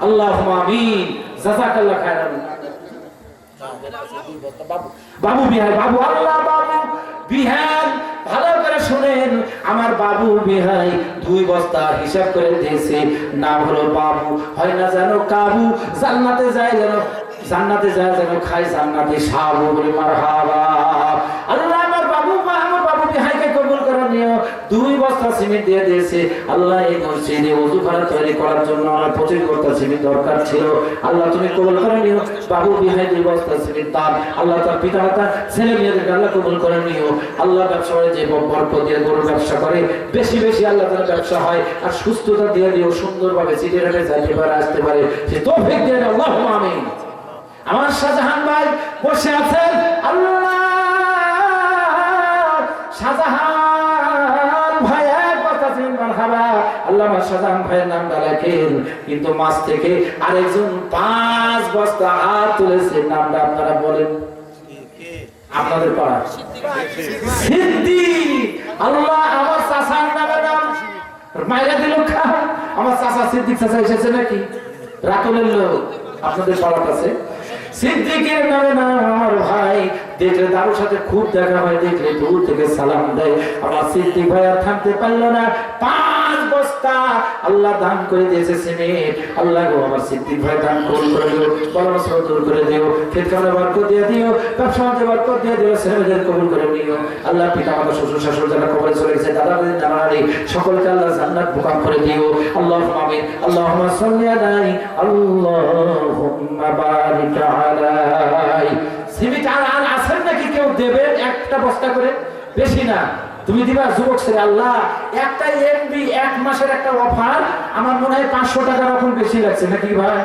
আল্লাহুম্মা আমিন। জাযাকাল্লাহ খায়রান। বাবু বিহাই, বাবু আল্লাহ বাবু বিহাই, ভালো করে শুনেন। আমার বাবু বিহাই 2 বস্তা হিসাব করে দিয়েছে। নাম হলো বাবু, হয় না জানো কাবু। জান্নাতে যায় যেন, জান্নাতে যায় যেন খায় জান্নাতে সাবু। বলে মারহাবা। আল্লাহ আমার বাবু বিহাইকে কবুল করে নিও। 2 বস্তা সিমেন্ট দিয়ে দিয়েছে। আল্লাহ এই মসজিদে ওযুখানা তৈরি করার জন্য আমার 25 বস্তা সিমেন্ট দরকার ছিল। আল্লাহ তুমি কবুল করে নিও। বাবু বিহাই 2 বস্তা সিমেন্ট দান। আল্লাহ তার পিতা মাতা ছেলে মেয়েদের আল্লাহ কবুল করে নিও। আল্লাহ ব্যবসা করে যে বরকত দিয়ে গরুর ব্যবসা করে বেশি বেশি আল্লাহ তার ব্যবসা হয়, আর সুস্থতা দিয়ে দিও, সুন্দরভাবে চিটিরাটে যাইতে পারে, আসতে পারে, সে তৌফিক দিয়ে দাও, আল্লাহুম্মা আমিন। আমার শাহজাহান ভাই বসে আছেন। আল্লাহ শাহজাহান ভাই 1 বস্তা সিমেন্ট মারহাবা। আল্লাহ আমার শাহজাহান ভাইয়ের নাম ডালেন, কিন্তু মাছ থেকে আরেকজন 5 বস্তা হাত তুলেছে। নামটা আপনারা বলেন, আপনাদের পাড়া সিদ্দিক। আল্লাহ আমার চাচার নামের নাম মাইরা দিল খা। আমার চাচা সিদ্দিক চাচা এসেছে নাকি? রাতুলের লোক আপনাদের পাড়ার কাছে সিদ্দিকের নামে নাম। আমার ভাই দেখলে দারুর সাথে খুব দেখা হয়, দেখলে দূর থেকে সালাম দেয়। আমার সিদ্দিক ভাই আর থামতে পারলো না। 5 বস্তা বস্তা আল্লাহ দান করে দিয়েছে সিমেন্ট। আল্লাহ গো আমার সিদ্দিক ভাই দান কবুল করে দিও, বলস দূর করে দিও, ফিরকানে বরকত দিয়ে দিও, ব্যবসাতে বরকত দিয়ে দিও, ছেলেদের কবুল করে নিও। আল্লাহ পিতা মাতা শ্বশুর শাশুড়ি যারা কবরে চলে গেছে, দাদা দাদি নানা নানি সকলকে আল্লাহ জান্নাত মুকাম করে দিও। আল্লাহুম্মা আমিন। আল্লাহুম্মা সাল্লি আলাই, আল্লাহুম্মা বারিক আলাই। সিমেন্ট আর আছেন নাকি কেউ দেবে একটা বস্তা করে? বেশি না, তুমি দিবা যুবক ছেলে। আল্লাহ একটা এমবি এক মাসের একটা অফার, আমার মনে হয় 500 টাকা রকম বেশি লাগছে নাকি ভাই?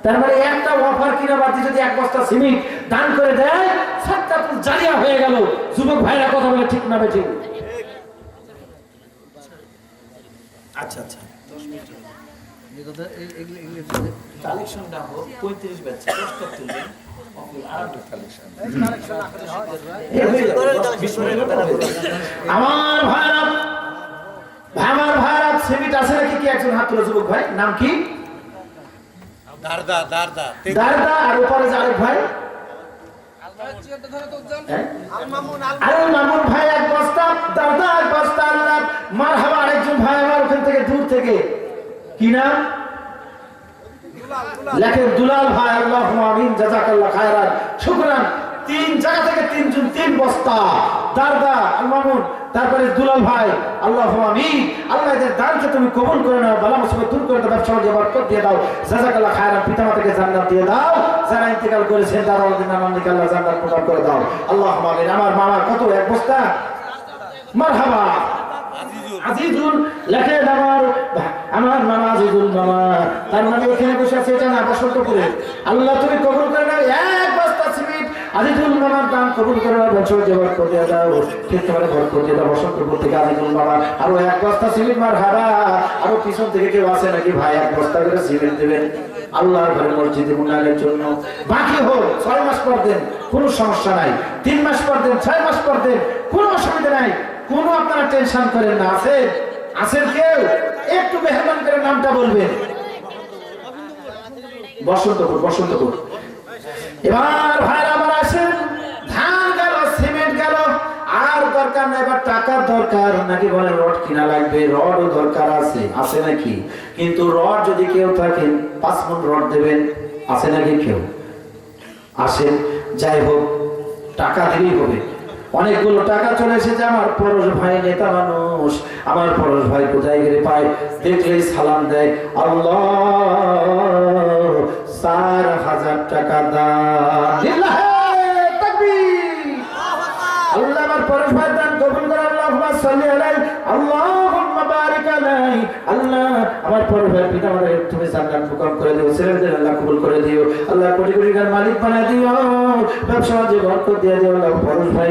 তার মানে একটা অফার কিনা বাদ দিয়ে যদি এক বস্তা সিমেন্ট দান করে দেয়, সাদকাতুল জারিয়া হয়ে গেল। যুবক ভাইরা কথা বলে ঠিক না বেঠিক? আচ্ছা আচ্ছা 10 মিনিট কালেকশন না হোক 35 ব্যাচ কষ্ট তুলবে আমার ভাইরা সিমেন্ট আছে নাকি? কি একজন হাত তুলে যুবক ভাই, নাম কি? দারদা। আর উপরে আরেক ভাই আরে মামুন ভাই এক বস্তা, দারদা এক বস্তা। আল্লাহ মারহাবা। আরেকজন ভাই আমার ওখান থেকে দূর থেকে, কি নাম? লেখেন দুলাল ভাই। আল্লাহুম্মা আমিন, জাযাকাল্লাহ খায়রান, শুকরান। 3 জায়গা থেকে 3 জন 3 বস্তা দারদা আর মামুন, তারপরে দুলাল ভাই। আল্লাহুম্মা আমিন। আল্লাহ এদের দানকে তুমি কবুল করে নাও, বালা মুসিবত দূর করে দাও, ব্যবসা দিয়ে বরকত দিয়ে দাও, জাযাকাল্লাহ খায়রান। পিতামাতাকে জান্নাত দিয়ে দাও, যারা ইন্তেকাল করেছেন তারা ওদের নামাকে আল্লাহ জান্নাত প্রদান করে দাও। আল্লাহুম্মা আমিন। আমার মামার কত? এক বস্তা। মারহাবা। আজিজুল লেখেন আমার মামা আজিজুল মামা, তার মানে এখানে বসে আছে এটা না, বসন্তপুরে। আল্লাহ তুমি কবুল করে নাও এক বস্তা সিমেন্ট। আজিজুল মামার দান কবুল করে নাও, বছর যে বরকত দিয়ে দাও, ঠিক তোমার বরকত দিয়ে দাও। বসন্তপুর থেকে আজিজুল মামা আরো এক বস্তা সিমেন্ট। মারহাবা। আরো পিছন থেকে কেউ আছে নাকি ভাই? এক বস্তা করে সিমেন্ট দেবেন আল্লাহর ঘরে মসজিদে উন্নয়নের জন্য। বাকি হোক 6 মাস পর দেন, কোনো সমস্যা নাই। 3 মাস পর দেন, 6 মাস পর দেন, কোনো অসুবিধা নাই। কোনো আপনারা টেনশন করেন না। আছেন কেউ? একটু মেহরবানি করে নামটা বলবেন। বসন্তপুর। এবার ভাইরা আমার আসেন, ধান গেল, সিমেন্ট গেল, আর দরকার নাই। এবার টাকার দরকার নাকি বলে রড কিনা লাগবে? রডও দরকার আছে নাকি? কিন্তু রড যদি কেউ থাকেন 5 মণ রড দেবেন, আছে নাকি কেউ? আসেন। যাই হোক, টাকা দিলেই হবে। অনেকগুলো টাকা চলে এসেছে। আমার পরশ ভাই নেতা মানুষ, আমার পরশ ভাই কোথায় গেলে পায়, দেখলেই সালাম দেয়। আল্লাহ 4000 টাকা দান। আল্লাহ আমার পরশ ভাই দান কবুল করে। আল্লাহুম্মা সাল্লি আলাইহি, আল্লাহুম্মা বারিক আলাইহি। আল্লাহ আমার পরশ ভাই পিতা মাতাকে তুমি জান্নাত মুকাম করে দিও, ছেলেদের আল্লাহ কবুল করে দিও। আল্লাহ কোটি কোটি টাকার মালিক বানায় দিও, ব্যবসা বাণিজ্যে বরকত দিয়ে দিও। আল্লাহ পরশ ভাই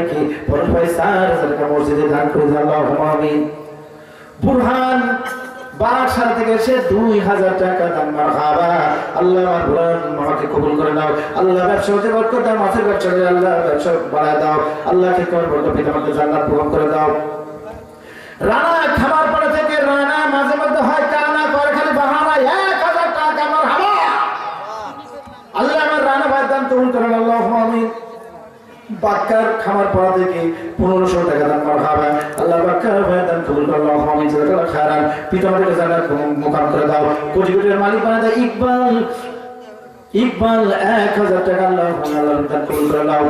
4000 টাকা মসজিদে দান করে দিও। আল্লাহুম্মা আমিন। বুরহান বারাকশাল থেকে এসে 2000 টাকা দান। মারহাবা। আল্লাহ আমার বুরহান মামাকে কবুল করে নাও। আল্লাহ ব্যবসাতে বরকত দাও, মাছের ব্যবসা করে আল্লাহ ব্যবসা বাড়ায় দাও। আল্লাহকে তোমার বরকত পিতা মাতাকে জান্নাত প্রদান করে দাও। রানা খাবার পরে থেকে রানা মাঝে মধ্যে হয় কানা করে, খালি বাহানা 1000 টাকা। মারহাবা। আল্লাহ আমার রানা ভাই দান কবুল করেন। আল্লাহুম্মা আমিন। বাক্কার খামার পড়া থেকে 1500 টাকা দান। মারহাবা। আল্লাহ বাক্কার ভাই দান কবুল করেন। আল্লাহুম্মা আমিন। জাযাকাল্লাহ খায়রান। পিতামাতাকে জান্নাত মুকাম করে দাও, কোটি কোটি মালিক বানায় দাও। ইকবাল 1000 টাকা। আল্লাহ দান কবুল করে দাও।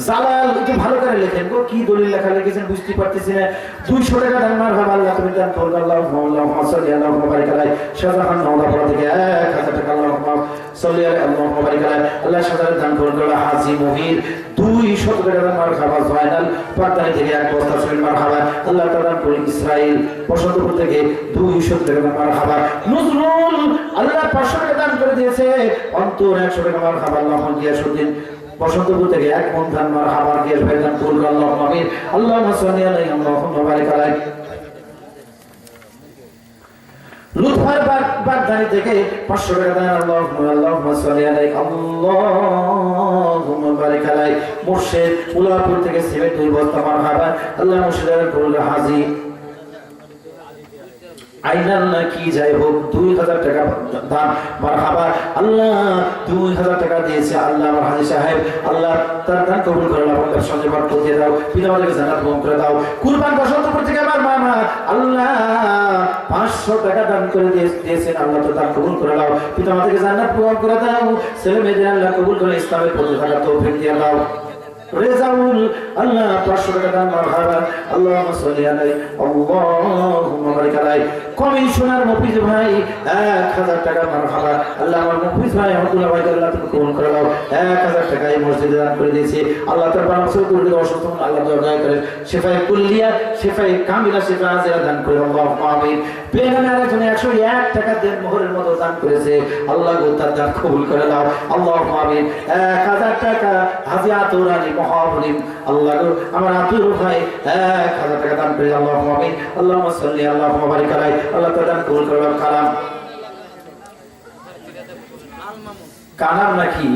জালাল একটু ভালো করে লেখেন গো, কি দলিল লেখা লিখেছেন বুঝতে পারতেছি না। 200 টাকা দান। মারহাবা। আল্লাহ তুমি দান করুন। আল্লাহুম্মা সাল্লি আল্লাহুম্মা বারিক আলাইহি। শাহজাহান নওদাপাড়া থেকে 1000 টাকা। আল্লাহুম্মা সাল্লি আল্লাহুম্মা বারিক আলাইহি। আল্লাহ শাহজাহান দান করুন। হাজী মুহির 200 টাকা দান। মারহাবা। জয়নাল পাটনারি থেকে 1 বস্তা সিমেন্ট। মারহাবা। আল্লাহ দান করুন। ইসরাইল বসন্তপুর থেকে 200 টাকা দান। মারহাবা। নজরুল আল্লাহ 500 টাকা দান করে দিয়েছে। অন্তর 100 টাকা। মারহাবা। আল্লাহ গিয়াসউদ্দিন বসন্তপুর থেকে 1 মণ ধান। মারহাবা। গিয়াস ভাই দান করুন। আল্লাহুম্মা আমিন। আল্লাহুম্মা সাল্লি আলাইহি, আল্লাহুম্মা বারিক আলাইহি। লুৎফার বাগদানি থেকে 500 টাকা দান। আল্লাহুম্মা সাল্লি আলাইহি, আল্লাহুম্মা বারিক আলাইহি। মুর্শিদ উলাপুর থেকে সিমেন্ট 2 বস্তা। মারহাবা। আল্লাহ মুর্শিদের করুন। হাজী আইনার না কি যাই হোক 2000 টাকা দান মারহাবা আল্লাহ 2000 টাকা দিয়েছে আল্লাহ আমার হাজী সাহেব আল্লাহ তার দান কবুল করে নাও আপনার সঙ্গে বরকত দিয়ে দাও পিতামাতাকে জান্নাত দান করে দাও কুরবান বসন্তপুর থেকে আমার মামা আল্লাহ 500 টাকা দান করে দিয়েছেন আল্লাহ তো দান কবুল করে নাও পিতামাতাকে জান্নাত দান করে দাও ছেলে মেয়েদের আল্লাহ কবুল করে ইসলামের পথে থাকার তৌফিক দিয়ে দাও রেজাউল আল্লাহ 500 টাকা দান মারহাবা আল্লাহুম্মা সাল্লি আলাইহি আল্লাহুম্মা বারিক আলাইহি কমিশনার মফিজ ভাই 1000 টাকা মারহাবা আল্লাহ আমার মফিজ ভাই আব্দুল্লাহ ভাই আল্লাহ তুমি কবুল করে দাও 1000 টাকা এই মসজিদে দান করে দিয়েছি আল্লাহ তার পরামর্শ করে অসুস্থ আল্লাহ দয়া করে শিফায়ে কুল্লিয়া শিফায়ে কামিলা শিফা আজিরা দান করে আল্লাহুম্মা আমিন বেগানা আরেকজন 101 টাকা দেন মোহরের মতো দান করেছে আল্লাহ গো তার দান কবুল করে দাও আল্লাহুম্মা আমিন 1000 টাকা হাজী আতুর আলী মহাবলিম আল্লাহ গো আমার আতুর ভাই 1000 টাকা দান করে আল্লাহুম্মা আমিন আল্লাহুম্মা সাল্লি আল্লাহুম্মা বারিক আলাইহি আল্লাহ তাআলা দান কবুল করে কালাম কানার নাকি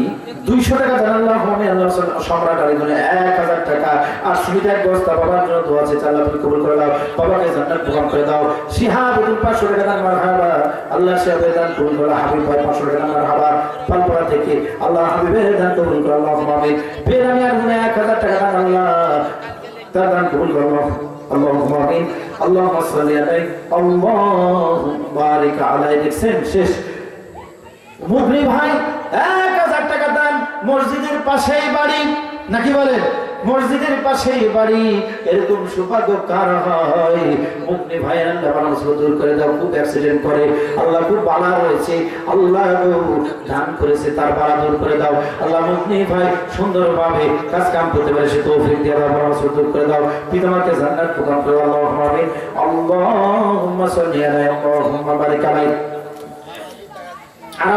200 টাকা দান আল্লাহুম্মা আমিন আল্লাহ সম্রাট আলী জন্য 1000 টাকা আর সুবিধা এক বস্তা বাবার জন্য দোয়া আছে আল্লাহ তুমি কবুল করে দাও বাবাকে জান্নাত দান করে দাও শিহাবুদ্দিন 500 টাকা দান মারহাবা আল্লাহ শিহাবের দান কবুল করে হাবিব ভাই 500 টাকা মারহাবা পালপাড়া থেকে আল্লাহ হাবিবের দান কবুল করে আল্লাহুম্মা আমিন বেরামি আর 1000 টাকা দান আল্লাহ তার দান কবুল করে আল্লাহুম্মা আমিন আল্লাহুম্মা সাল্লি আলাইহি আল্লাহুম্মা বারিক আলাইহি দেখছেন শেষ মুগনি ভাই 1000 টাকা দান মসজিদের পাশেই বাড়ি নাকি বলেন মসজিদের পাশেই বাড়ি এরকম সৌভাগ্য কার হয় মুগনি ভাই আল্লাহ বানাস দূর করে দাও খুব অ্যাক্সিডেন্ট করে আল্লাহ খুব বালা রয়েছে আল্লাহ দান করেছে তার বালা দূর করে দাও আল্লাহ মুগনি ভাই সুন্দরভাবে কাজ কাম করতে পারে সে তৌফিক দিয়ে দাও বানাস দূর করে দাও পিতামাতাকে জান্নাত প্রদান করে আল্লাহুম্মা আমিন আল্লাহুম্মা সাল্লি আলাইহি আল্লাহুম্মা বারিক আলাইহি আর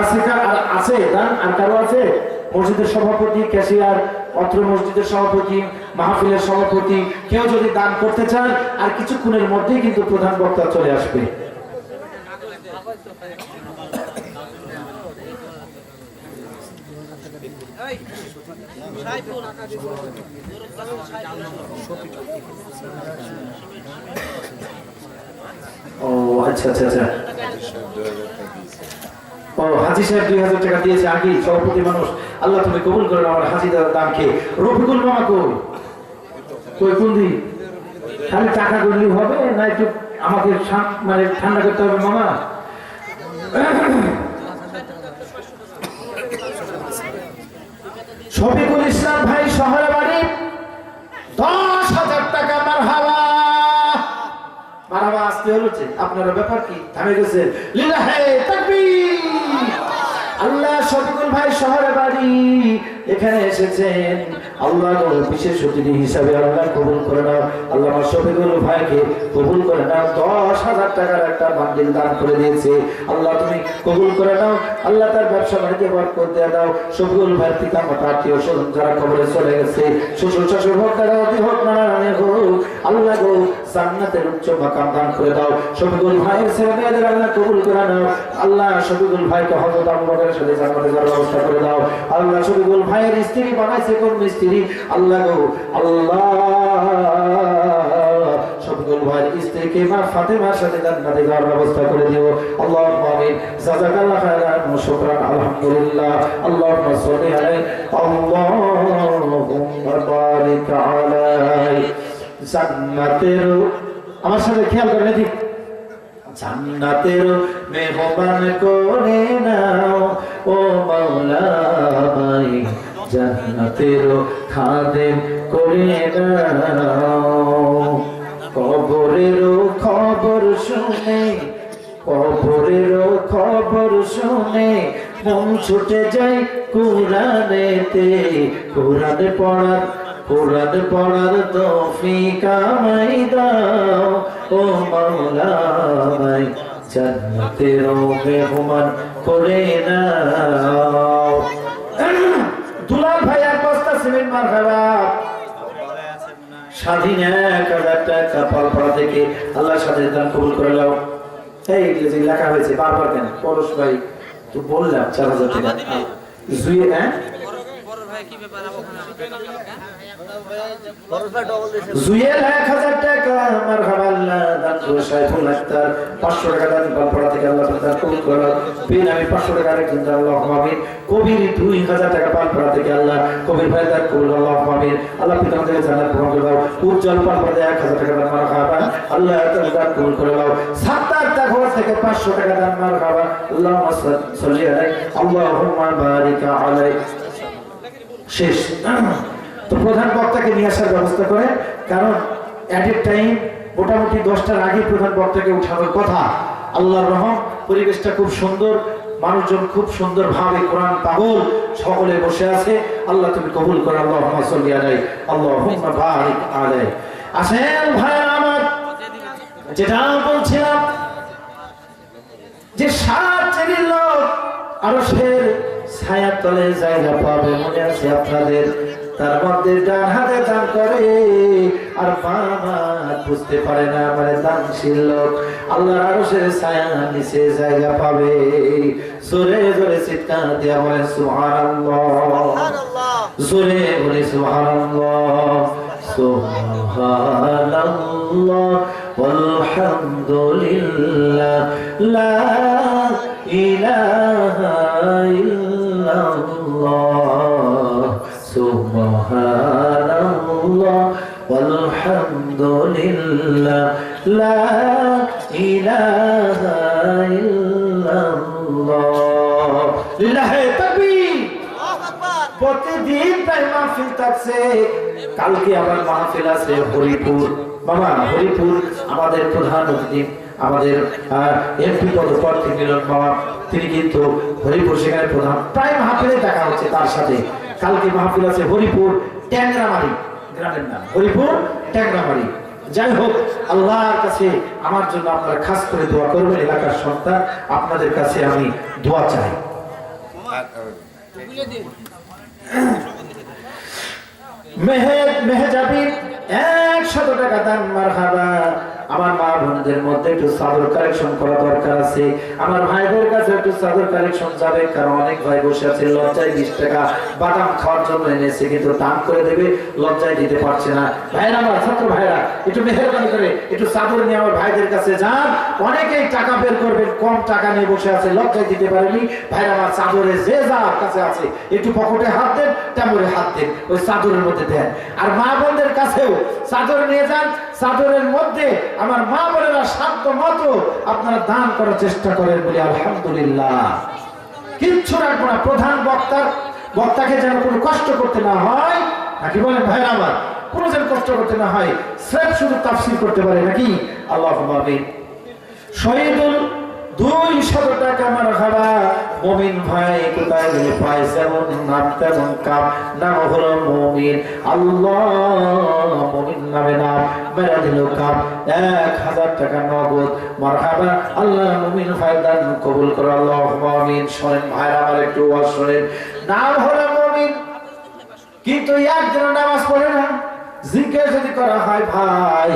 আছে দান আর কারো আছে মসজিদের সভাপতি ক্যাশিয়ার অত্র মসজিদের সভাপতি মাহফিলের সভাপতি কেউ যদি দান করতে চান আর কিছুক্ষণের মধ্যেই কিন্তু প্রধান বক্তা চলে আসবে ও আচ্ছা আচ্ছা আচ্ছা ও হাজী সাহেব 2000 টাকা দিয়েছে আগে সভাপতি মানুষ আল্লাহ তুমি কবুল করে আমার হাজী দাদার দানকে রফিকুল মামা কই কোন দিন খালি টাকা করলেই হবে না একটু আমাকে মানে ঠান্ডা করতে হবে মামা শফিকুল ইসলাম ভাই শহরে বাড়ি 10,000 টাকা মারহাবা মারহাবা আসতে হচ্ছে আপনার ব্যাপার কি থামে গেছে লিল্লাহে তাকবীর আল্লাহ শফিকুল ভাই শহরে বাড়ি এখানে এসেছেন আল্লাহ বিশেষ অতিথি হিসাবে আল্লাহ কবুল করে নাও আল্লাহ আমার শফিকুল ভাইকে কবুল করে নাও 10,000 টাকার একটা বান্ডিল দান করে দিয়েছে আল্লাহ তুমি কবুল করে নাও আল্লাহ তার ব্যবসা বাণিজ্যে বরকত দিয়ে দাও শফিকুল ভাইয়ের পিতা মাতা আত্মীয় স্বজন যারা কবরে চলে গেছে শ্বশুর শাশুড়ি হোক দাদা দাদি হোক নানা হোক আল্লাহ গো জান্নাতের উচ্চ মাকাম দান করে দাও শফিকুল ভাইয়ের ছেলেমেয়েদের আল্লাহ কবুল করে নাও আল্লাহ শফিকুল ভাইকে হযরত আবু বকরের সাথে জান্নাতে যাওয়ার ব্যবস্থা করে দাও আল্লাহ শফিকুল ভাইয়ের স্ত্রী বানাইছে কোন স্ত্রী আল্লাহ গো আল্লাহ শফিকুল ভাইয়ের স্ত্রীকে মা ফাতেমার সাথে জান্নাতে যাওয়ার ব্যবস্থা করে দিও আল্লাহুম্মা আমিন জাযাকাল্লাহু খাইরান ওয়া শুকরান আলহামদুলিল্লাহ আল্লাহুম্মা সাল্লি আলাইহি আল্লাহুম্মা বারিক আলাইহি জান্নাতের আমার সাথে খেয়াল করে দেখি জান্নাতের মেহমান করে নাও ও মাওলা ভাই জান্নাতের খাদেম করে নাও কবরের খবর শুনে মন ছুটে যায় কোরআনেতে কোরআন পড়ার তৌফিক আমায় দাও ও মাওলা ভাই জান্নাতের মেহমান করে নাও দুলাল ভাই এক বস্তা সিমেন্ট মারহাবা স্বাধীন 1000 টাকা পালপাড়া থেকে আল্লাহ সাথে দান কবুল করে নাও এই যে লেখা হয়েছে বারবার কেন পরশ ভাই তো বললাম 4000 টাকা জুয়ে জুয়েল 1000 টাকা মারহাবা আল্লাহ দান করে সাইফুল আক্তার 500 টাকা দান পালপাড়া থেকে আল্লাহ তাআলা কবুল করুন বিন আমি 500 টাকা রেখেছেন আল্লাহু আমিন কবির 2000 টাকা পালপাড়া থেকে আল্লাহ কবির ভাই দান কবুল আল্লাহু আমিন আল্লাহ পিতা আমাদের জান্নাত প্রদান করে দাও উজ্জ্বল পালপাড়া 1000 টাকা দান মারহাবা আল্লাহ তাআলা দান কবুল করে দাও সাত্তার টাকা থেকে 500 টাকা দান মারহাবা আল্লাহুম্মা সাল্লি আলাইহি আল্লাহুম্মা বারিক আলাইহি শেষ তো প্রধান বক্তাকে নিয়ে আসার ব্যবস্থা করে কারণ এট এ টাইম মোটামুটি 10টার আগে প্রধান বক্তাকে উঠানোর কথা আল্লাহর রহম পরিবেশটা খুব সুন্দর মানুষজন খুব সুন্দর ভাবে কোরআন পাগল সকলে বসে আছে আল্লাহ তুমি কবুল করো আল্লাহুম্মা সাল্লি আলাইহি আল্লাহুম্মা বারিক আলাইহি আসেন ভাই আমার যেটা বলছিলাম যে 7 শ্রেণীর লোক আরশের ছায়ার তলে জায়গা পাবে মনে আছে আপনাদের তার মধ্যে ডান হাতে দান করে আর বাম হাত বুঝতে পারে না মানে দানশীল লোক আল্লাহর আরশের ছায়া নিচে জায়গা পাবে জোরে জোরে চিৎকার দিয়া বলেন সুবহানাল্লাহ জোরে বলে সুবহানাল্লাহ সুবহানাল্লাহ walhamdulillah la ilaha illallah subhanallah walhamdulillah la ilaha illallah lillahi takbir প্রতিদিন তাই মাহফিল থাকছে কালকে আবার মাহফিল আছে হরিপুর বাবা হরিপুর আমাদের প্রধান অতিথি আমাদের এমপি পদপ্রার্থী মিলন বাবা তিনি কিন্তু হরিপুর সেখানে প্রধান প্রায় মাহফিলে দেখা হচ্ছে তার সাথে কালকে মাহফিল আছে হরিপুর ট্যাংরামারি গ্রামের নাম হরিপুর ট্যাংরামারি যাই হোক আল্লাহর কাছে আমার জন্য আপনারা খাস করে দোয়া করবেন এলাকার সন্তান আপনাদের কাছে আমি দোয়া চাই মেহজাবি 100 টাকা দান মারহাবা আমার মা বোনদের মধ্যে একটু চাদর কালেকশন করা দরকার আছে আমার ভাইদের কাছে একটু চাদর কালেকশন যাবে কারণ অনেক ভাই বসে আছে লজ্জায় 20 টাকা বাদাম খাওয়ার জন্য এনেছে কিন্তু দান করে দেবে লজ্জায় দিতে পারছে না ভাইরা আমার ছাত্র ভাইরা একটু মেহেরবানি করে একটু চাদর নিয়ে আমার ভাইদের কাছে যান অনেকেই টাকা বের করবেন কম টাকা নিয়ে বসে আছে লজ্জায় দিতে পারেনি ভাইরা আমার চাদরে যে যার কাছে আছে একটু পকেটে হাত দেন টামরে হাত দেন ওই চাদরের মধ্যে দেন আর মা বোনদের কাছেও চাদর নিয়ে যান চাদরের মধ্যে আমার মা বোনেরা সাধ্য মতো আপনারা দান করার চেষ্টা করেন বলে আলহামদুলিল্লাহ কিচ্ছু রাখবো না প্রধান বক্তাকে যেন কোনো কষ্ট করতে না হয় নাকি বলেন ভাইরা আমার কোনো যেন কষ্ট করতে না হয় স্রেফ শুধু তাফসীর করতে পারে নাকি আল্লাহুম্মা আমিন শহীদুল 200 টাকা মারহাবা মুমিন ভাই কোথায় গেলে পায় যেমন নাম তেমন কাম নাম হলো মুমিন আল্লাহ মুমিন নামে নাম মেরা দিল কাম 1000 টাকা নগদ মারহাবা আল্লাহ মুমিন ভাই দান কবুল করো আল্লাহুম্মা আমিন শোনেন ভাইরা আমার একটু ওয়াজ শোনেন নাম হলো মুমিন কিন্তু একজন নামাজ পড়ে না জিজ্ঞেস যদি করা হয় ভাই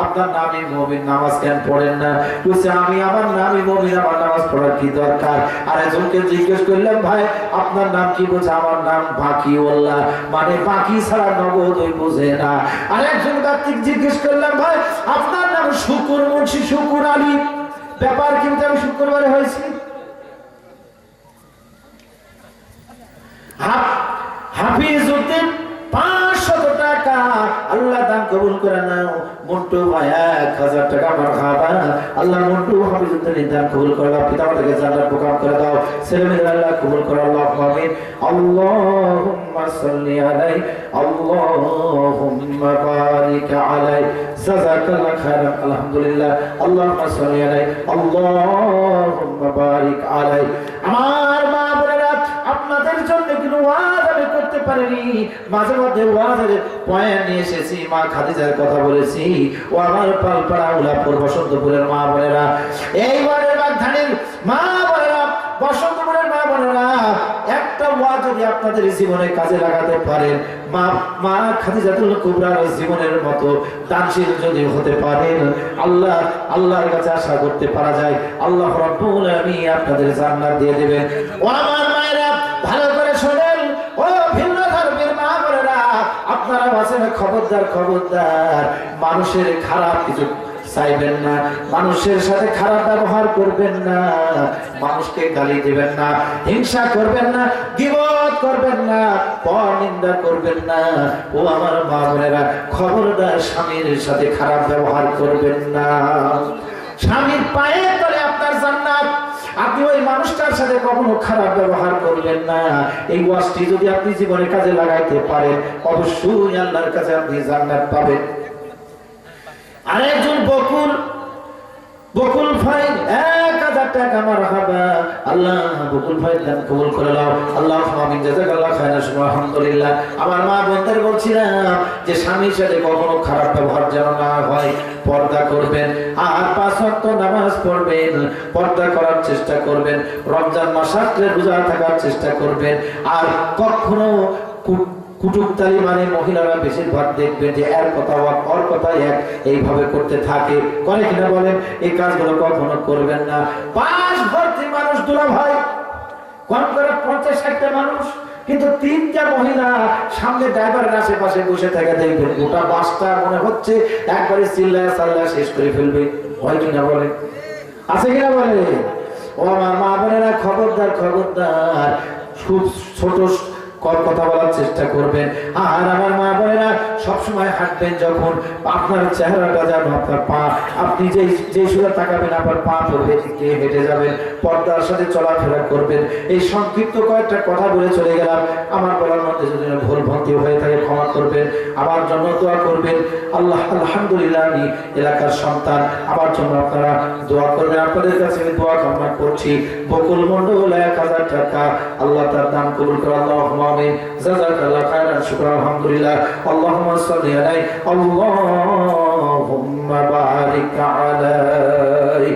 আপনার নামই মুমিন নামাজ কেন পড়েন না বলছে আমি আমার নামই মুমিন আমার নামাজ পড়ার কি দরকার আর একজনকে জিজ্ঞেস করলাম ভাই আপনার নাম কি বলছে আমার নাম বাকিউল্লাহ মানে বাকি ছাড়া নগদ ওই বোঝে না আর একজন ব্যক্তি জিজ্ঞেস করলাম ভাই আপনার নাম শুকুর মুন্সি শুকুর আলী ব্যাপার কি আমি শুক্রবারে হয়েছি হাফিজউদ্দিন 500 টাকা আল্লাহ দান কবুল করে নাও মন্টু ভাই 1000 টাকা মারহাবা আল্লাহ মন্টু হাফিজউদ্দিন দান কবুল করে দাও পিতামাতাকে জান্নাত প্রদান করে দাও ছেলেমেয়েদের আল্লাহ কবুল করে আল্লাহুম্মা আমিন আল্লাহুম্মা সাল্লি আলাইহি আল্লাহুম্মা বারিক আলাইহি জাযাকাল্লাহু খাইরান আলহামদুলিল্লাহ আল্লাহুম্মা সাল্লি আলাইহি আল্লাহুম্মা বারিক আলাইহি আমার মা বোনেরা আপনাদের জন্য কোনো ওয়াজ আমি করতে পারিনি মাঝে মধ্যে ওয়াজের পয়েন্ট নিয়ে এসেছি মা খাদিজার কথা বলেছি ও আমার পালপাড়া উলাপুর বসন্তপুরের মা বোনেরা এইবারের বাগধানের মা বোনেরা বসন্তপুরের মা বোনেরা একটা ওয়াজ যদি আপনাদের জীবনে কাজে লাগাতে পারেন মা খাদিজাতুল কুবরার জীবনের মতো দানশীল যদি হতে পারেন আল্লাহর কাছে আশা করতে পারা যায় আল্লাহ রাব্বুল আলামিন আপনাদের জান্নাত দিয়ে দিবেন ও আমার মায়েরা ভালো করে শুনেন ও ভিন্নধার আপনারা আছেন, খবরদার খবরদার, মানুষের খারাপ কিছু চাইবেন না, মানুষের সাথে খারাপ ব্যবহার করবেন না, মানুষকে গালি দিবেন না, হিংসা করবেন না, গীবত করবেন না, পরনিন্দা করবেন না। ও আমার মা বোনেরা, খবরদার স্বামীর সাথে খারাপ ব্যবহার করবেন না। স্বামীর পায়ের তলে আপনার জান্নাত। আপনি ওই মানুষটার সাথে কখনো খারাপ ব্যবহার করবেন না। এই ওয়াজটি যদি আপনি জীবনে কাজে লাগাইতে পারেন, অবশ্যই আল্লাহর কাছে আপনি জান্নাত পাবেন। আরেকজন বকুল ভাই 1000 টাকা, মারহাবা। আল্লাহ বকুল ভাই দান কবুল করে নাও। আল্লাহ আমিন, জাযাকাল্লাহ খায়রান। আলহামদুলিল্লাহ। আমার মা বোনদের বলছিলাম যে স্বামীর সাথে কখনো খারাপ ব্যবহার যেন না হয়, পর্দা করবেন, আর 5 ওয়াক্ত নামাজ পড়বেন, পর্দা করার চেষ্টা করবেন, রমজান মাস আসলে রোজা থাকার চেষ্টা করবেন। আর কখনো কুটুকতালি মানে মহিলারা বেশিরভাগ দেখবেন যে এর কথা ওর কথা এক, এইভাবে করতে থাকে, করে কিনা বলেন? এই কাজগুলো কখনো করবেন না। 5 ভর্তি মানুষ দুলা ভাই, কম করে 50-60টা মানুষ, কিন্তু 3টা মহিলা সামনে ড্রাইভারের আশেপাশে বসে থাকে, দেখবেন গোটা বাসটা মনে হচ্ছে একবারে চিল্লায় চাল্লায় শেষ করে ফেলবে। হয় কিনা বলেন? আছে কিনা বলে? ও আমার মা বোনেরা, খবরদার খবরদার, খুব ছোট কথা বলার চেষ্টা করবেন। আর আমার মা বোনেরা, সবসময় হাঁটবেন যখন আপনার চেহারাটা যেন আপনার পা, আপনি যে সুরে তাকাবেন আপনার পা পড়বে, দিয়ে হেঁটে যাবেন, পর্দার সাথে চলাফেরা করবেন। এই সংক্ষিপ্ত কয়েকটা কথা বলে চলে গেলাম। আমার বলার মধ্যে যদি ভুল ভ্রান্তি হয়ে থাকে ক্ষমা করবেন, আমার জন্য দোয়া করবেন। আলহামদুলিল্লাহ, আমি এলাকার সন্তান, আমার জন্য আপনারা দোয়া করবেন। আপনাদের কাছে আমি দোয়া কামনা করছি। বকুল মন্ডল 1000 টাকা, আল্লাহ তার দান কবুল করে। আল্লাহুম্মা আমিন, জাযাকাল্লাহু খায়রান। শুকরান। আলহামদুলিল্লাহ। আল্লাহুম্মা সাল্লি আলাইহি, আল্লাহুম্মা বারিক আলাইহি।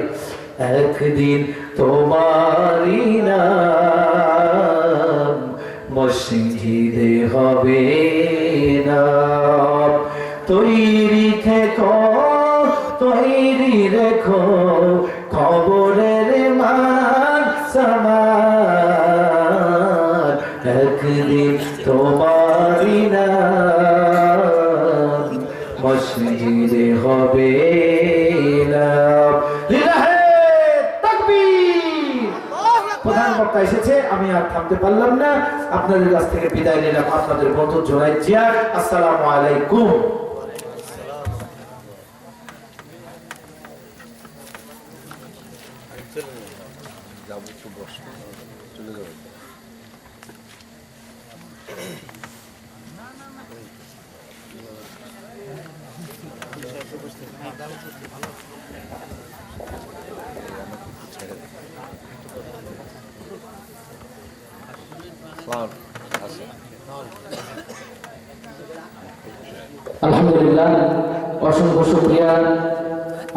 একদিন তোমারই নাম মসজিদে হবে না, তৈরি থেকো, তৈরি রেখো, খবরের মান সামান। একদিন তোমারই নাম মসজিদে হবে না। প্রধান বক্তা এসেছে, আমি আর থামতে পারলাম না, আপনাদের কাছ থেকে বিদায় নিলাম। আপনাদের বন্ধু জোনায়েদ জিয়া। আসসালামু আলাইকুম। আলহামদুলিল্লাহ, অসংখ্য শুকরিয়া।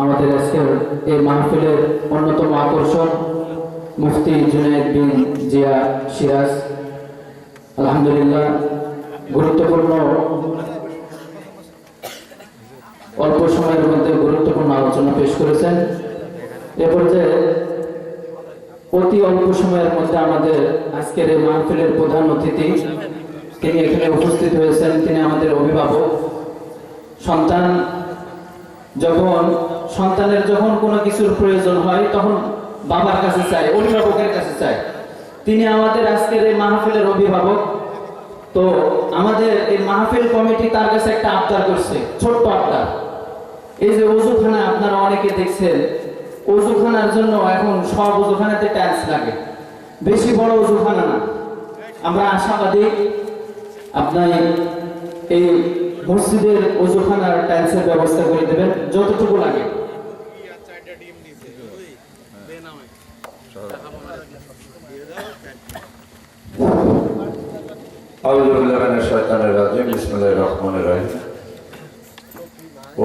আমাদের আজকের এই মাহফিলের অন্যতম আকর্ষণ মুফতি জুনায়েদ বিন জিয়া সিরাজ। আলহামদুলিল্লাহ, গুরুত্বপূর্ণ, অল্প সময়ের মধ্যে গুরুত্বপূর্ণ আলোচনা পেশ করেছেন। এ পর্যায়ে অতি অল্প সময়ের মধ্যে আমাদের আজকের এই মাহফিলের প্রধান অতিথি, তিনি এখানে উপস্থিত হয়েছেন। তিনি আমাদের অভিভাবক। সন্তানের যখন কোনো কিছুর প্রয়োজন হয় তখন বাবার কাছে চায়, অভিভাবকের কাছে চায়। তিনি আমাদের আজকের এই মাহফিলের অভিভাবক। তো আমাদের এই মাহফিল কমিটি তার কাছে একটা আবদার করছে, ছোট্ট আবদার। এই যে ওযুখানা আপনারা অনেকে দেখছেন, ওযুখানার জন্য এখন সব ওযুখানাতে টাইলস লাগে, বেশি বড় ওযুখানা না। আমরা আশাবাদী আপনার এই মসজিদের ওযুখানার টাইলসের ব্যবস্থা করে দেবেন যতটুকু লাগে।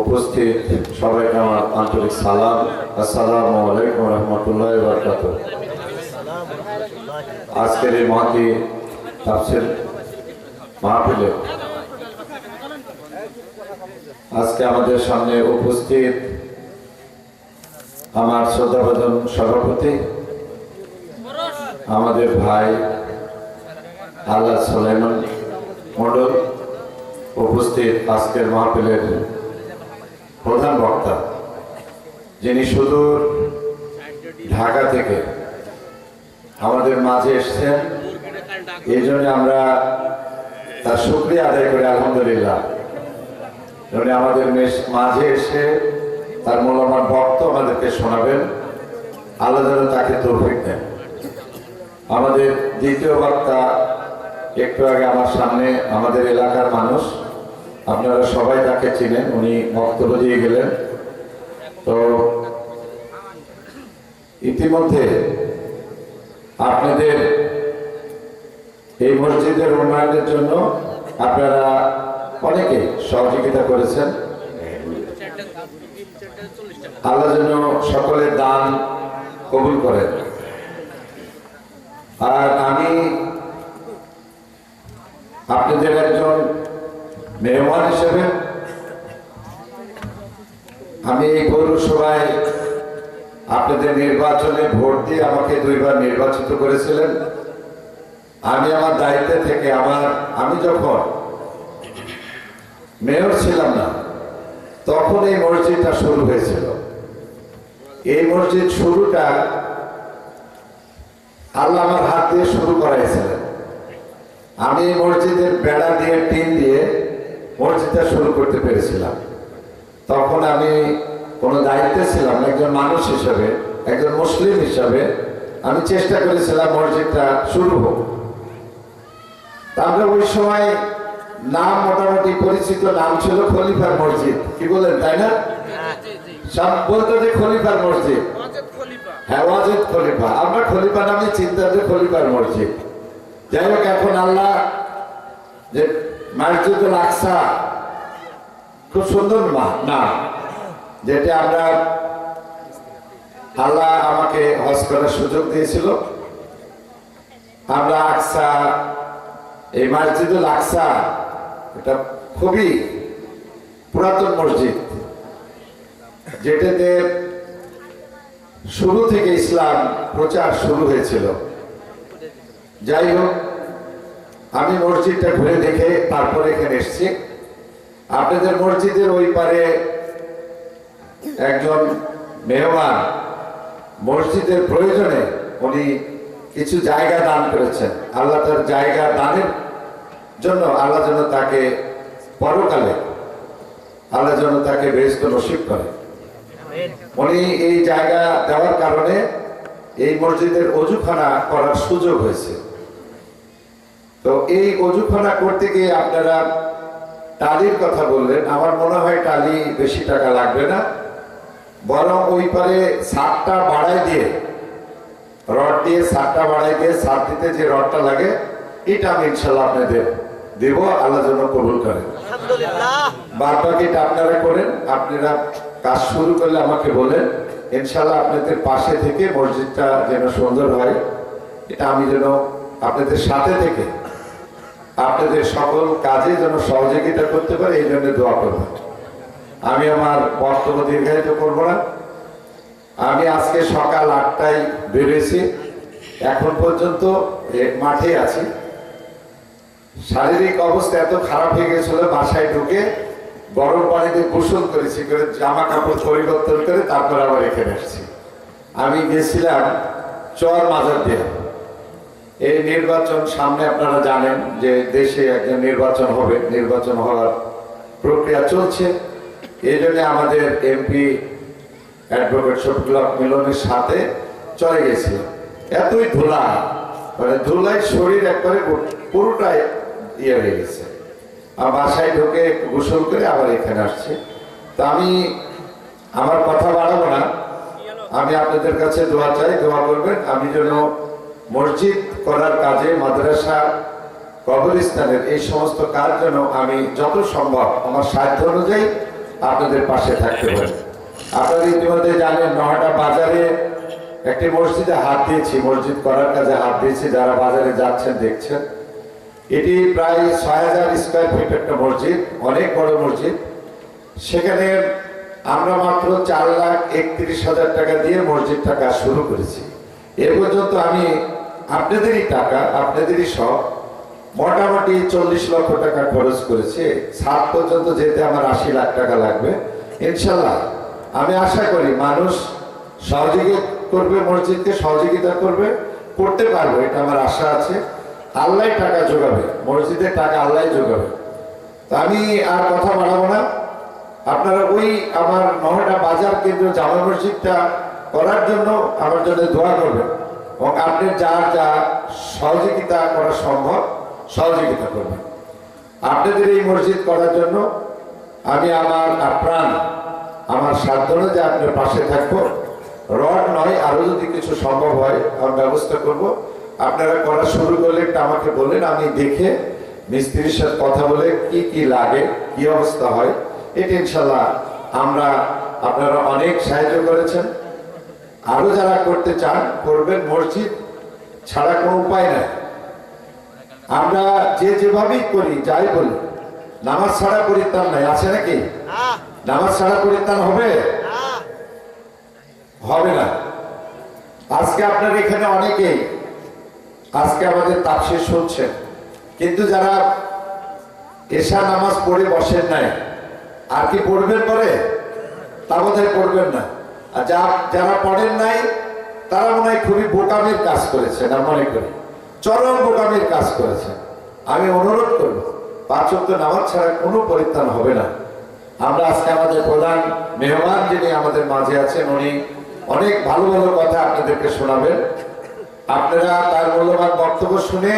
উপস্থিত সবাইকে আমার আন্তরিক সালাম। আসসালামু আলাইকুম ওয়া রাহমাতুল্লাহি ওয়া বারাকাতুহু। আজকের এই মহতি তাফসীর মাহফিলে আজকে আমাদের সামনে উপস্থিত আমার শ্রদ্ধাভাজন সভাপতি, আমাদের ভাই আল্লাহ সুলাইমান মন্ডল, উপস্থিত আজকের মাহফিলের প্রধান বক্তা, যিনি সুদূর ঢাকা থেকে আমাদের মাঝে এসেছেন, এই জন্য আমরা তার শুকরিয়া আদায় করি আলহামদুলিল্লাহ। উনি আমাদের মাঝে এসে তার মূল্যবান বক্তব্য আমাদেরকে শোনাবেন। আল্লাহ যেন তাকে তৌফিক দেন। আমাদের দ্বিতীয় বক্তা একটু আগে আমার সামনে আমাদের এলাকার মানুষ, আপনারা সবাই তাকে চিনেন, উনি বক্তব্য দিয়ে গেলেন। তো ইতিমধ্যে আপনাদের এই মসজিদের উন্নয়নের জন্য আপনারা অনেকে সহযোগিতা করেছেন। আল্লাহ যেন সকলের দান কবুল করেন। আর আমি আপনাদের একজন মেহমান হিসেবে আমি এই পৌরসভায় আপনাদের নির্বাচনে ভোট দিয়ে আমাকে 2 বার নির্বাচিত করেছিলেন। আমি আমার দায়িত্বে থেকে আমি যখন মেয়র ছিলাম না, তখন এই মসজিদটা শুরু হয়েছিল। এই মসজিদ শুরুটা আল্লাহ আমার হাত দিয়ে শুরু করাইছিলেন। আমি এই মসজিদের বেড়া দিয়ে টিন দিয়ে মসজিদটা শুরু করতে পেরেছিলাম। তখন আমি কোনো দায়িত্বে ছিলাম না, একজন মানুষ হিসাবে, একজন মুসলিম হিসাবে আমি চেষ্টা করেছিলাম মসজিদটা শুরু হোক। আমরা ওই সময় নাম মোটামুটি পরিচিত নাম ছিল খলিফার মসজিদ, কি বলেন তাই না? সব বলতো যে খলিফার মসজিদ, হ্যাঁ ওয়াজেদ খলিফা। আমরা খলিফা নামে চিন্তা যে খলিফার মসজিদ। যাই হোক, এখন আল্লাহ যে মসজিদুল আকসা, খুব সুন্দর নাম, যেটা আমরা আল্লাহ আমাকে হজ করার সুযোগ দিয়েছিল। আমরা আকসা, এই মসজিদুল আকসা এটা খুবই পুরাতন মসজিদ, যেটাতে শুরু থেকে ইসলাম প্রচার শুরু হয়েছিল। যাই হোক, আমি মসজিদটা ঘুরে দেখে তারপরে এখানে এসেছি। আপনাদের মসজিদের ওই পারে একজন মেহমান মসজিদের প্রয়োজনে উনি কিছু জায়গা দান করেছেন। আল্লাহ তার জায়গা দানের জন্য আল্লাহ যেন তাকে পরকালে আল্লাহ যেন তাকে বেহেশত নসিব করে। উনি এই জায়গা দেওয়ার কারণে এই মসজিদের অজুখানা করার সুযোগ হয়েছে। তো এই অজুখানা করতে গিয়ে আপনারা টালির কথা বললেন। আমার মনে হয় টালি বেশি টাকা লাগবে না, বরং ওই পারে ছাদটা বাড়াই দিয়ে, রড দিয়ে ছাদটা বাড়াই দিয়ে ছাদ দিতে যে রডটা লাগে, এটা আমি ইনশাল্লাহ আপনাদের দেব। আল্লাহ যেন কবুল করেন। বাদ বাকিটা আপনারা করেন। আপনারা কাজ শুরু করলে আমাকে বলেন, ইনশাল্লাহ আপনাদের পাশে থেকে মসজিদটা যেন সুন্দর হয়, এটা আমি যেন আপনাদের সাথে থেকে আপনাদের সকল কাজে যেন সহযোগিতা করতে পারে, এই জন্য দোয়া করবেন। আমি আমার বক্তব্য দীর্ঘায়িত করব না। আমি আজকে সকাল 8টায় বেরিয়েছি, এখন পর্যন্ত মাঠে আছি। শারীরিক অবস্থা এত খারাপ হয়ে গেছিল, বাসায় ঢুকে গরম পানিতে গোসল করেছি, করে জামা কাপড় পরিবর্তন করে তারপর আবার এখানে আসছি। আমি গেছিলাম চর মাজার দিয়ে। এই নির্বাচন সামনে, আপনারা জানেন যে দেশে একজন নির্বাচন হবে, নির্বাচন হওয়ার প্রক্রিয়া চলছে। এই জন্য আমাদের এমপি অ্যাডভোকেট শফিকুল হক মিলনের সাথে চলে গেছিল। এতই ধুলা, মানে ধুলায় শরীর একবারে পুরোটাই ইয়ে হয়ে গেছে। আর বাসায় ঢুকে গোসল করে আবার এখানে আসছে। তা আমি আমার কথা বাড়াবো না, আমি আপনাদের কাছে দোয়া চাই, দোয়া করবেন। আমি যেন মসজিদ করার কাজে, মাদ্রাসা, কবরস্থানের এই সমস্ত কাজ যেন আমি যত সম্ভব আমার সাধ্য অনুযায়ী আপনাদের পাশে থাকতে পারি। আপনারা ইতিমধ্যে জানেন, নহাটা বাজারে একটি মসজিদে হাত দিয়েছি, মসজিদ করার কাজে হাত দিয়েছি। যারা বাজারে যাচ্ছেন দেখছেন, এটি প্রায় 6000 স্কোয়ার ফিট একটা মসজিদ, অনেক বড় মসজিদ। সেখানে আমরা মাত্র 4,31,000 টাকা দিয়ে মসজিদটা কাজ শুরু করেছি। এ পর্যন্ত আমি আপনাদেরই টাকা, আপনাদেরই সব মোটামুটি 40 লক্ষ টাকা খরচ করেছে। ছাদ পর্যন্ত যেতে আমার 80 লাখ টাকা লাগবে ইনশাল্লাহ। আমি আশা করি মানুষ সহযোগিতা করবে, মসজিদকে সহযোগিতা করবে, করতে পারবে, এটা আমার আশা আছে। আল্লাহ টাকা যোগাবে, মসজিদের টাকা আল্লাহ যোগাবে। তো আমি আর কথা বাড়াবো না, আপনারা ওই আমার নহটা বাজার কেন্দ্র জামা মসজিদটা করার জন্য আমার জন্য দোয়া করবেন এবং আপনি যার যা সহযোগিতা করা সম্ভব সহযোগিতা করবেন। আপনাদের এই মসজিদ করার জন্য আমি আমার আপ্রাণ, আমার সাধ্য যে আপনার পাশে থাকবো। রড নয়, আরো যদি কিছু সম্ভব হয় আমি ব্যবস্থা করব। আপনারা করা শুরু করলে একটা আমাকে বললেন, আমি দেখে মিস্ত্রির সাথে কথা বলে কি কি লাগে, কি অবস্থা হয়, এটা ইনশাল্লাহ আমরা, আপনারা অনেক সাহায্য করেছেন, আরো যারা করতে চান করবেন। মসজিদ ছাড়া কোনো উপায় নাই। আমরা যেভাবেই করি, যাই বলি, নামাজ ছাড়া পরিত্রাণ নাই, আছে নাকি? নামাজ ছাড়া পরিত্রাণ হবে? হবে না। আজকে আপনার এখানে অনেকেই আজকে আমাদের তাফসীর শুনছেন, কিন্তু যারা এশা নামাজ পড়ে বসেন নাই, আর কি পড়বেন পরে? তা বোধহয় পড়বেন না। আর যারা পড়েন নাই তারা মনে হয় খুবই বোকামির কাজ করেছেন, আর মনে করি চরম বোকামির কাজ করেছেন। আমি অনুরোধ করব, 5 ওয়াক্ত নামাজ ছাড়া কোনো পরিত্রাণ হবে না। আমরা আজকে আমাদের প্রধান মেহমান যিনি আমাদের মাঝে আছেন, উনি অনেক ভালো ভালো কথা আপনাদেরকে শোনাবেন। আপনারা তার মূল্যবান বক্তব্য শুনে